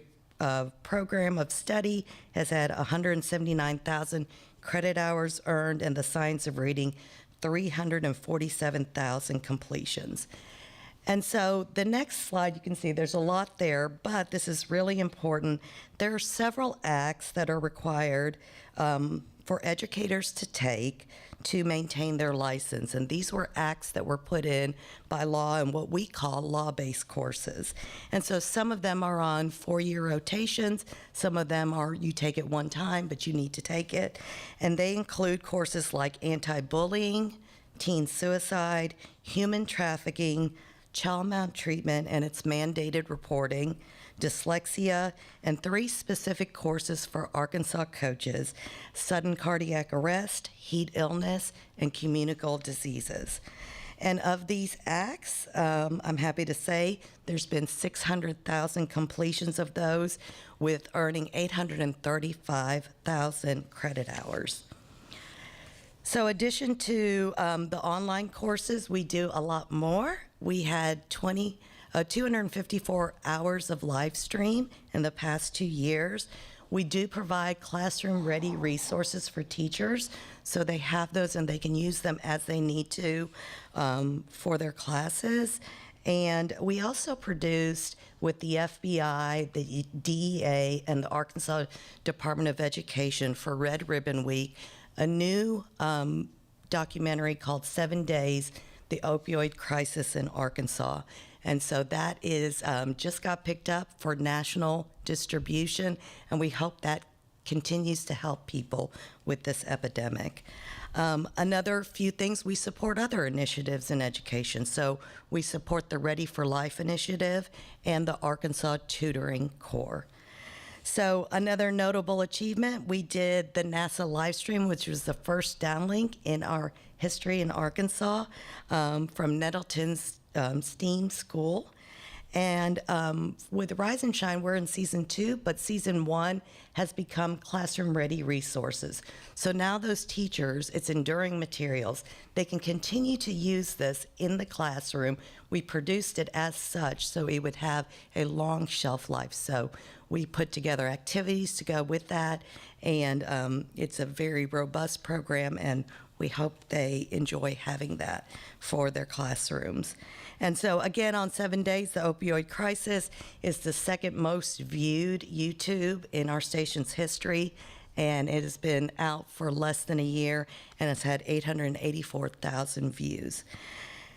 Program of Study has had 179,000 credit hours earned, and the Science of Reading 347,000 completions. And so the next slide, you can see there's a lot there, but this is really important. There are several acts that are required for educators to take to maintain their license. And these were acts that were put in by law and what we call law-based courses. And so some of them are on 4-year rotations. Some of them are you take it one time, but you need to take it. And they include courses like anti-bullying, teen suicide, human trafficking, child maltreatment and its mandated reporting, dyslexia, and 3 specific courses for Arkansas coaches: sudden cardiac arrest, heat illness, and communicable diseases. And of these acts, I'm happy to say there's been 600,000 completions of those, with earning 835,000 credit hours. So in addition to the online courses, we do a lot more. We had 254 hours of live stream in the past 2 years. We do provide classroom-ready resources for teachers, so they have those and they can use them as they need to for their classes. And we also produced with the FBI, the DEA, and the Arkansas Department of Education for Red Ribbon Week a new documentary called 7 Days, The Opioid Crisis in Arkansas. And so that is just got picked up for national distribution, and we hope that continues to help people with this epidemic. Another few things, we support other initiatives in education. So we support the Ready for Life initiative and the Arkansas Tutoring Corps. So another notable achievement, we did the NASA live stream, which was the first downlink in our history in Arkansas from Nettleton's STEAM school. And with Rise and Shine, we're in season 2, but season 1 has become classroom-ready resources. So now those teachers, it's enduring materials. They can continue to use this in the classroom. We produced it as such, so it would have a long shelf life. So we put together activities to go with that, and it's a very robust program, and we hope they enjoy having that for their classrooms. And so again, on 7 Days, the opioid crisis is the second most viewed YouTube in our station's history, and it has been out for less than a year, and it's had 884,000 views.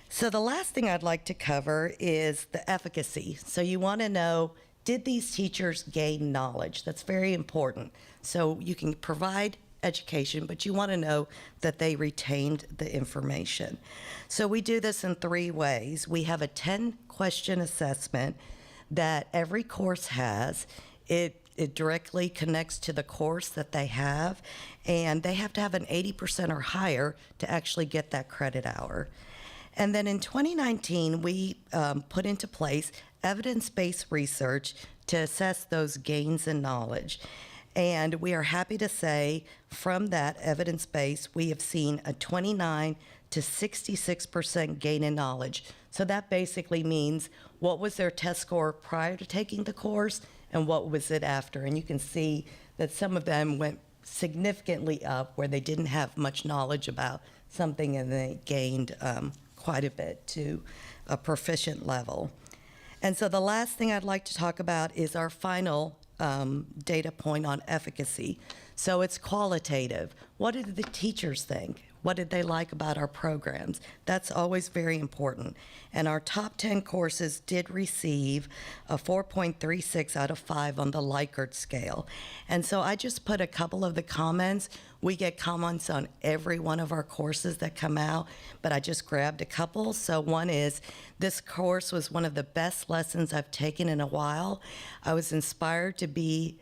So the last thing I'd like to cover is the efficacy. So you want to know, did these teachers gain knowledge? That's very important. So you can provide education, but you want to know that they retained the information. So we do this in 3 ways. We have a 10-question assessment that every course has. It directly connects to the course that they have, and they have to have an 80% or higher to actually get that credit hour. And then in 2019, we put into place evidence-based research to assess those gains in knowledge. And we are happy to say from that evidence base, we have seen a 29 to 66% gain in knowledge. So that basically means what was their test score prior to taking the course and what was it after. And you can see that some of them went significantly up where they didn't have much knowledge about something and they gained quite a bit to a proficient level. And so the last thing I'd like to talk about is our final data point on efficacy. So it's qualitative. What did the teachers think? What did they like about our programs? That's always very important. And our top 10 courses did receive a 4.36 out of 5 on the Likert scale. And so I just put a couple of the comments. We get comments on every one of our courses that come out, but I just grabbed a couple. So one is, this course was one of the best lessons I've taken in a while. I was inspired to be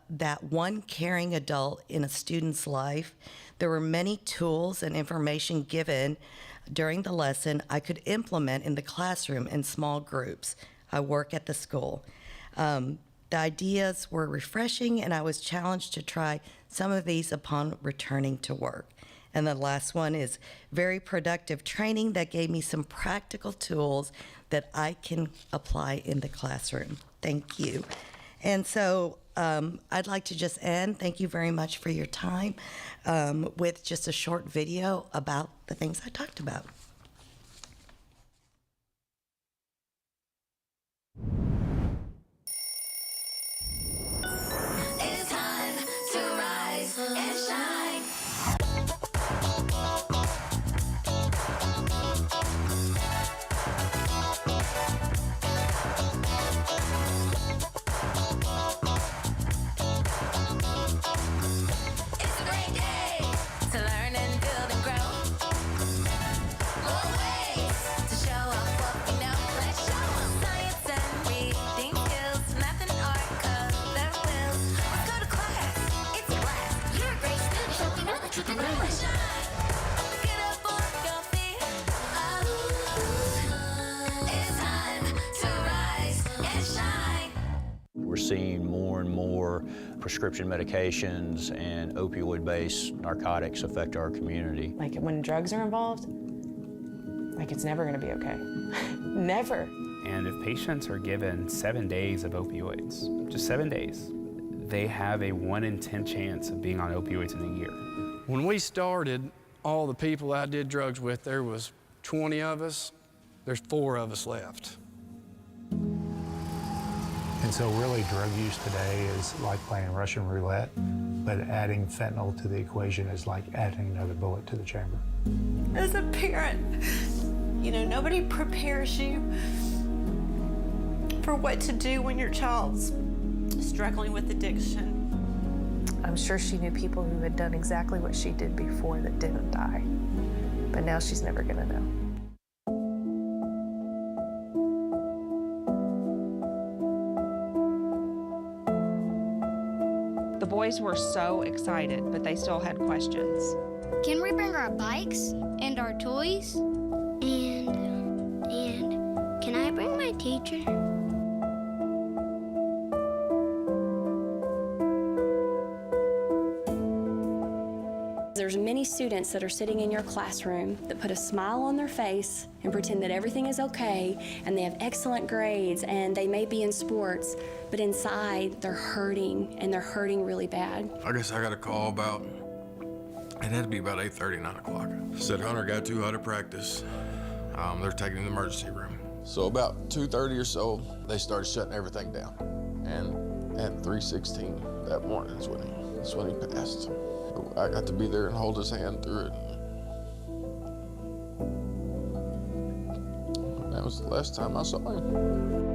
that one caring adult in a student's life. There were many tools and information given during the lesson I could implement in the classroom in small groups. I work at the school. The ideas were refreshing, and I was challenged to try some of these upon returning to work. And the last one is very productive training that gave me some practical tools that I can apply in the classroom. Thank you. And so I'd like to just end, thank you very much for your time, with just a short video about the things I talked about. It's time to rise and shine. It's a great day to learn and build and grow. More ways to show off what we know. Let's show 'em science and reading skills, math and art, color wheels. Let's go to class. It's a blast. You're a great student, so we know that you can do it. Shine. Get up on your feet. Oh, it's time to rise and shine. We're seeing more and more prescription medications and opioid-based narcotics affect our community. Like when drugs are involved, like it's never gonna be okay. Never. And if patients are given 7 days of opioids, just 7 days, they have a 1 in 10 chance of being on opioids in a year. When we started, all the people I did drugs with, there was 20 of us. There's 4 of us left. And so really drug use today is like playing Russian roulette, but adding fentanyl to the equation is like adding another bullet to the chamber. As a parent, you know, nobody prepares you for what to do when your child's struggling with addiction. I'm sure she knew people who had done exactly what she did before that didn't die. But now she's never gonna know. The boys were so excited, but they still had questions. Can we bring our bikes and our toys? And can I bring my teacher? There's many students that are sitting in your classroom that put a smile on their face and pretend that everything is okay, and they have excellent grades, and they may be in sports, but inside they're hurting, and they're hurting really bad. I guess I got a call about, it had to be about 8:30, 9 o'clock. Said Hunter got too hot at practice. They're taking him to the emergency room. So about 2:30 or so, they started shutting everything down. And at 3:16 that morning is when he passed. I got to be there and hold his hand through it. That was the last time I saw him.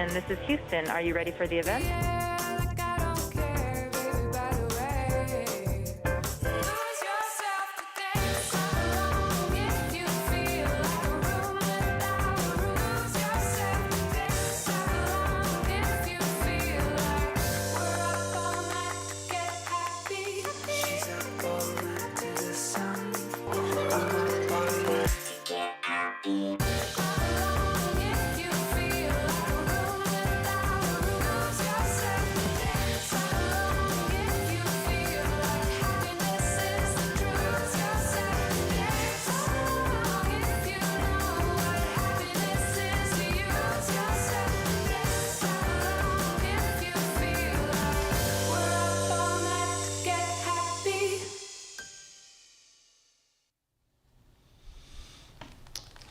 This is Houston. Are you ready for the event?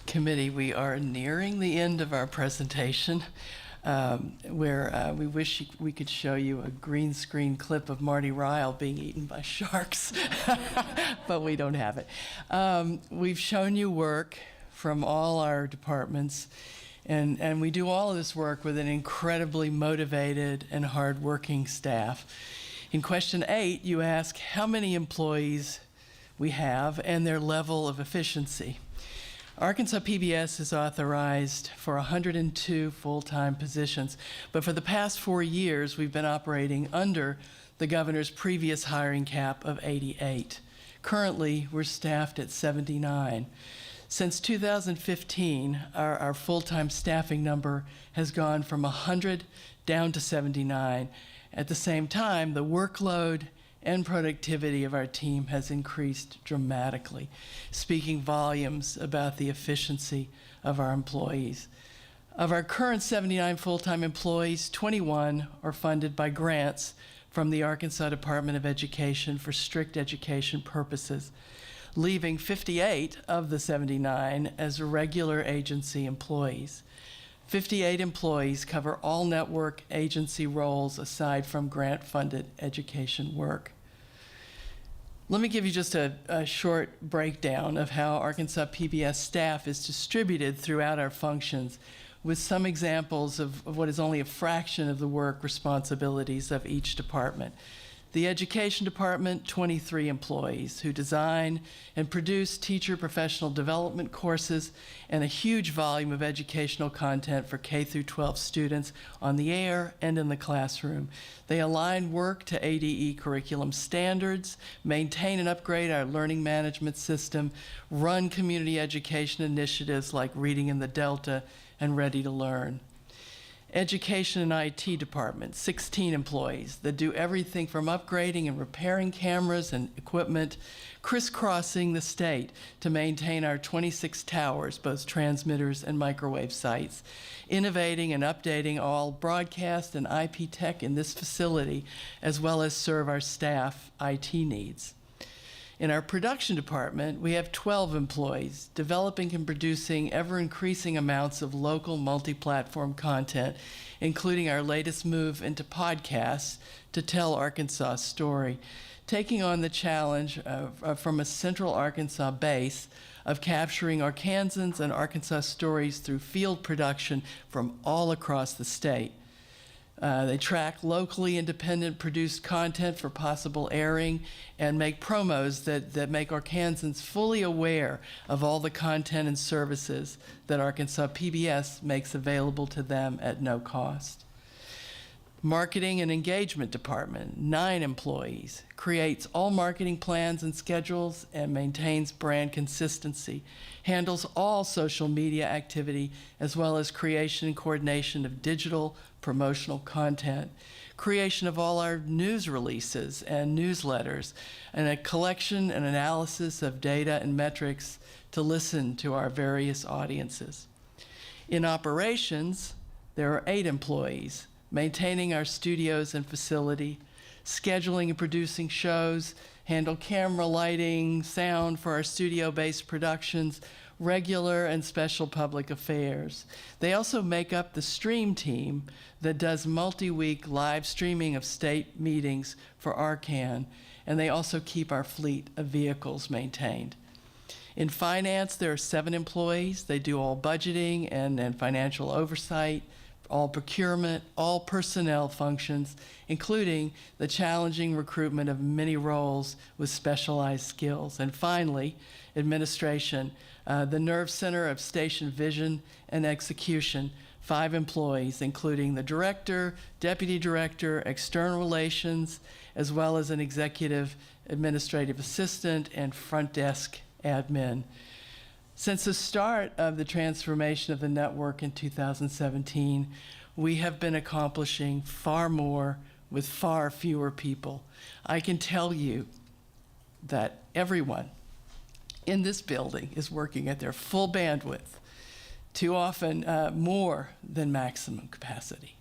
committee, we are nearing the end of our presentation, where we wish we could show you a green screen clip of Marty Ryle being eaten by sharks, but we don't have it. We've shown you work from all our departments, and we do all of this work with an incredibly motivated and hardworking staff. In question 8, you ask how many employees we have and their level of efficiency. Arkansas PBS is authorized for 102 full-time positions, but for the past 4 years, we've been operating under the governor's previous hiring cap of 88. Currently, we're staffed at 79. Since 2015, our full-time staffing number has gone from 100 down to 79. At the same time, the workload and productivity of our team has increased dramatically, speaking volumes about the efficiency of our employees. Of our current 79 full-time employees, 21 are funded by grants from the Arkansas Department of Education for strict education purposes, leaving 58 of the 79 as regular agency employees. 58 employees cover all network agency roles aside from grant-funded education work. Let me give you just a short breakdown of how Arkansas PBS staff is distributed throughout our functions, with some examples of what is only a fraction of the work responsibilities of each department. The Education Department, 23 employees who design and produce teacher professional development courses and a huge volume of educational content for K through 12 students on the air and in the classroom. They align work to ADE curriculum standards, maintain and upgrade our learning management system, run community education initiatives like Reading in the Delta and Ready to Learn. Education and IT department, 16 employees that do everything from upgrading and repairing cameras and equipment, crisscrossing the state to maintain our 26 towers, both transmitters and microwave sites, innovating and updating all broadcast and IP tech in this facility, as well as serve our staff IT needs. In our production department, we have 12 employees developing and producing ever-increasing amounts of local multi-platform content, including our latest move into podcasts to tell Arkansas' story, taking on the challenge from a central Arkansas base of capturing Arkansans and Arkansas stories through field production from all across the state. They track locally independent produced content for possible airing and make promos that make Arkansans fully aware of all the content and services that Arkansas PBS makes available to them at no cost. Marketing and Engagement Department, 9 employees, creates all marketing plans and schedules and maintains brand consistency, handles all social media activity, as well as creation and coordination of digital promotional content, creation of all our news releases and newsletters, and a collection and analysis of data and metrics to listen to our various audiences. In operations, there are 8 employees, maintaining our studios and facility, scheduling and producing shows, handle camera lighting, sound for our studio-based productions, regular and special public affairs. They also make up the stream team that does multi-week live streaming of state meetings for Arcan, and they also keep our fleet of vehicles maintained. In finance, there are 7 employees. They do all budgeting and financial oversight, all procurement, all personnel functions, including the challenging recruitment of many roles with specialized skills. And finally, administration, the nerve center of station vision and execution, 5 employees, including the director, deputy director, external relations, as well as an executive administrative assistant and front desk admin. Since the start of the transformation of the network in 2017, we have been accomplishing far more with far fewer people. I can tell you that everyone in this building is working at their full bandwidth, too often more than maximum capacity.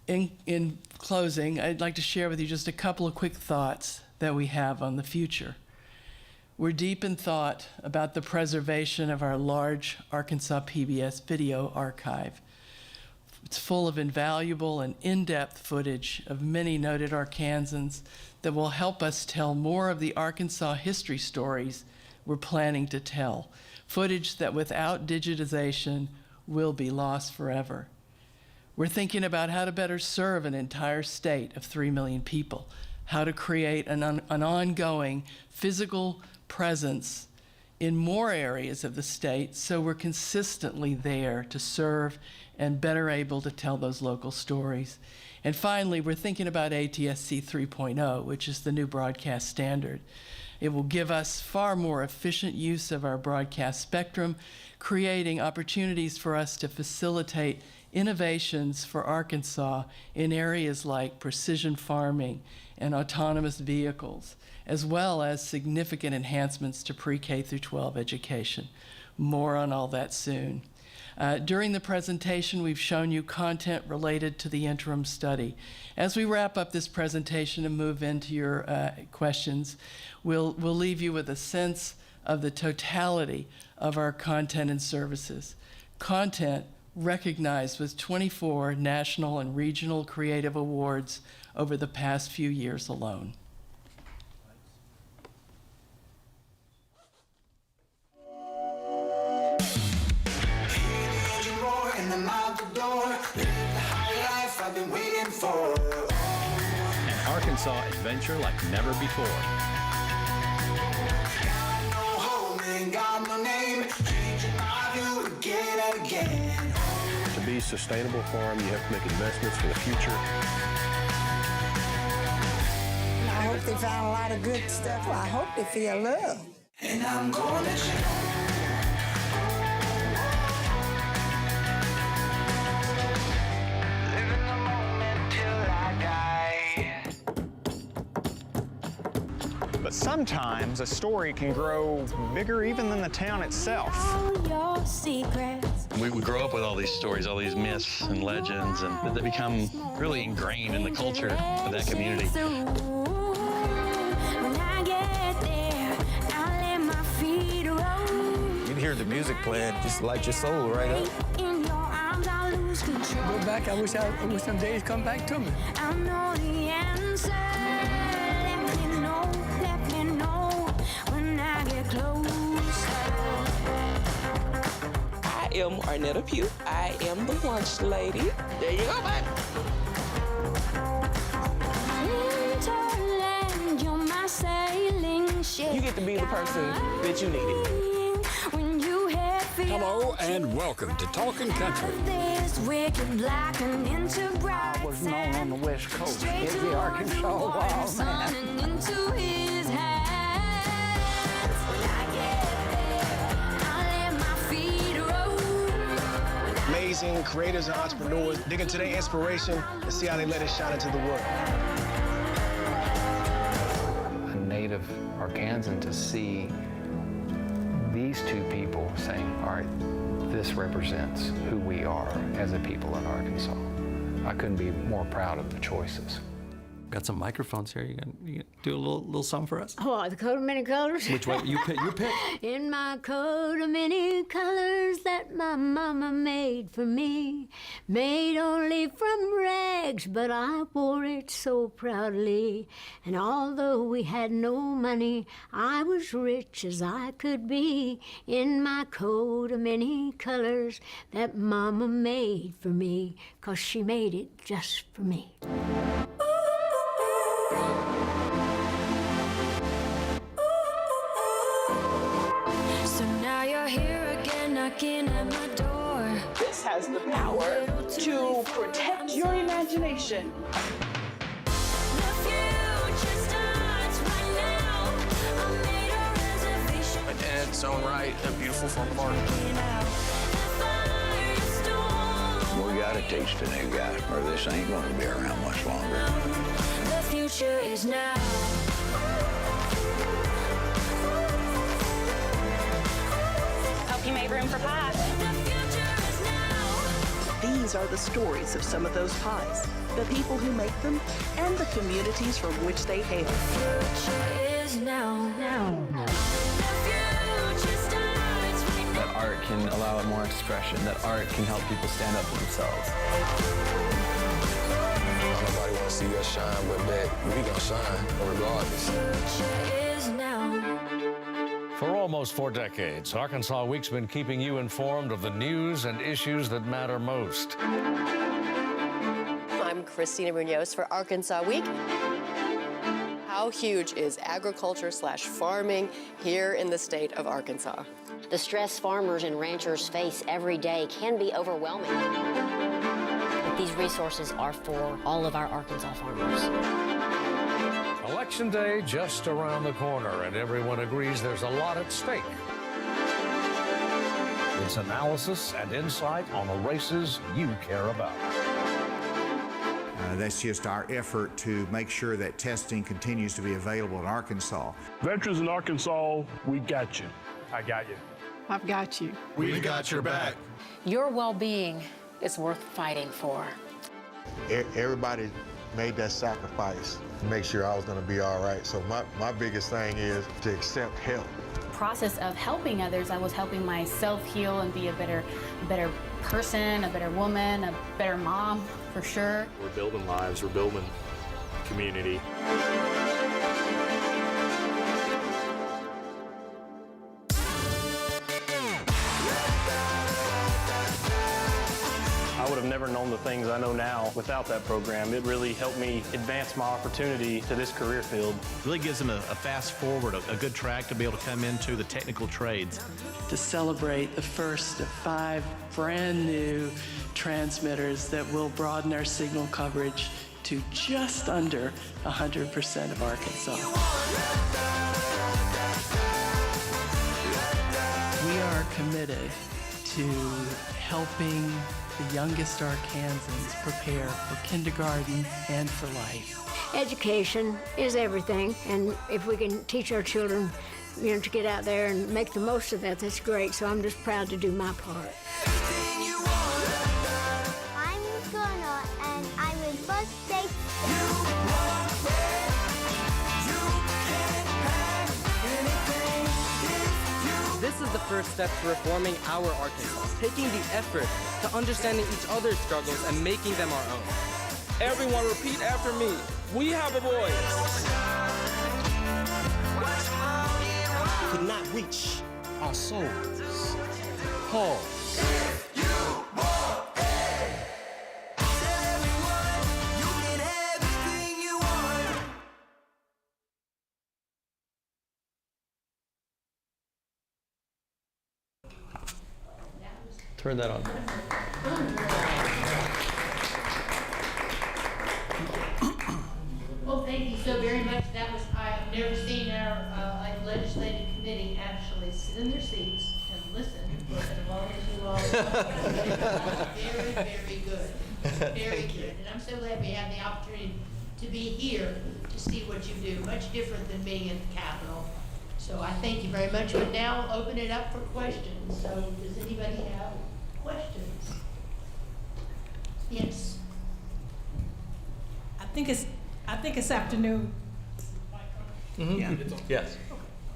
In closing, I'd like to share with you just a couple of quick thoughts that we have on the future. We're deep in thought about the preservation of our large Arkansas PBS video archive. It's full of invaluable and in-depth footage of many noted Arkansans that will help us tell more of the Arkansas history stories we're planning to tell. Footage that without digitization will be lost forever. We're thinking about how to better serve an entire state of 3 million people, how to create an ongoing physical presence in more areas of the state so we're consistently there to serve and better able to tell those local stories. And finally, we're thinking about ATSC 3.0, which is the new broadcast standard. It will give us far more efficient use of our broadcast spectrum, creating opportunities for us to facilitate innovations for Arkansas in areas like precision farming and autonomous vehicles, as well as significant enhancements to pre-K through 12 education. More on all that soon. During the presentation, we've shown you content related to the interim study. As we wrap up this presentation and move into your questions, we'll leave you with a sense of the totality of our content and services. Content recognized with 24 national and regional creative awards over the past few years alone. An Arkansas adventure like never before. To be a sustainable farm, you have to make investments for the future. I hope they found a lot of good stuff. I hope they feel love. And I'm gonna let you know. But sometimes a story can grow bigger even than the town itself. We grow up with all these stories, all these myths and legends, and they become really ingrained in the culture of that community. You can hear the music playing, just light your soul right up. Go back, I wish some days come back to me. I know the answer. Let me know when I get closer. I am Arnetta Pugh. I am the lunch lady. There you go, baby. Winterland, you're my sailing ship. You get to be the person that you needed. When you have Hello and welcome to Talking Country. this wicked black and into bright. I was known on the West Coast Straight as the Arkansas Wild Man. and into his hands. When I get there, I'll let my feet roll. Amazing creators and entrepreneurs dig into their inspiration and see how they let it shine into the world. A native Arkansan to see these two people saying, all right, this represents who we are as a people in Arkansas. I couldn't be more proud of the choices. Got some microphones here. You gonna do a little something for us? Oh, the coat of many colors. Which one? You pick. In my coat of many colors that my mama made for me, made only from rags, but I wore it so proudly. And although we had no money, I was rich as I could be. In my coat of many colors that mama made for me, 'cause she made it just for me. So now you're here again, knocking at my door. This has the power to protect your imagination. The future starts right now. I made a reservation. In its own right, a beautiful form of art. We gotta teach the new guys, or this ain't gonna be around much longer. The future is now. Hope you made room for pie. These are the stories of some of those pies, the people who make them, and the communities from which they hail. The future is now. can allow more expression, that art can help people stand up for themselves. Nobody want to see us shine, but that we gonna shine regardless. For almost 4 decades, Arkansas Week's been keeping you informed of the news and issues that matter most. I'm Christina Munoz for Arkansas Week. How huge is agriculture/farming here in the state of Arkansas? The stress farmers and ranchers face every day can be overwhelming. But these resources are for all of our Arkansas farmers. Election day just around the corner, and everyone agrees there's a lot at stake. It's analysis and insight on the races you care about. That's just our effort to make sure that testing continues to be available in Arkansas. Veterans in Arkansas, we got you. I got you. I've got you. We got your back. Your well-being is worth fighting for. Everybody made that sacrifice to make sure I was going to be all right. So my biggest thing is to accept help. Process of helping others, I was helping myself heal and be a better person, a better woman, a better mom, for sure. We're building lives, we're building community. I would have never known the things I know now without that program. It really helped me advance my opportunity to this career field. It really gives them a fast forward, a good track to be able to come into the technical trades. To celebrate the first of 5 brand new transmitters that will broaden our signal coverage to just under 100% of Arkansas. We are committed to helping the youngest Arkansans prepare for kindergarten and for life. Education is everything, and if we can teach our children, to get out there and make the most of that, that's great. So I'm just proud to do my part. I'm gonna, and I will first say. This is the first step to reforming our Arkansas, taking the effort to understanding each other's struggles and making them our own. Everyone repeat after me. We have a voice. Could not reach our souls. Pause. Turn that on. Well, thank you so very much. I have never seen our legislative committee actually sit in their seats and listen for as long as you all. Very, very good. Very good. And I'm so glad we have the opportunity to be here to see what you do. Much different than being in the Capitol. So I thank you very much. But now I'll open it up for questions. So does anybody have questions? Yes. I think it's afternoon. Yeah. Yes.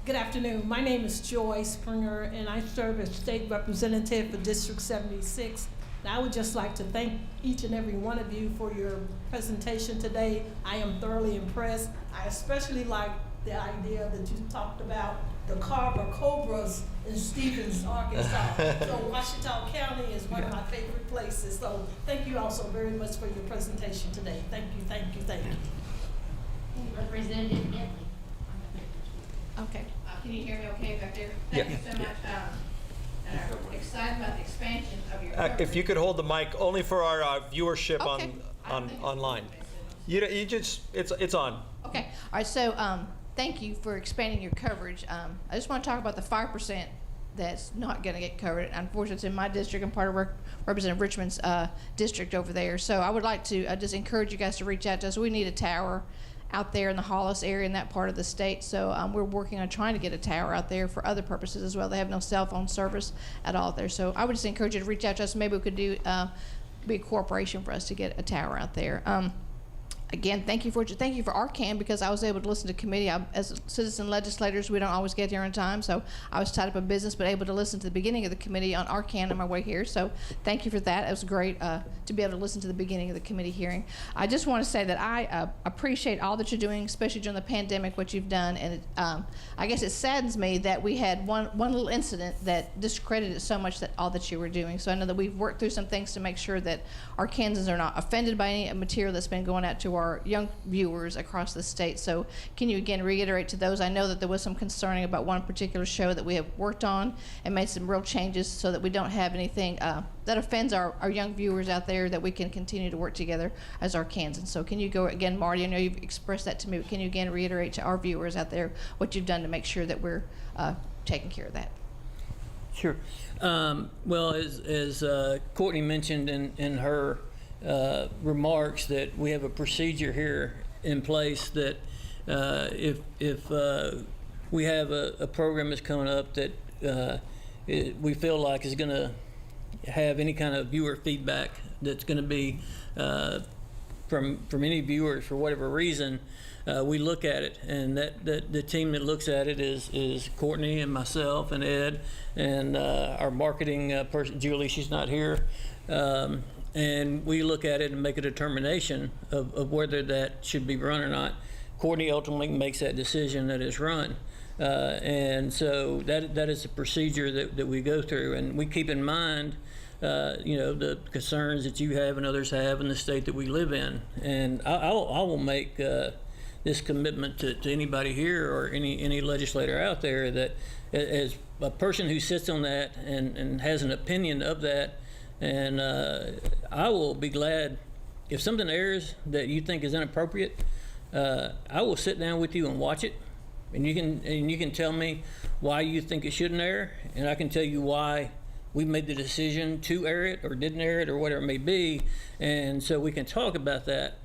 Good afternoon. My name is Joy Springer, and I serve as state representative for District 76. And I would just like to thank each and every one of you for your presentation today. I am thoroughly impressed. I especially like the idea that you talked about the Carver Cobras in Stevens, Arkansas. So Washita County is one of my favorite places. So thank you also very much for your presentation today. Thank you, thank you, thank you. Representative Bentley. Okay. Can you hear me okay back there? Thank you so much. Excited about the expansion of your If you could hold the mic only for our viewership on online. You just it's on. Okay. All right. So thank you for expanding your coverage. I just want to talk about the 5% that's not going to get covered. Unfortunately, it's in my district. I'm part of Representative Richmond's district over there. So I would like to just encourage you guys to reach out to us. We need a tower out there in the Hollis area in that part of the state. So we're working on trying to get a tower out there for other purposes as well. They have no cell phone service at all there. So I would just encourage you to reach out to us. Maybe we could do be a cooperation for us to get a tower out there. again, thank you for ARCAN, because I was able to listen to committee. As citizen legislators, we don't always get here on time, so I was tied up in business, but able to listen to the beginning of the committee on ARCAN on my way here. So thank you for that. It was great to be able to listen to the beginning of the committee hearing. I just want to say that I appreciate all that you're doing, especially during the pandemic, what you've done. And I guess it saddens me that we had one little incident that discredited so much that all that you were doing. So I know that we've worked through some things to make sure that Arkansans are not offended by any material that's been going out to our young viewers across the state. So can you again reiterate to those? I know that there was some concerning about one particular show that we have worked on and made some real changes so that we don't have anything that offends our young viewers out there, that we can continue to work together as Arkansans. So can you go again, Marty? I know you've expressed that to me, but can you again reiterate to our viewers out there what you've done to make sure that we're taking care of that? Sure. Well, as Courtney mentioned in her remarks, that we have a procedure here in place that if we have a program that's coming up that we feel like is going to have any kind of viewer feedback that's going to be from any viewers for whatever reason, we look at it, and that the team that looks at it is Courtney and myself and Ed and our marketing person Julie. She's not here. And we look at it and make a determination of whether that should be run or not. Courtney ultimately makes that decision that is run. And so that is the procedure that we go through. And we keep in mind, the concerns that you have and others have in the state that we live in. And I will make this commitment to anybody here or any legislator out there that as a person who sits on that and has an opinion of that, and I will be glad if something airs that you think is inappropriate. I will sit down with you and watch it, and you can tell me why you think it shouldn't air, and I can tell you why we made the decision to air it or didn't air it or whatever it may be, and so we can talk about that.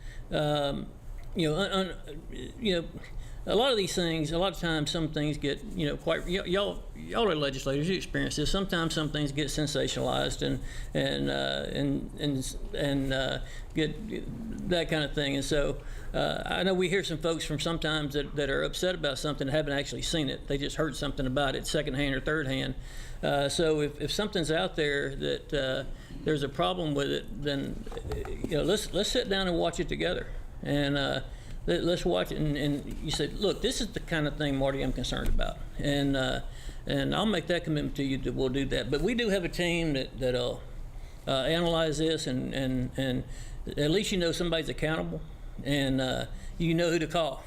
A lot of these things, a lot of times, some things get, quite. Y'all are legislators. You experience this. Sometimes some things get sensationalized and get that kind of thing. And so I know we hear some folks from sometimes that are upset about something and haven't actually seen it. They just heard something about it secondhand or third hand. So if something's out there that there's a problem with it, then let's sit down and watch it together. And let's watch it, and you said, look, this is the kind of thing, Marty, I'm concerned about, and I'll make that commitment to you that we'll do that. But we do have a team that'll analyze this, and at least somebody's accountable, and you know who to call.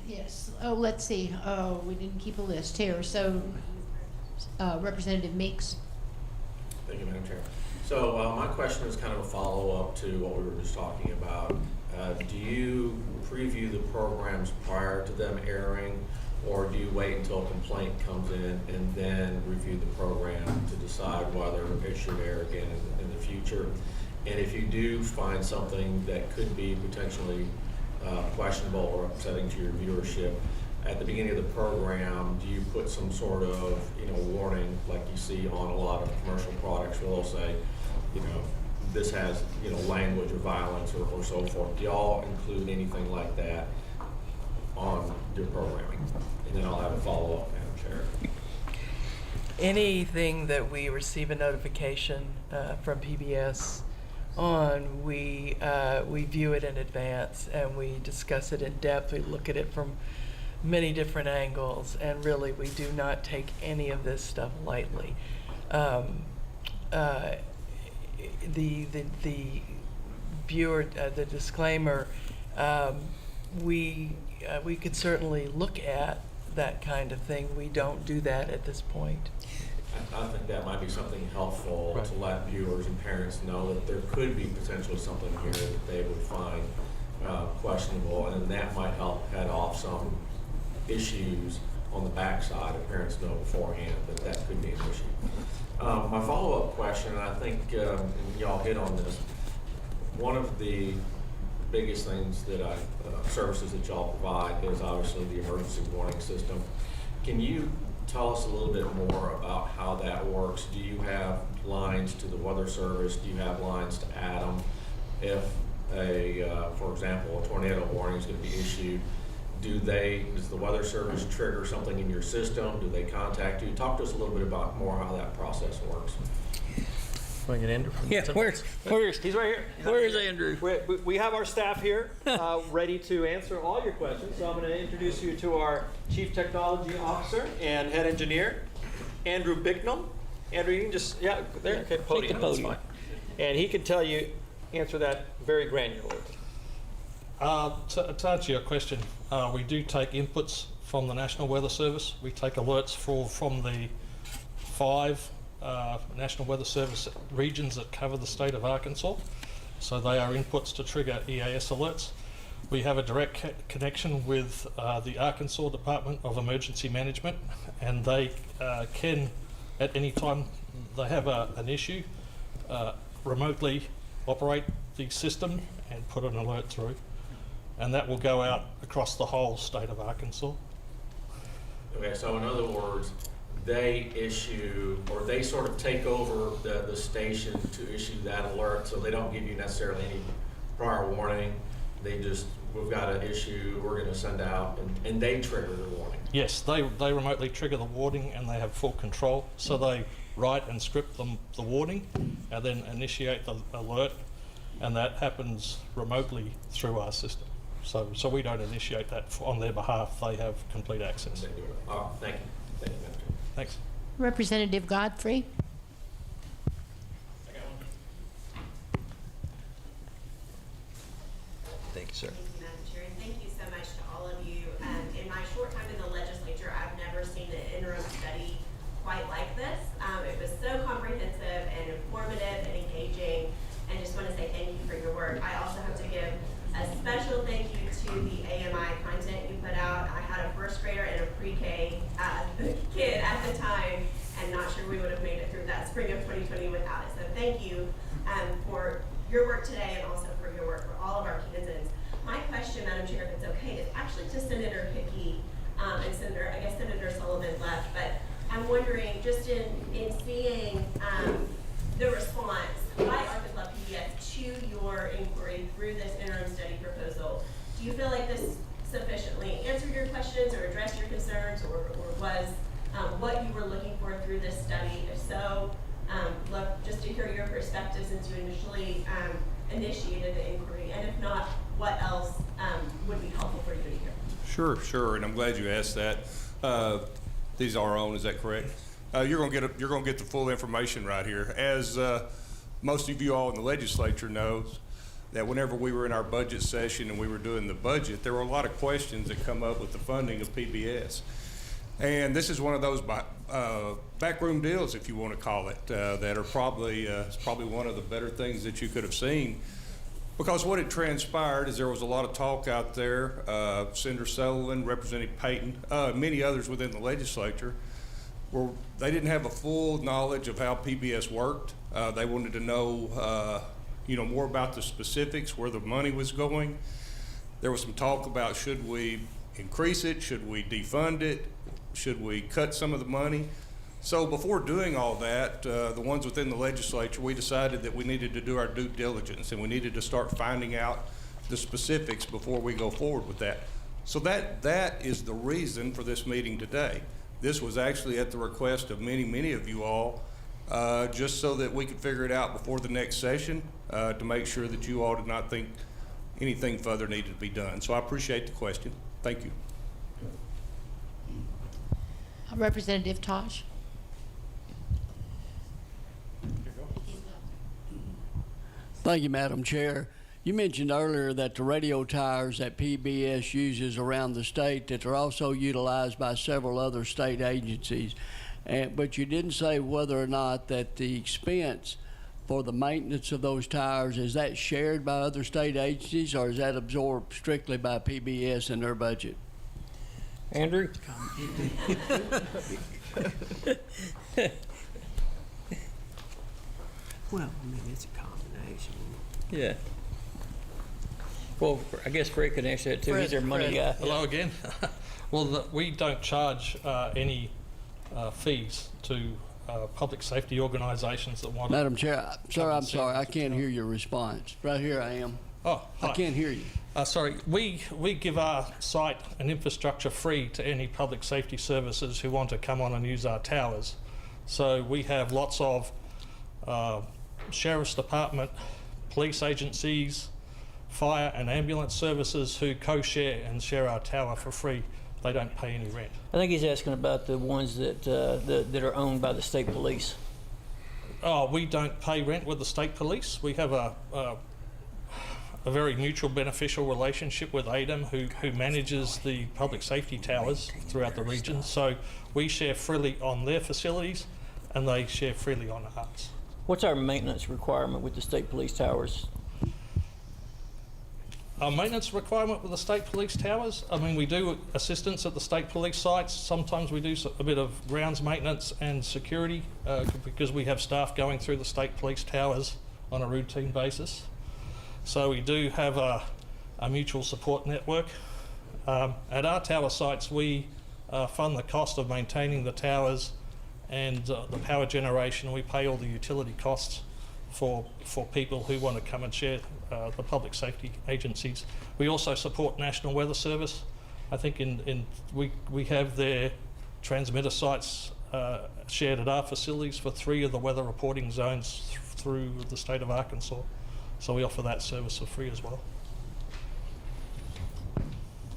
Yes. Oh, let's see. Oh, we didn't keep a list here. So, Representative Meeks. Thank you, Madam Chair. So my question is kind of a follow-up to what we were just talking about. Do you preview the programs prior to them airing, or do you wait until a complaint comes in and then review the program to decide whether it should air again in the future? And if you do find something that could be potentially questionable or upsetting to your viewership, at the beginning of the program, do you put some sort of warning like you see on a lot of commercial products where they'll say, this has language or violence or so forth? Do y'all include anything like that on your programming? And then I'll have a follow-up, Madam Chair. Anything that we receive a notification from PBS on, we view it in advance and we discuss it in depth. We look at it from many different angles, and really we do not take any of this stuff lightly. The viewer, the disclaimer, we could certainly look at that kind of thing. We don't do that at this point. I think that might be something helpful to let viewers and parents know that there could be potentially something here that they would find questionable, and that might help head off some issues on the backside if parents know beforehand that could be an issue. My follow-up question, and I think y'all hit on this, one of the biggest things that services that y'all provide is obviously the emergency warning system. Can you tell us a little bit more about how that works? Do you have lines to the Weather Service? Do you have lines to ATOM? if for example, a tornado warning is going to be issued, does the Weather Service trigger something in your system? Do they contact you? Talk to us a little bit about more how that process works. Want to get Andrew? Yeah, where's He's right here. Where's Andrew? We have our staff here ready to answer all your questions. So I'm going to introduce you to our Chief Technology Officer and Head Engineer, Andrew Bicknell. Andrew, you can just, there, okay, podium, that's fine. And he can answer that very granularly. To answer your question, we do take inputs from the National Weather Service. We take alerts from the 5 National Weather Service regions that cover the state of Arkansas. So they are inputs to trigger EAS alerts. We have a direct connection with the Arkansas Department of Emergency Management, and they can, at any time they have an issue, remotely operate the system and put an alert through. And that will go out across the whole state of Arkansas. Okay, so in other words, they issue, or they sort of take over the station to issue that alert, so they don't give you necessarily any prior warning. They just, we've got an issue, we're going to send out, and they trigger the warning. Yes, they remotely trigger the warning, and they have full control. So they write and script the warning and then initiate the alert, and that happens remotely through our system. So we don't initiate that on their behalf. They have complete access. Thank you. Thank you, Manager. Thanks. Representative Godfrey. Thank you, sir. Thank you, Madam Chair, and thank you so much to all of you. In my short time in the legislature, I've never seen an interim study quite like this. It was so comprehensive and informative and engaging, and just want to say thank you for your work. I also have to give a special thank you to the AMI content you put out. I had a first grader and a pre-K kid at the time, and not sure we would have made it through that spring of 2020 without it. So thank you for your work today, and also for your work for all of our Kansans. My question, Madam Chair, if it's okay, is actually to Senator Hickey and Senator Sullivan left, but I'm wondering, just in seeing the response by Arkansas PBS to your inquiry through this interim study proposal, do you feel like this sufficiently answered your questions or addressed your concerns, or was what you were looking for through this study? If so, love just to hear your perspective since you initially initiated the inquiry, and if not, what else would be helpful for you to hear? Sure, and I'm glad you asked that. These are our own, is that correct? You're going to get the full information right here. As most of you all in the legislature knows, that whenever we were in our budget session and we were doing the budget, there were a lot of questions that come up with the funding of PBS. And this is one of those backroom deals, if you want to call it, that are probably one of the better things that you could have seen. Because what had transpired is there was a lot of talk out there, Senator Sullivan, Representative Payton, many others within the legislature, where they didn't have a full knowledge of how PBS worked. They wanted to know, more about the specifics, where the money was going. There was some talk about, should we increase it? Should we defund it? Should we cut some of the money? So before doing all that, the ones within the legislature, we decided that we needed to do our due diligence, and we needed to start finding out the specifics before we go forward with that. So that is the reason for this meeting today. This was actually at the request of many of you all, just so that we could figure it out before the next session, to make sure that you all did not think anything further needed to be done. So I appreciate the question. Thank you. Representative Tosh. Thank you, Madam Chair. You mentioned earlier that the radio towers that PBS uses around the state, that are also utilized by several other state agencies. But you didn't say whether or not that the expense for the maintenance of those towers, is that shared by other state agencies, or is that absorbed strictly by PBS in their budget? Andrew? Well, I mean, it's a combination. Yeah. Well, I guess Fred can answer that too. He's our money guy. Hello again. Well, we don't charge any fees to public safety organisations that want. Madam Chair, sir, I'm sorry, I can't hear your response. Right here I am. Oh, hi. I can't hear you. Sorry, we give our site and infrastructure free to any public safety services who want to come on and use our towers. So we have lots of Sheriff's Department, police agencies, fire and ambulance services who co-share and share our tower for free. They don't pay any rent. I think he's asking about the ones that that are owned by the state police. Oh, we don't pay rent with the state police. We have a very mutual beneficial relationship with ADEM who manages the public safety towers throughout the region. So we share freely on their facilities and they share freely on ours. What's our maintenance requirement with the state police towers? Our maintenance requirement with the state police towers, I mean, we do assistance at the state police sites. Sometimes we do a bit of grounds maintenance and security because we have staff going through the state police towers on a routine basis. So we do have a mutual support network. At our tower sites, we fund the cost of maintaining the towers and the power generation. We pay all the utility costs for people who want to come and share the public safety agencies. We also support National Weather Service. I think we have their transmitter sites shared at our facilities for 3 of the weather reporting zones through the state of Arkansas. So we offer that service for free as well.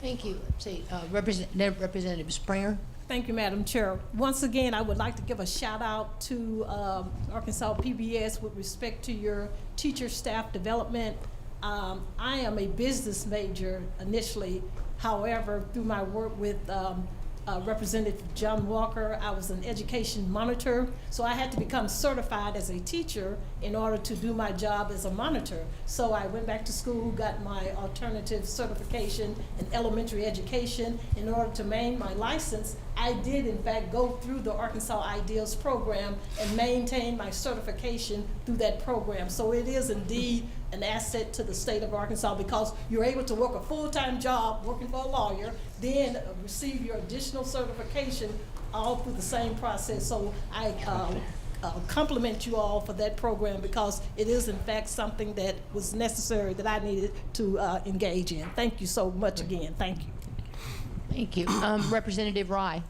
Thank you. Let's see, Representative Springer. Thank you, Madam Chair. Once again, I would like to give a shout out to Arkansas PBS with respect to your teacher staff development. I am a business major initially. However, through my work with Representative John Walker, I was an education monitor, so I had to become certified as a teacher in order to do my job as a monitor. So I went back to school, got my alternative certification in elementary education. In order to maintain my license, I did in fact go through the Arkansas Ideals program and maintain my certification through that program. So it is indeed an asset to the state of Arkansas because you're able to work a full-time job working for a lawyer, then receive your additional certification all through the same process. So I compliment you all for that program because it is in fact something that was necessary that I needed to engage in. Thank you so much again. Thank you. Thank you. Representative Rye.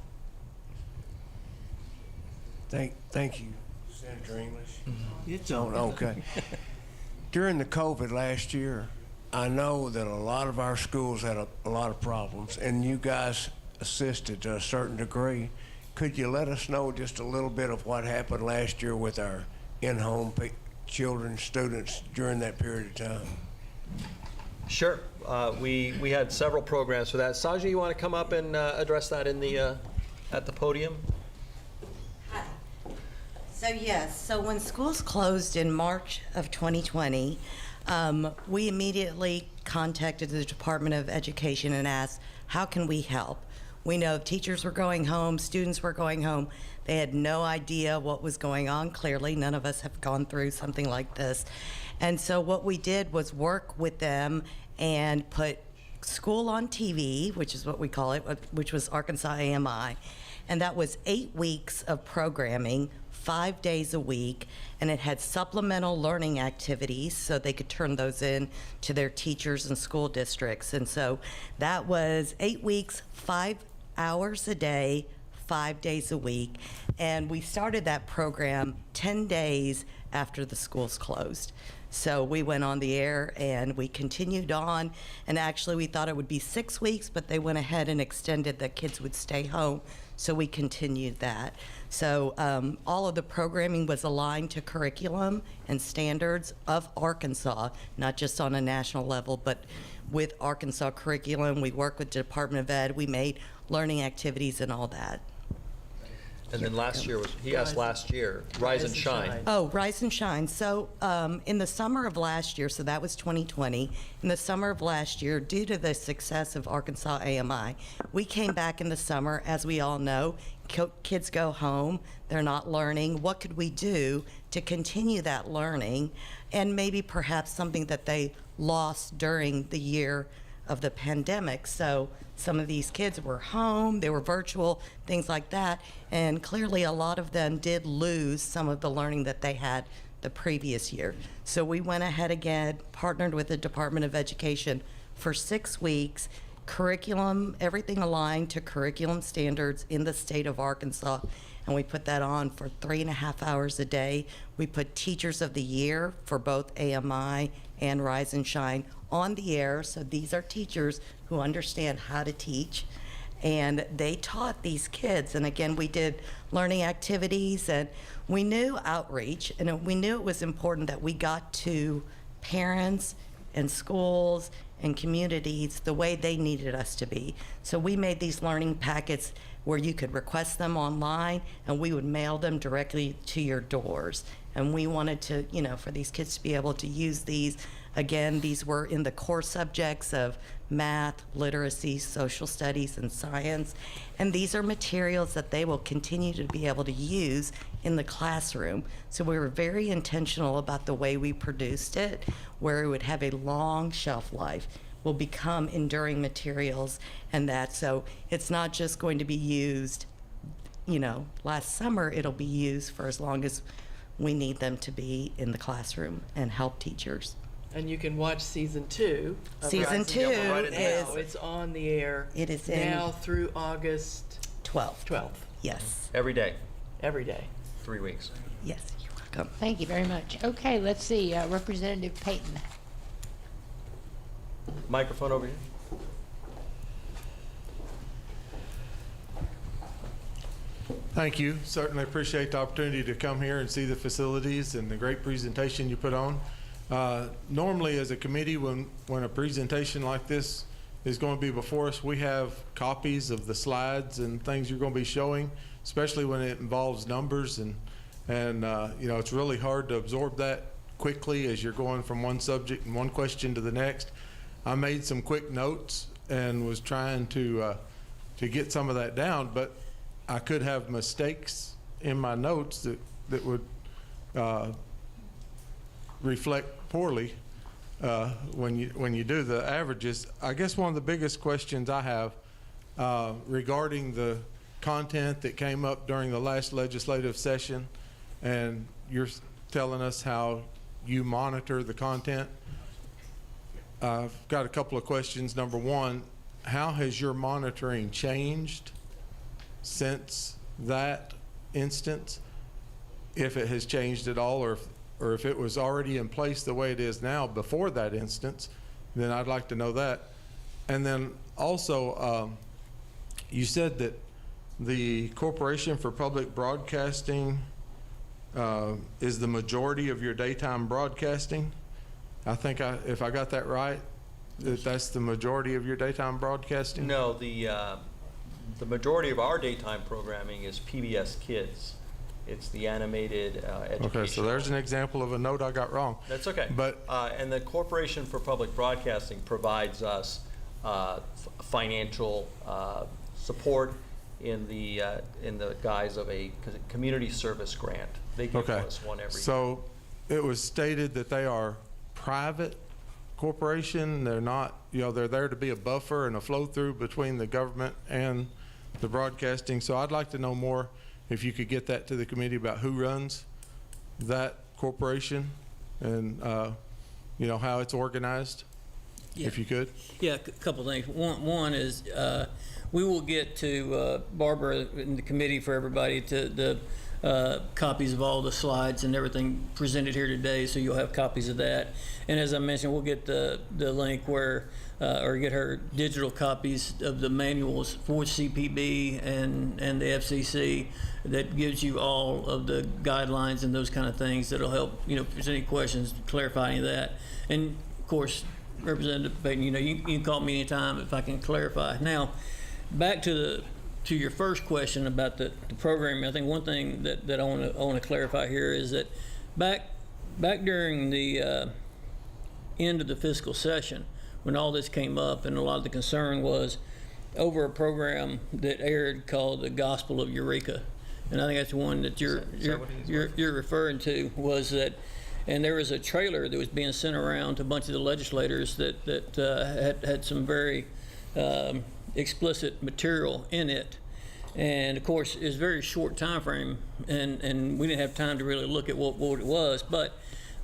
Thank you, Senator English. It's on, okay. During the COVID last year, I know that a lot of our schools had a lot of problems, and you guys assisted to a certain degree. Could you let us know just a little bit of what happened last year with our in-home children, students during that period of time? Sure. We had several programs for that. Saja, you want to come up and address that in the at the podium? So yes, so when schools closed in March of 2020, we immediately contacted the Department of Education and asked, how can we help? We know teachers were going home, students were going home. They had no idea what was going on. Clearly, none of us have gone through something like this. And so what we did was work with them and put school on TV, which is what we call it, which was Arkansas AMI. And that was 8 weeks of programming, 5 days a week, and it had supplemental learning activities so they could turn those in to their teachers and school districts. And so that was 8 weeks, 5 hours a day, 5 days a week. And we started that program 10 days after the schools closed. So we went on the air and we continued on, and actually we thought it would be 6 weeks, but they went ahead and extended that kids would stay home, so we continued that. So all of the programming was aligned to curriculum and standards of Arkansas, not just on a national level, but with Arkansas curriculum. We worked with the Department of Ed, we made learning activities and all that. And then last year he asked last year, Rise and Shine. Oh, Rise and Shine. So in the summer of last year, so that was 2020, in the summer of last year, due to the success of Arkansas AMI, we came back in the summer, as we all know, kids go home, they're not learning. What could we do to continue that learning and maybe perhaps something that they lost during the year of the pandemic. So some of these kids were home, they were virtual, things like that. And clearly a lot of them did lose some of the learning that they had the previous year. So we went ahead again, partnered with the Department of Education for 6 weeks, curriculum, everything aligned to curriculum standards in the state of Arkansas. And we put that on for 3.5 hours a day. We put Teachers of the Year for both AMI and Rise and Shine on the air. So these are teachers who understand how to teach. And they taught these kids. And again, we did learning activities, and we knew outreach, and we knew it was important that we got to parents and schools and communities the way they needed us to be. So we made these learning packets where you could request them online, and we would mail them directly to your doors. And we wanted to, you know, for these kids to be able to use these. Again, these were in the core subjects of math, literacy, social studies, and science. And these are materials that they will continue to be able to use in the classroom. So we were very intentional about the way we produced it, where it would have a long shelf life, will become enduring materials, and that so it's not just going to be used, you know, last summer, it'll be used for as long as we need them to be in the classroom and help teachers. And you can watch season 2. Season 2 is it's on the air. It is now through August 12th. Yes. Every day, every day. 3 weeks. Yes, you're welcome. Thank you very much. Okay, let's see, Representative Payton. Microphone over here. Thank you. Certainly appreciate the opportunity to come here and see the facilities and the great presentation you put on. Normally, as a committee, when a presentation like this is going to be before us, we have copies of the slides and things you're going to be showing, especially when it involves numbers, and you know, it's really hard to absorb that quickly as you're going from one subject and one question to the next. I made some quick notes and was trying to get some of that down, but I could have mistakes in my notes that would reflect poorly when you do the averages. I guess one of the biggest questions I have regarding the content that came up during the last legislative session, and you're telling us how you monitor the content. I've got a couple of questions. Number one, how has your monitoring changed since that instance, if it has changed at all, or if it was already in place the way it is now before that instance? Then I'd like to know that. And then also, you said that the Corporation for Public Broadcasting is the majority of your daytime broadcasting. I think if I got that right, that's the majority of your daytime broadcasting? No, the majority of our daytime programming is PBS Kids. It's the animated education. Okay, so there's an example of a note I got wrong. That's okay. But and the Corporation for Public Broadcasting provides us financial support in the guise of a community service grant. They give us one every year. So it was stated that they are private corporation. They're not, you know, they're there to be a buffer and a flow through between the government and the broadcasting. So I'd like to know more, if you could get that to the committee, about who runs that corporation and you know, how it's organized, if you could. Yeah, a couple things. One is we will get to Barbara and the committee for everybody to the copies of all the slides and everything presented here today, so you'll have copies of that. And as I mentioned, we'll get the link where, or get her digital copies of the manuals for CPB and the FCC that gives you all of the guidelines and those kind of things that'll help, you know, if there's any questions, clarify any of that. And of course, Representative Payton, you know, you can call me anytime if I can clarify. Now, back to your first question about the programming, I think one thing that I want to clarify here is that back during the end of the fiscal session, when all this came up, and a lot of the concern was over a program that aired called the Gospel of Eureka, and I think that's the one that you're referring to, was that And there was a trailer that was being sent around to a bunch of the legislators that had some very explicit material in it. And of course, it's a very short time frame, and we didn't have time to really look at what it was. But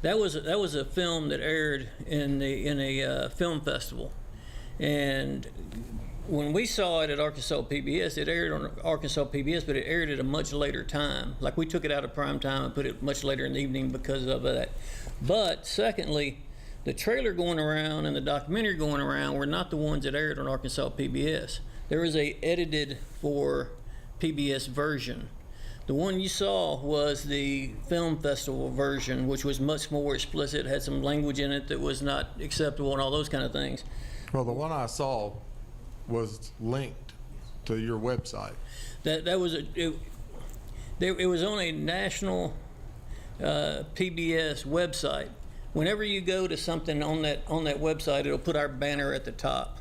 that was a film that aired in a film festival, and when we saw it at Arkansas PBS, it aired on Arkansas PBS, but it aired at a much later time. Like, we took it out of prime time and put it much later in the evening because of that. But secondly, the trailer going around and the documentary going around were not the ones that aired on Arkansas PBS. There was a edited for PBS version. The one you saw was the film festival version, which was much more explicit, had some language in it that was not acceptable and all those kind of things. Well, the one I saw was linked to your website. That was it was on a national PBS website. Whenever you go to something on that website, it'll put our banner at the top,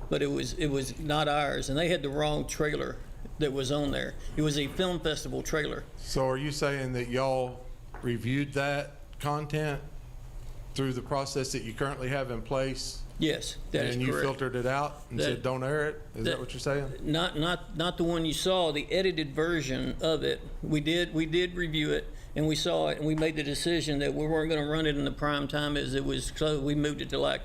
but it was not ours, and they had the wrong trailer that was on there. It was a film festival trailer. So are you saying that y'all reviewed that content through the process that you currently have in place? Yes, that is correct. And you filtered it out and said don't air it? Is that what you're saying? Not the one you saw, the edited version of it. We did review it, and we saw it, and we made the decision that we weren't going to run it in the prime time as it was closed. We moved it to like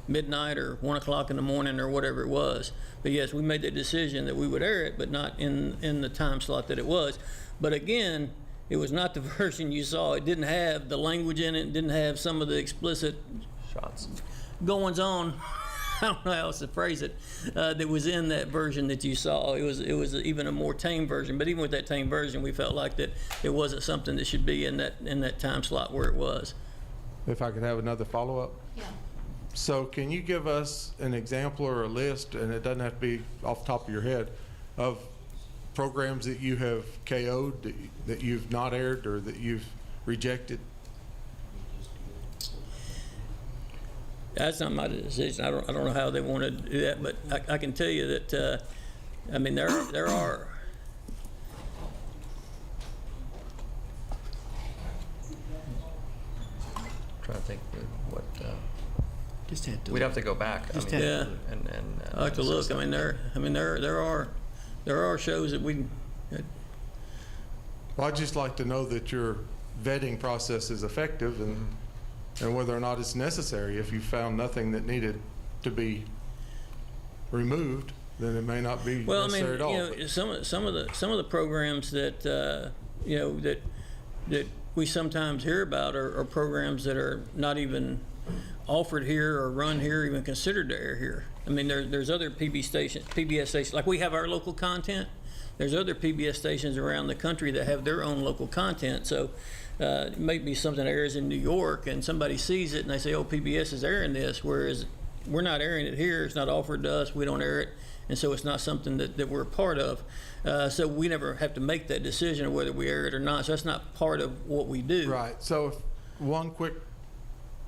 midnight or 1 o'clock in the morning or whatever it was. But yes, we made the decision that we would air it, but not in the time slot that it was. But again, it was not the version you saw. It didn't have the language in it. It didn't have some of the explicit shots, goings on. I don't know how else to phrase it. That was in that version that you saw. It was even a more tame version. But even with that tame version, we felt like that it wasn't something that should be in that time slot where it was. If I could have another follow-up. Yeah. So can you give us an example or a list, and it doesn't have to be off the top of your head, of programs that you have KO'd, that you've not aired, or that you've rejected? That's not my decision. I don't know how they want to do that, but I can tell you that I mean there are. Trying to think what. Just had to. We'd have to go back. Just I mean, yeah. And I like to look. I mean there are shows that we. Well, I'd just like to know that your vetting process is effective, and whether or not it's necessary. If you found nothing that needed to be removed, then it may not be necessary at all. You know, some of the programs that you know that we sometimes hear about are programs that are not even offered here or run here, or even considered to air here. I mean, there's other PBS stations, like we have our local content. There's other PBS stations around the country that have their own local content. So it may be something that airs in New York, and somebody sees it and they say, "Oh, PBS is airing this," whereas we're not airing it here. It's not offered to us. We don't air it, and so it's not something that we're a part of. So we never have to make that decision of whether we air it or not. So that's not part of what we do. Right. So one quick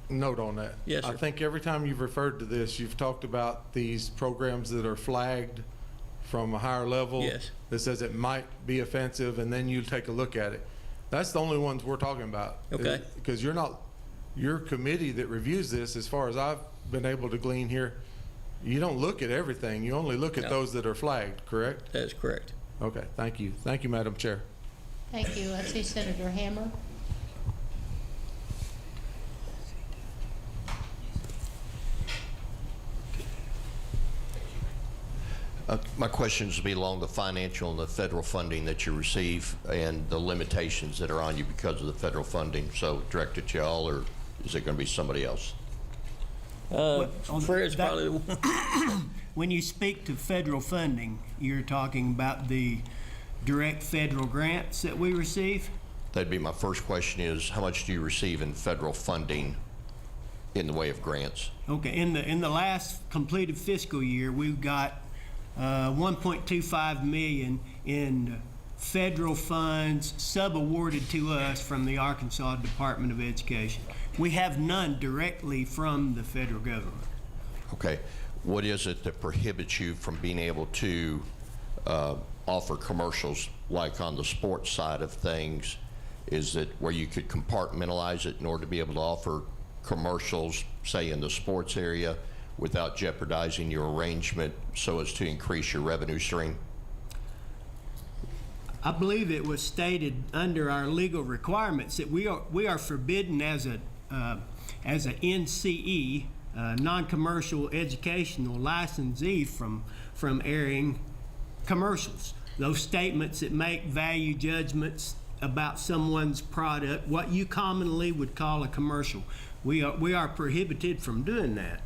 note on that. Yes, sir. I think every time you've referred to this, you've talked about these programs that are flagged from a higher level. Yes. That says it might be offensive, and then you take a look at it. That's the only ones we're talking about. Okay. Because your committee that reviews this, as far as I've been able to glean here, you don't look at everything. You only look at those that are flagged, correct? That is correct. Okay, thank you. Thank you, Madam Chair. Thank you. I see Senator Hammer. My questions will be along the financial and the federal funding that you receive and the limitations that are on you because of the federal funding. So directed to y'all, or is it going to be somebody else? Fred's probably the one. When you speak to federal funding, you're talking about the direct federal grants that we receive? That'd be my first question is, how much do you receive in federal funding in the way of grants? Okay, in the last completed fiscal year, we've got 1.25 million in federal funds sub-awarded to us from the Arkansas Department of Education. We have none directly from the federal government. Okay. What is it that prohibits you from being able to offer commercials like on the sports side of things Is it where you could compartmentalize it in order to be able to offer commercials, say in the sports area, without jeopardizing your arrangement so as to increase your revenue stream? I believe it was stated under our legal requirements that we are forbidden as a NCE, non-commercial educational licensee from airing commercials. Those statements that make value judgments about someone's product, what you commonly would call a commercial. We are prohibited from doing that.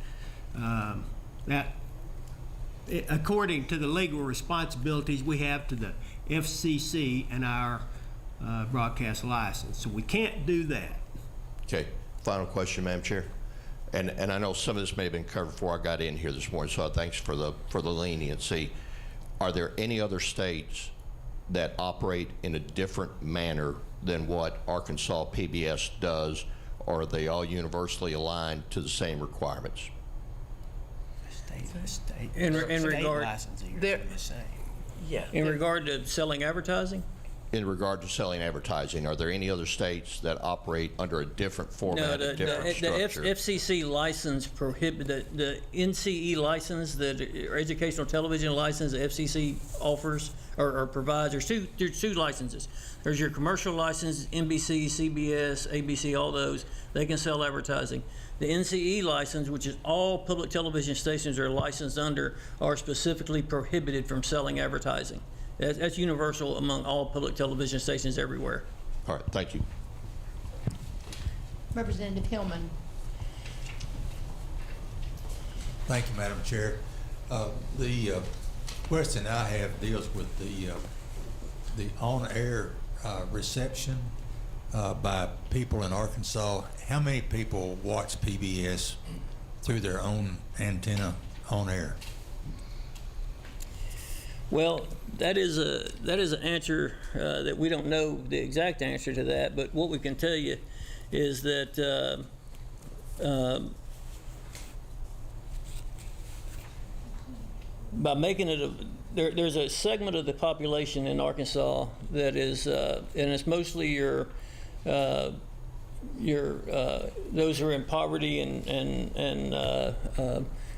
According to the legal responsibilities we have to the FCC and our broadcast license. So we can't do that. Okay, final question, Madam Chair. And I know some of this may have been covered before I got in here this morning, so thanks for the leniency. Are there any other states that operate in a different manner than what Arkansas PBS does, or are they all universally aligned to the same requirements? In regard, Yeah. in regard to selling advertising? In regard to selling advertising, are there any other states that operate under a different format, No, a different structure? the FCC license the NCE license, the educational television license the FCC offers or provides. There's two licenses. There's your commercial license, NBC, CBS, ABC, all those. They can sell advertising. The NCE license, which is all public television stations are licensed under, are specifically prohibited from selling advertising. That's universal among all public television stations everywhere. All right, thank you. Representative Hillman. Thank you, Madam Chair. The question I have deals with the on-air reception by people in Arkansas. How many people watch PBS through their own antenna on air? Well, that is an answer that we don't know the exact answer to that, but what we can tell you is that by making it there's a segment of the population in Arkansas that is, and it's mostly your those who are in poverty and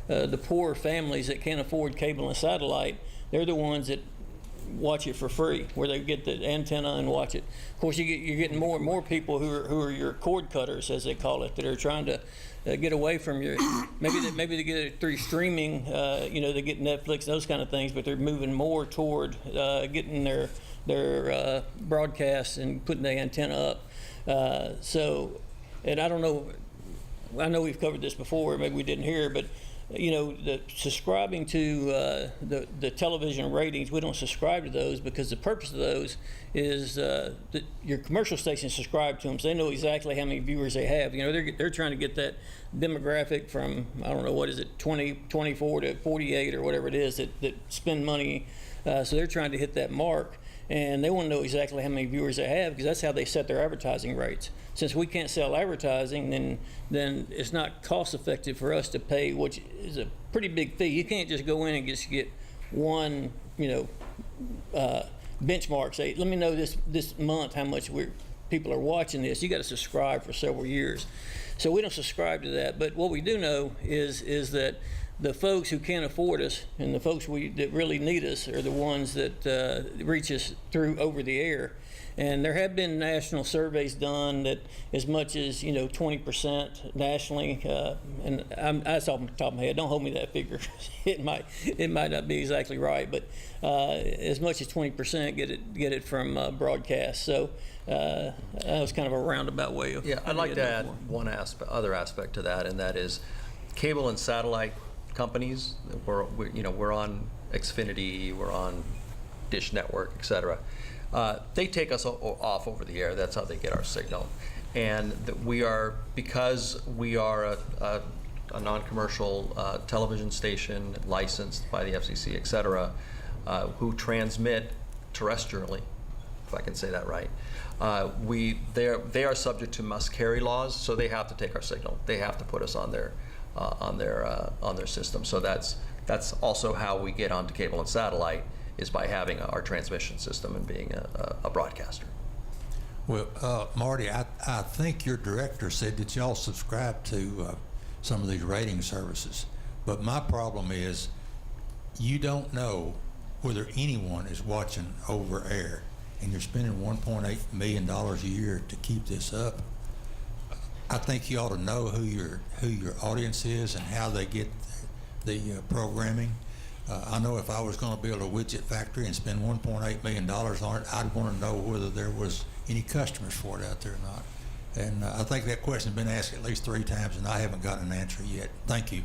the poor families that can't afford cable and satellite. They're the ones that watch it for free, where they get the antenna and watch it. Of course, you're getting more and more people who are your cord cutters, as they call it, that are trying to get away from your. Maybe they get it through streaming. They get Netflix, those kind of things, but they're moving more toward getting their broadcasts and putting the antenna up. And I don't know. I know we've covered this before. Maybe we didn't hear, but. The subscribing to the television ratings, we don't subscribe to those because the purpose of those is that your commercial stations subscribe to them, so they know exactly how many viewers they have. They're trying to get that demographic from, I don't know, what is it, 24 to 48 or whatever it is that spend money. So they're trying to hit that mark. And they want to know exactly how many viewers they have because that's how they set their advertising rates. Since we can't sell advertising, then it's not cost effective for us to pay, which is a pretty big fee. You can't just go in and just get one, benchmark. Say, let me know this month how much people are watching this. You got to subscribe for several years. So we don't subscribe to that. But what we do know is that the folks who can't afford us and the folks that really need us are the ones that reach us through over the air. And there have been national surveys done that as much as 20% nationally, and that's off the top of my head. Don't hold me to that figure. It might not be exactly right, but as much as 20% get it from broadcast. So that was kind of a roundabout way of. Yeah, I'd like to add one other aspect to that, and that is cable and satellite companies. We're on Xfinity, we're on Dish Network, etc. They take us off over the air. That's how they get our signal. And because we are a non-commercial television station licensed by the FCC, etc., who transmit terrestrially, if I can say that right. They are subject to must-carry laws, so they have to take our signal. They have to put us on their system. So that's also how we get onto cable and satellite, is by having our transmission system and being a broadcaster. Well, Marty, I think your director said that y'all subscribe to some of these rating services. But my problem is you don't know whether anyone is watching over air, and you're spending $1.8 million a year to keep this up. I think you ought to know who your audience is and how they get the programming. I know if I was going to build a widget factory and spend $1.8 million on it, I'd want to know whether there was any customers for it out there or not. And I think that question's been asked at least 3 times, and I haven't gotten an answer yet. Thank you.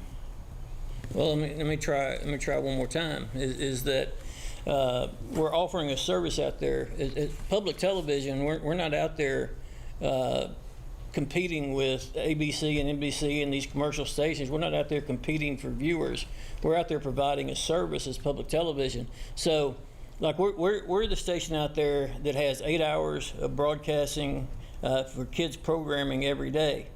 Well, let me try one more time. Is that we're offering a service out there. Public television, we're not out there competing with ABC and NBC and these commercial stations. We're not out there competing for viewers. We're out there providing a service as public television. So, like we're the station out there that has 8 hours of broadcasting for kids programming every day.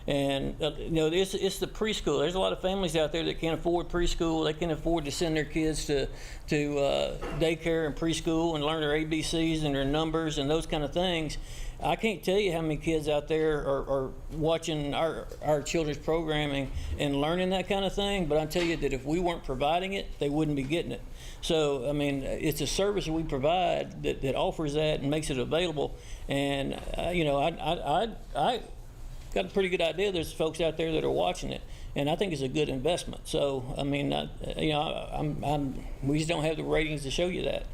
And you know, it's the preschool. There's a lot of families out there that can't afford preschool. They can't afford to send their kids to daycare and preschool and learn their ABCs and their numbers and those kind of things. I can't tell you how many kids out there are watching our children's programming and learning that kind of thing, but I tell you that if we weren't providing it, they wouldn't be getting it. So, I mean, it's a service that we provide that offers that and makes it available. And, you know, I got a pretty good idea there's folks out there that are watching it, and I think it's a good investment. So, I mean, you know, we just don't have the ratings to show you that.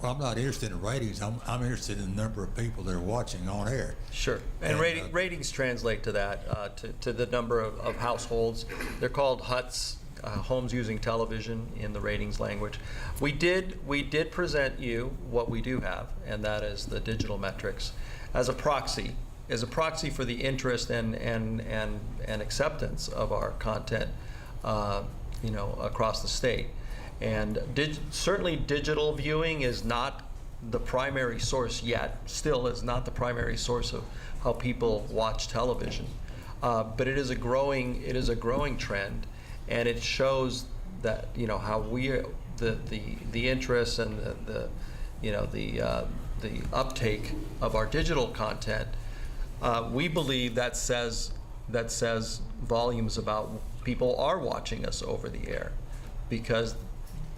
Well, I'm not interested in ratings. I'm interested in the number of people that are watching on air. Sure. And ratings translate to that, to the number of households. They're called HUTs, homes using television in the ratings language. We did present you what we do have, and that is the digital metrics as a proxy for the interest and acceptance of our content, you know, across the state. And certainly digital viewing is not the primary source yet, still is not the primary source of how people watch television. But it is a growing trend, and it shows that, you know, how the interest and the uptake of our digital content. We believe that says volumes about people are watching us over the air, because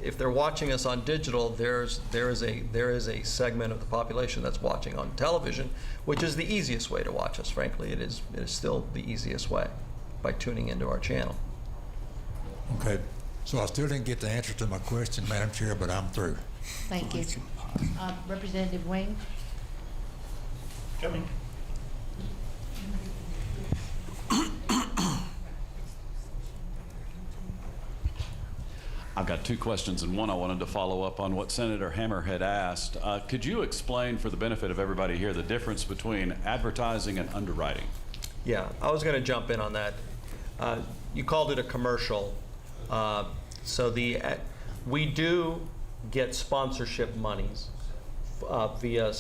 if they're watching us on digital, there is a segment of the population that's watching on television, which is the easiest way to watch us. Frankly, it is still the easiest way, by tuning into our channel. Okay, so I still didn't get the answer to my question, Madam Chair, but I'm through. Thank you. Representative Wing? Coming. I've got 2 questions, and one I wanted to follow up on what Senator Hammer had asked. Could you explain, for the benefit of everybody here, the difference between advertising and underwriting? Yeah, I was going to jump in on that. You called it a commercial. So we do get sponsorship monies via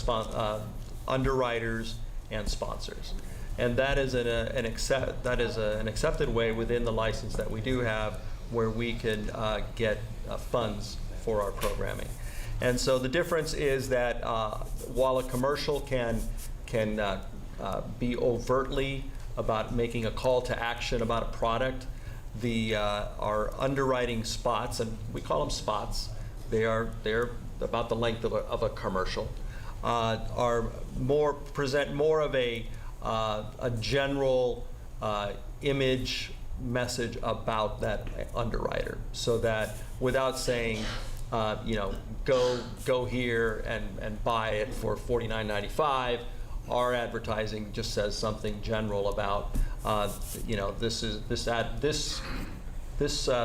underwriters and sponsors. And that is an accepted way within the license that we do have, where we can get funds for our programming. And so the difference is that while a commercial can be overtly about making a call to action about a product, our underwriting spots, and we call them spots, they're about the length of a commercial, present more of a general image message about that underwriter, so that without saying, you know, go here and buy it for $49.95, our advertising just says something general about, you know,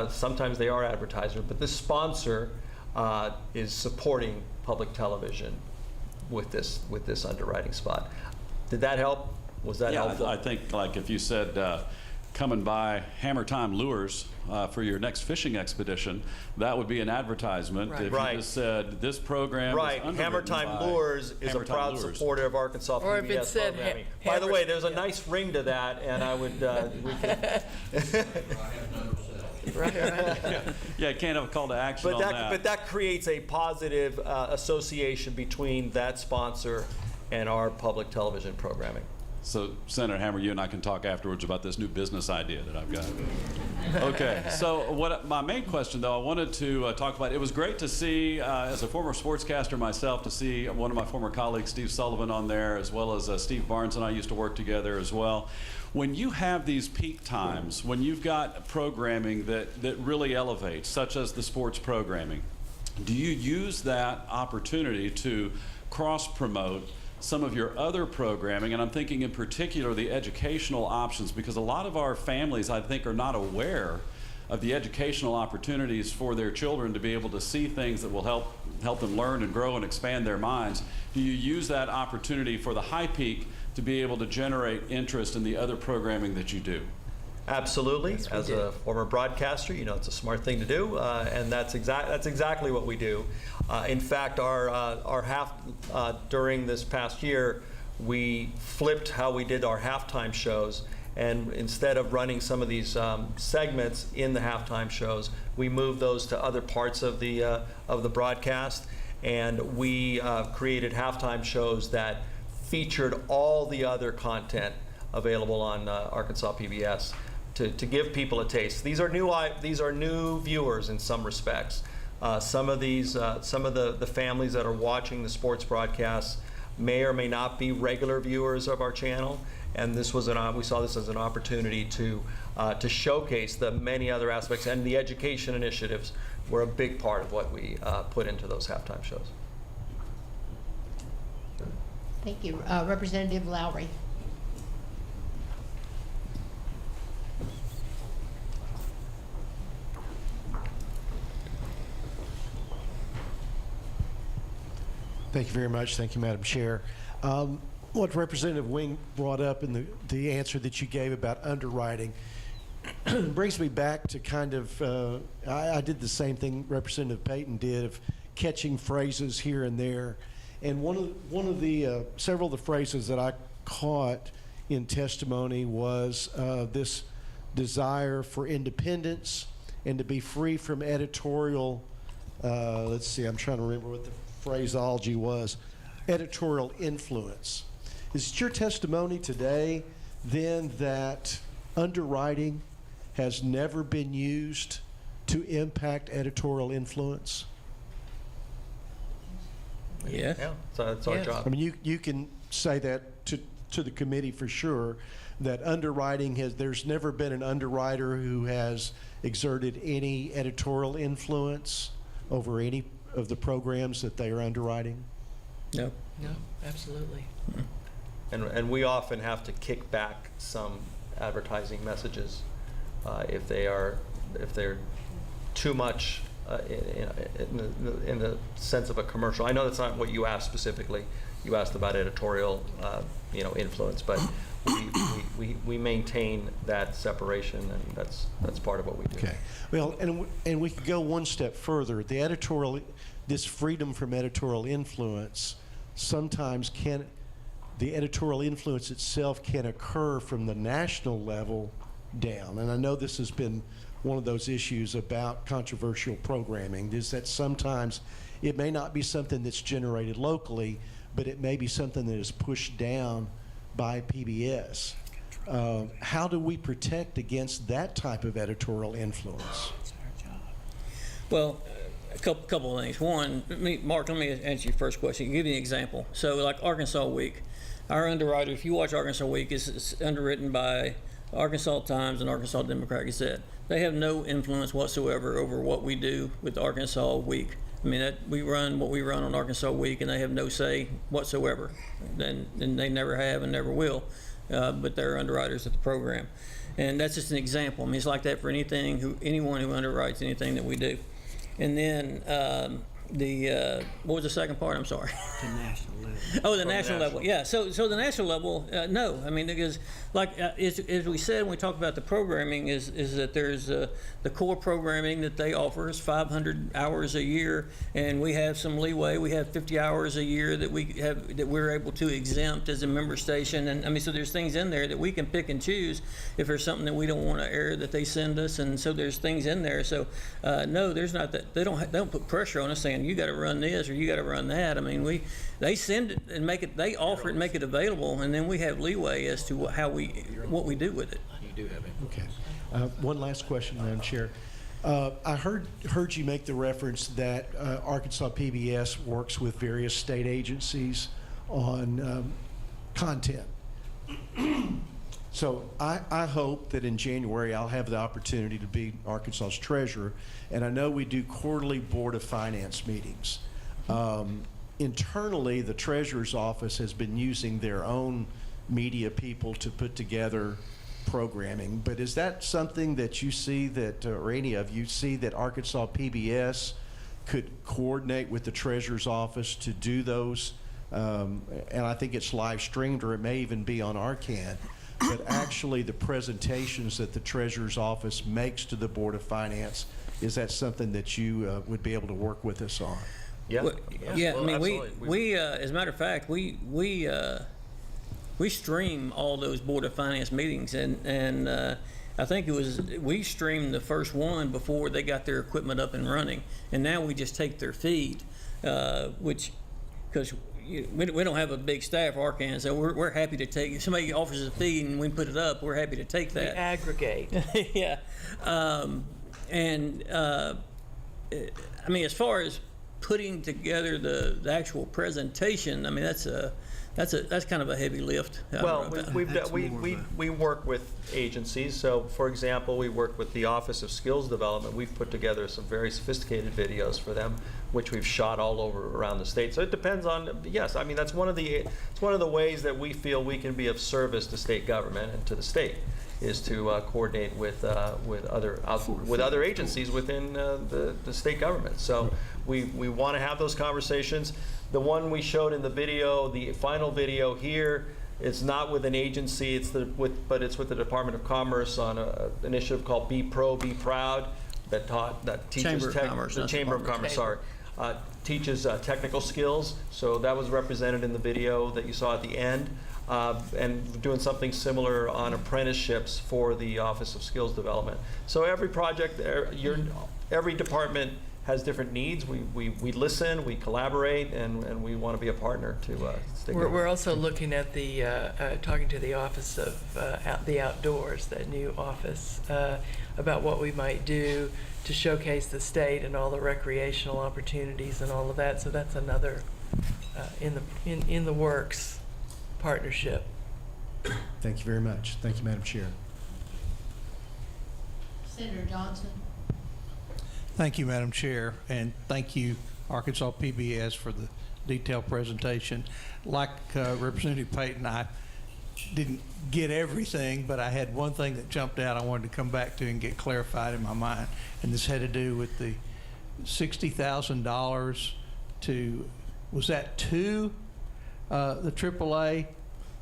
sometimes they are advertisers, but this sponsor is supporting public television with this underwriting spot. Did that help? Was that helpful? I think, like, if you said, come and buy Hammer Time lures for your next fishing expedition, that would be an advertisement. Right. If Right. you just said, this program Right. is Hammer Time Lures is a proud supporter of Arkansas Or if it PBS said programming. ha- By the Hammer- way, there's a nice ring to that, and I would, we could. Yeah, can't have a call to action on that. But that creates a positive association between that sponsor and our public television programming. So, Senator Hammer, you and I can talk afterwards about this new business idea that I've got. Okay, so my main question, though, I wanted to talk about, it was great to see, as a former sportscaster myself, to see one of my former colleagues, Steve Sullivan, on there, as well as Steve Barnes and I used to work together as well. When you have these peak times, when you've got programming that really elevates, such as the sports programming, do you use that opportunity to cross-promote some of your other programming? And I'm thinking in particular the educational options, because a lot of our families, I think, are not aware of the educational opportunities for their children to be able to see things that will help them learn and grow and expand their minds. Do you use that opportunity for the high peak to be able to generate interest in the other programming that you do? Absolutely. Yes, we As do. a former broadcaster, you know, it's a smart thing to do, and that's exactly what we do. In fact, our during this past year, we flipped how we did our halftime shows, and instead of running some of these segments in the halftime shows, we moved those to other parts of the broadcast, and we created halftime shows that featured all the other content available on Arkansas PBS. To give people a taste. These are new viewers in some respects. Some of the families that are watching the sports broadcasts may or may not be regular viewers of our channel, and we saw this as an opportunity to showcase the many other aspects, and the education initiatives were a big part of what we put into those halftime shows. Thank you. Representative Lowry. Thank you very much. Thank you, Madam Chair. What Representative Wing brought up in the answer that you gave about underwriting brings me back to kind of, I did the same thing Representative Payton did, of catching phrases here and there. And one of the several of the phrases that I caught in testimony was this desire for independence and to be free from editorial, let's see, I'm trying to remember what the phraseology was, editorial influence. Is it your testimony today then that underwriting has never been used to impact editorial influence? Yeah. Yeah, so that's our job. I mean, you can say that to the committee for sure, that underwriting there's never been an underwriter who has exerted any editorial influence over any of the programs that they are underwriting? No. No, absolutely. And we often have to kick back some advertising messages if they're too much in the sense of a commercial. I know that's not what you asked specifically. You asked about editorial, influence, but we maintain that separation, and that's part of what we do. Okay. Well, and we could go one step further. This freedom from editorial influence sometimes the editorial influence itself can occur from the national level down. And I know this has been one of those issues about controversial programming, is that sometimes it may not be something that's generated locally, but it may be something that is pushed down by PBS. How do we protect against that type of editorial influence? Well, a couple of things. One, Mark, let me answer your first question. I'll give you an example. So, like Arkansas Week, our underwriter, if you watch Arkansas Week, is underwritten by Arkansas Times and Arkansas Democrat Gazette. They have no influence whatsoever over what we do with Arkansas Week. I mean, we run what we run on Arkansas Week, and they have no say whatsoever. And they never have and never will, but they're underwriters of the program. And that's just an example. I mean, it's like that for anyone who underwrites anything that we do. And then what was the second part? I'm sorry. The national level. Oh, the national level. Yeah. So the national level, no. I mean, because as we said when we talked about the programming, is that there's the core programming that they offer is 500 hours a year, and we have some leeway. We have 50 hours a year that we're able to exempt as a member station, and I mean, so there's things in there that we can pick and choose if there's something that we don't want to air that they send us, and so there's things in there. So no, there's not that. They don't put pressure on us saying, can. You got to run this or you got to run that. I mean, they send it and make it. They offer it and make it available, and then we have leeway as to what we do with it. You do have it. Okay. One last question, Madam Chair. I heard you make the reference that Arkansas PBS works with various state agencies on content. So I hope that in January I'll have the opportunity to be Arkansas's treasurer, and I know we do quarterly Board of Finance meetings. Internally, the treasurer's office has been using their own media people to put together programming, but is that something that you see that, or any of you see that Arkansas PBS could coordinate with the treasurer's office to do those? And I think it's live streamed, or it may even be on Arcan. But actually, the presentations that the treasurer's office makes to the Board of Finance, is that something that you would be able to work with us on? Yeah. Well, yeah. Well, I mean, absolutely. we as a matter of fact, we stream all those Board of Finance meetings, and I think we streamed the first one before they got their equipment up and running, and now we just take their feed, which, because we don't have a big staff, Arcan, so we're happy to take. If somebody offers a feed and we put it up, we're happy to take that. We aggregate. Yeah, I mean, as far as putting together the actual presentation, I mean, that's kind of a heavy lift. Well, we work with agencies. So, for example, we work with the Office of Skills Development. We've put together some very sophisticated videos for them, which we've shot all over around the state. So it depends on. Yes, I mean, it's one of the ways that we feel we can be of service to state government and to the state, is to coordinate with other agencies within the state government. So we want to have those conversations. The one we showed in the video, the final video here, it's not with an agency. But it's with the Department of Commerce on an initiative called Be Pro, Be Proud, that teaches Chamber of Commerce. The Chamber of Commerce. Sorry. Teaches technical skills. So that was represented in the video that you saw at the end. And doing something similar on apprenticeships for the Office of Skills Development. So every project, every department has different needs. We listen, we collaborate, and we want to be a partner to stay going. We're also looking at talking to the Office of the Outdoors, that new office, about what we might do to showcase the state and all the recreational opportunities and all of that. So that's another in the works partnership. Thank you very much. Thank you, Madam Chair. Senator Johnson. Thank you, Madam Chair, and thank you, Arkansas PBS, for the detailed presentation. Like Representative Payton, I didn't get everything, but I had one thing that jumped out I wanted to come back to and get clarified in my mind, and this had to do with the $60,000 was that to the AAA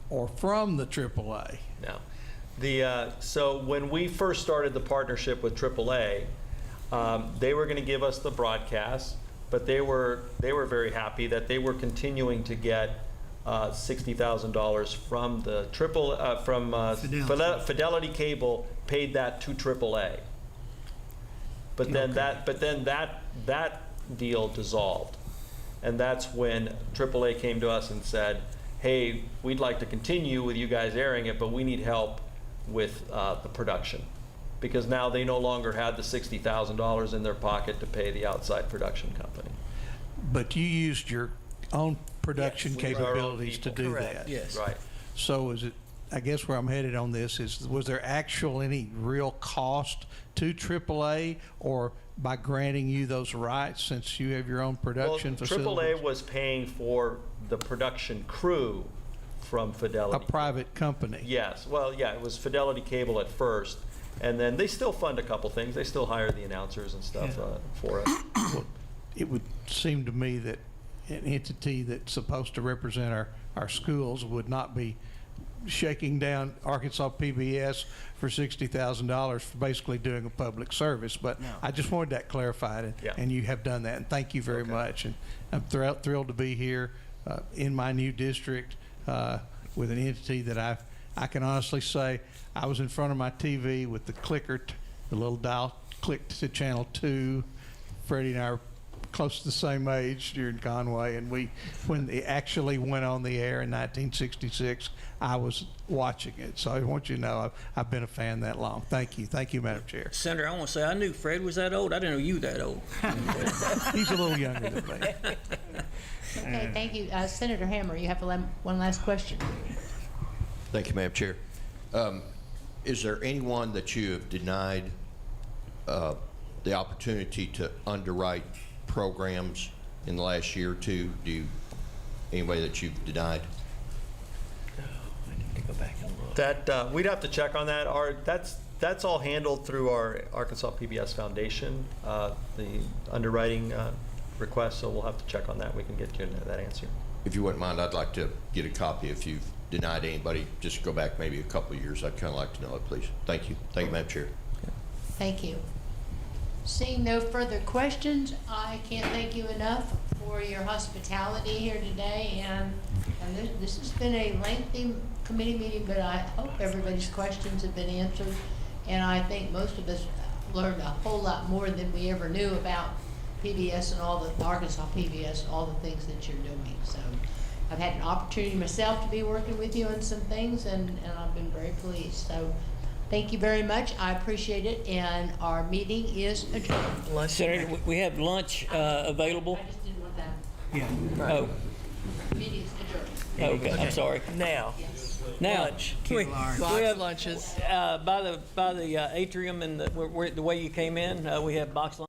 or from the AAA? No. So when we first started the partnership with AAA, they were going to give us the broadcast, but they were very happy that they were continuing to get $60,000 from the Fidelity Cable, paid that to AAA. But then that deal dissolved, and that's when AAA came to us and said, "Hey, we'd like to continue with you guys airing it, but we need help with the production." Because now they no longer had the $60,000 in their pocket to pay the outside production company. But you used your own production capabilities to do that. Yes. Right. So is it, I guess where I'm headed on this is, was there any real cost to AAA, or by granting you those rights since you have your own production facilities? AAA was paying for the production crew from Fidelity. A private company. Yes. Well, yeah, it was Fidelity Cable at first. And then they still fund a couple things. They still hire the announcers and stuff for us. Well, it would seem to me that an entity that's supposed to represent our schools would not be shaking down Arkansas PBS for $60,000 for basically doing a public service. But I just wanted that clarified, and you have done that. And thank you very much. And I'm thrilled to be here in my new district with an entity that I can honestly say I was in front of my TV with the clicker, the little dial clicked to channel 2. Freddie and I were close to the same age during Conway, and when it actually went on the air in 1966, I was watching it. So I want you to know I've been a fan that long. Thank you, Madam Chair. Senator, I want to say, I knew Fred was that old. I didn't know you that old. He's a little younger than me. Okay, thank you. Senator Hammer, you have one last question. Thank you, Madam Chair. Is there anyone that you have denied the opportunity to underwrite programs in the last year or two? Anybody that you've denied? I need to go back and look. That, we'd have to check on that. That's all handled through our Arkansas PBS Foundation, the underwriting request, so we'll have to check on that. We can get you that answer. If you wouldn't mind, I'd like to get a copy. If you've denied anybody, just go back maybe a couple of years. I'd kind of like to know it, please. Thank you. Thank you, Madam Chair. Thank you. Seeing no further questions, I can't thank you enough for your hospitality here today. And this has been a lengthy committee meeting, but I hope everybody's questions have been answered. And I think most of us learned a whole lot more than we ever knew about PBS and all the Arkansas PBS, all the things that you're doing. So I've had an opportunity myself to be working with you on some things, and I've been very pleased. So thank you very much. I appreciate it, and our meeting is adjourned. Senator, we have lunch available. I just didn't want that. Yeah. Oh, Meeting is adjourned. okay, I'm sorry. Now, Now, lunch. we Box have lunches. by the atrium and the way you came in, we have box lunch.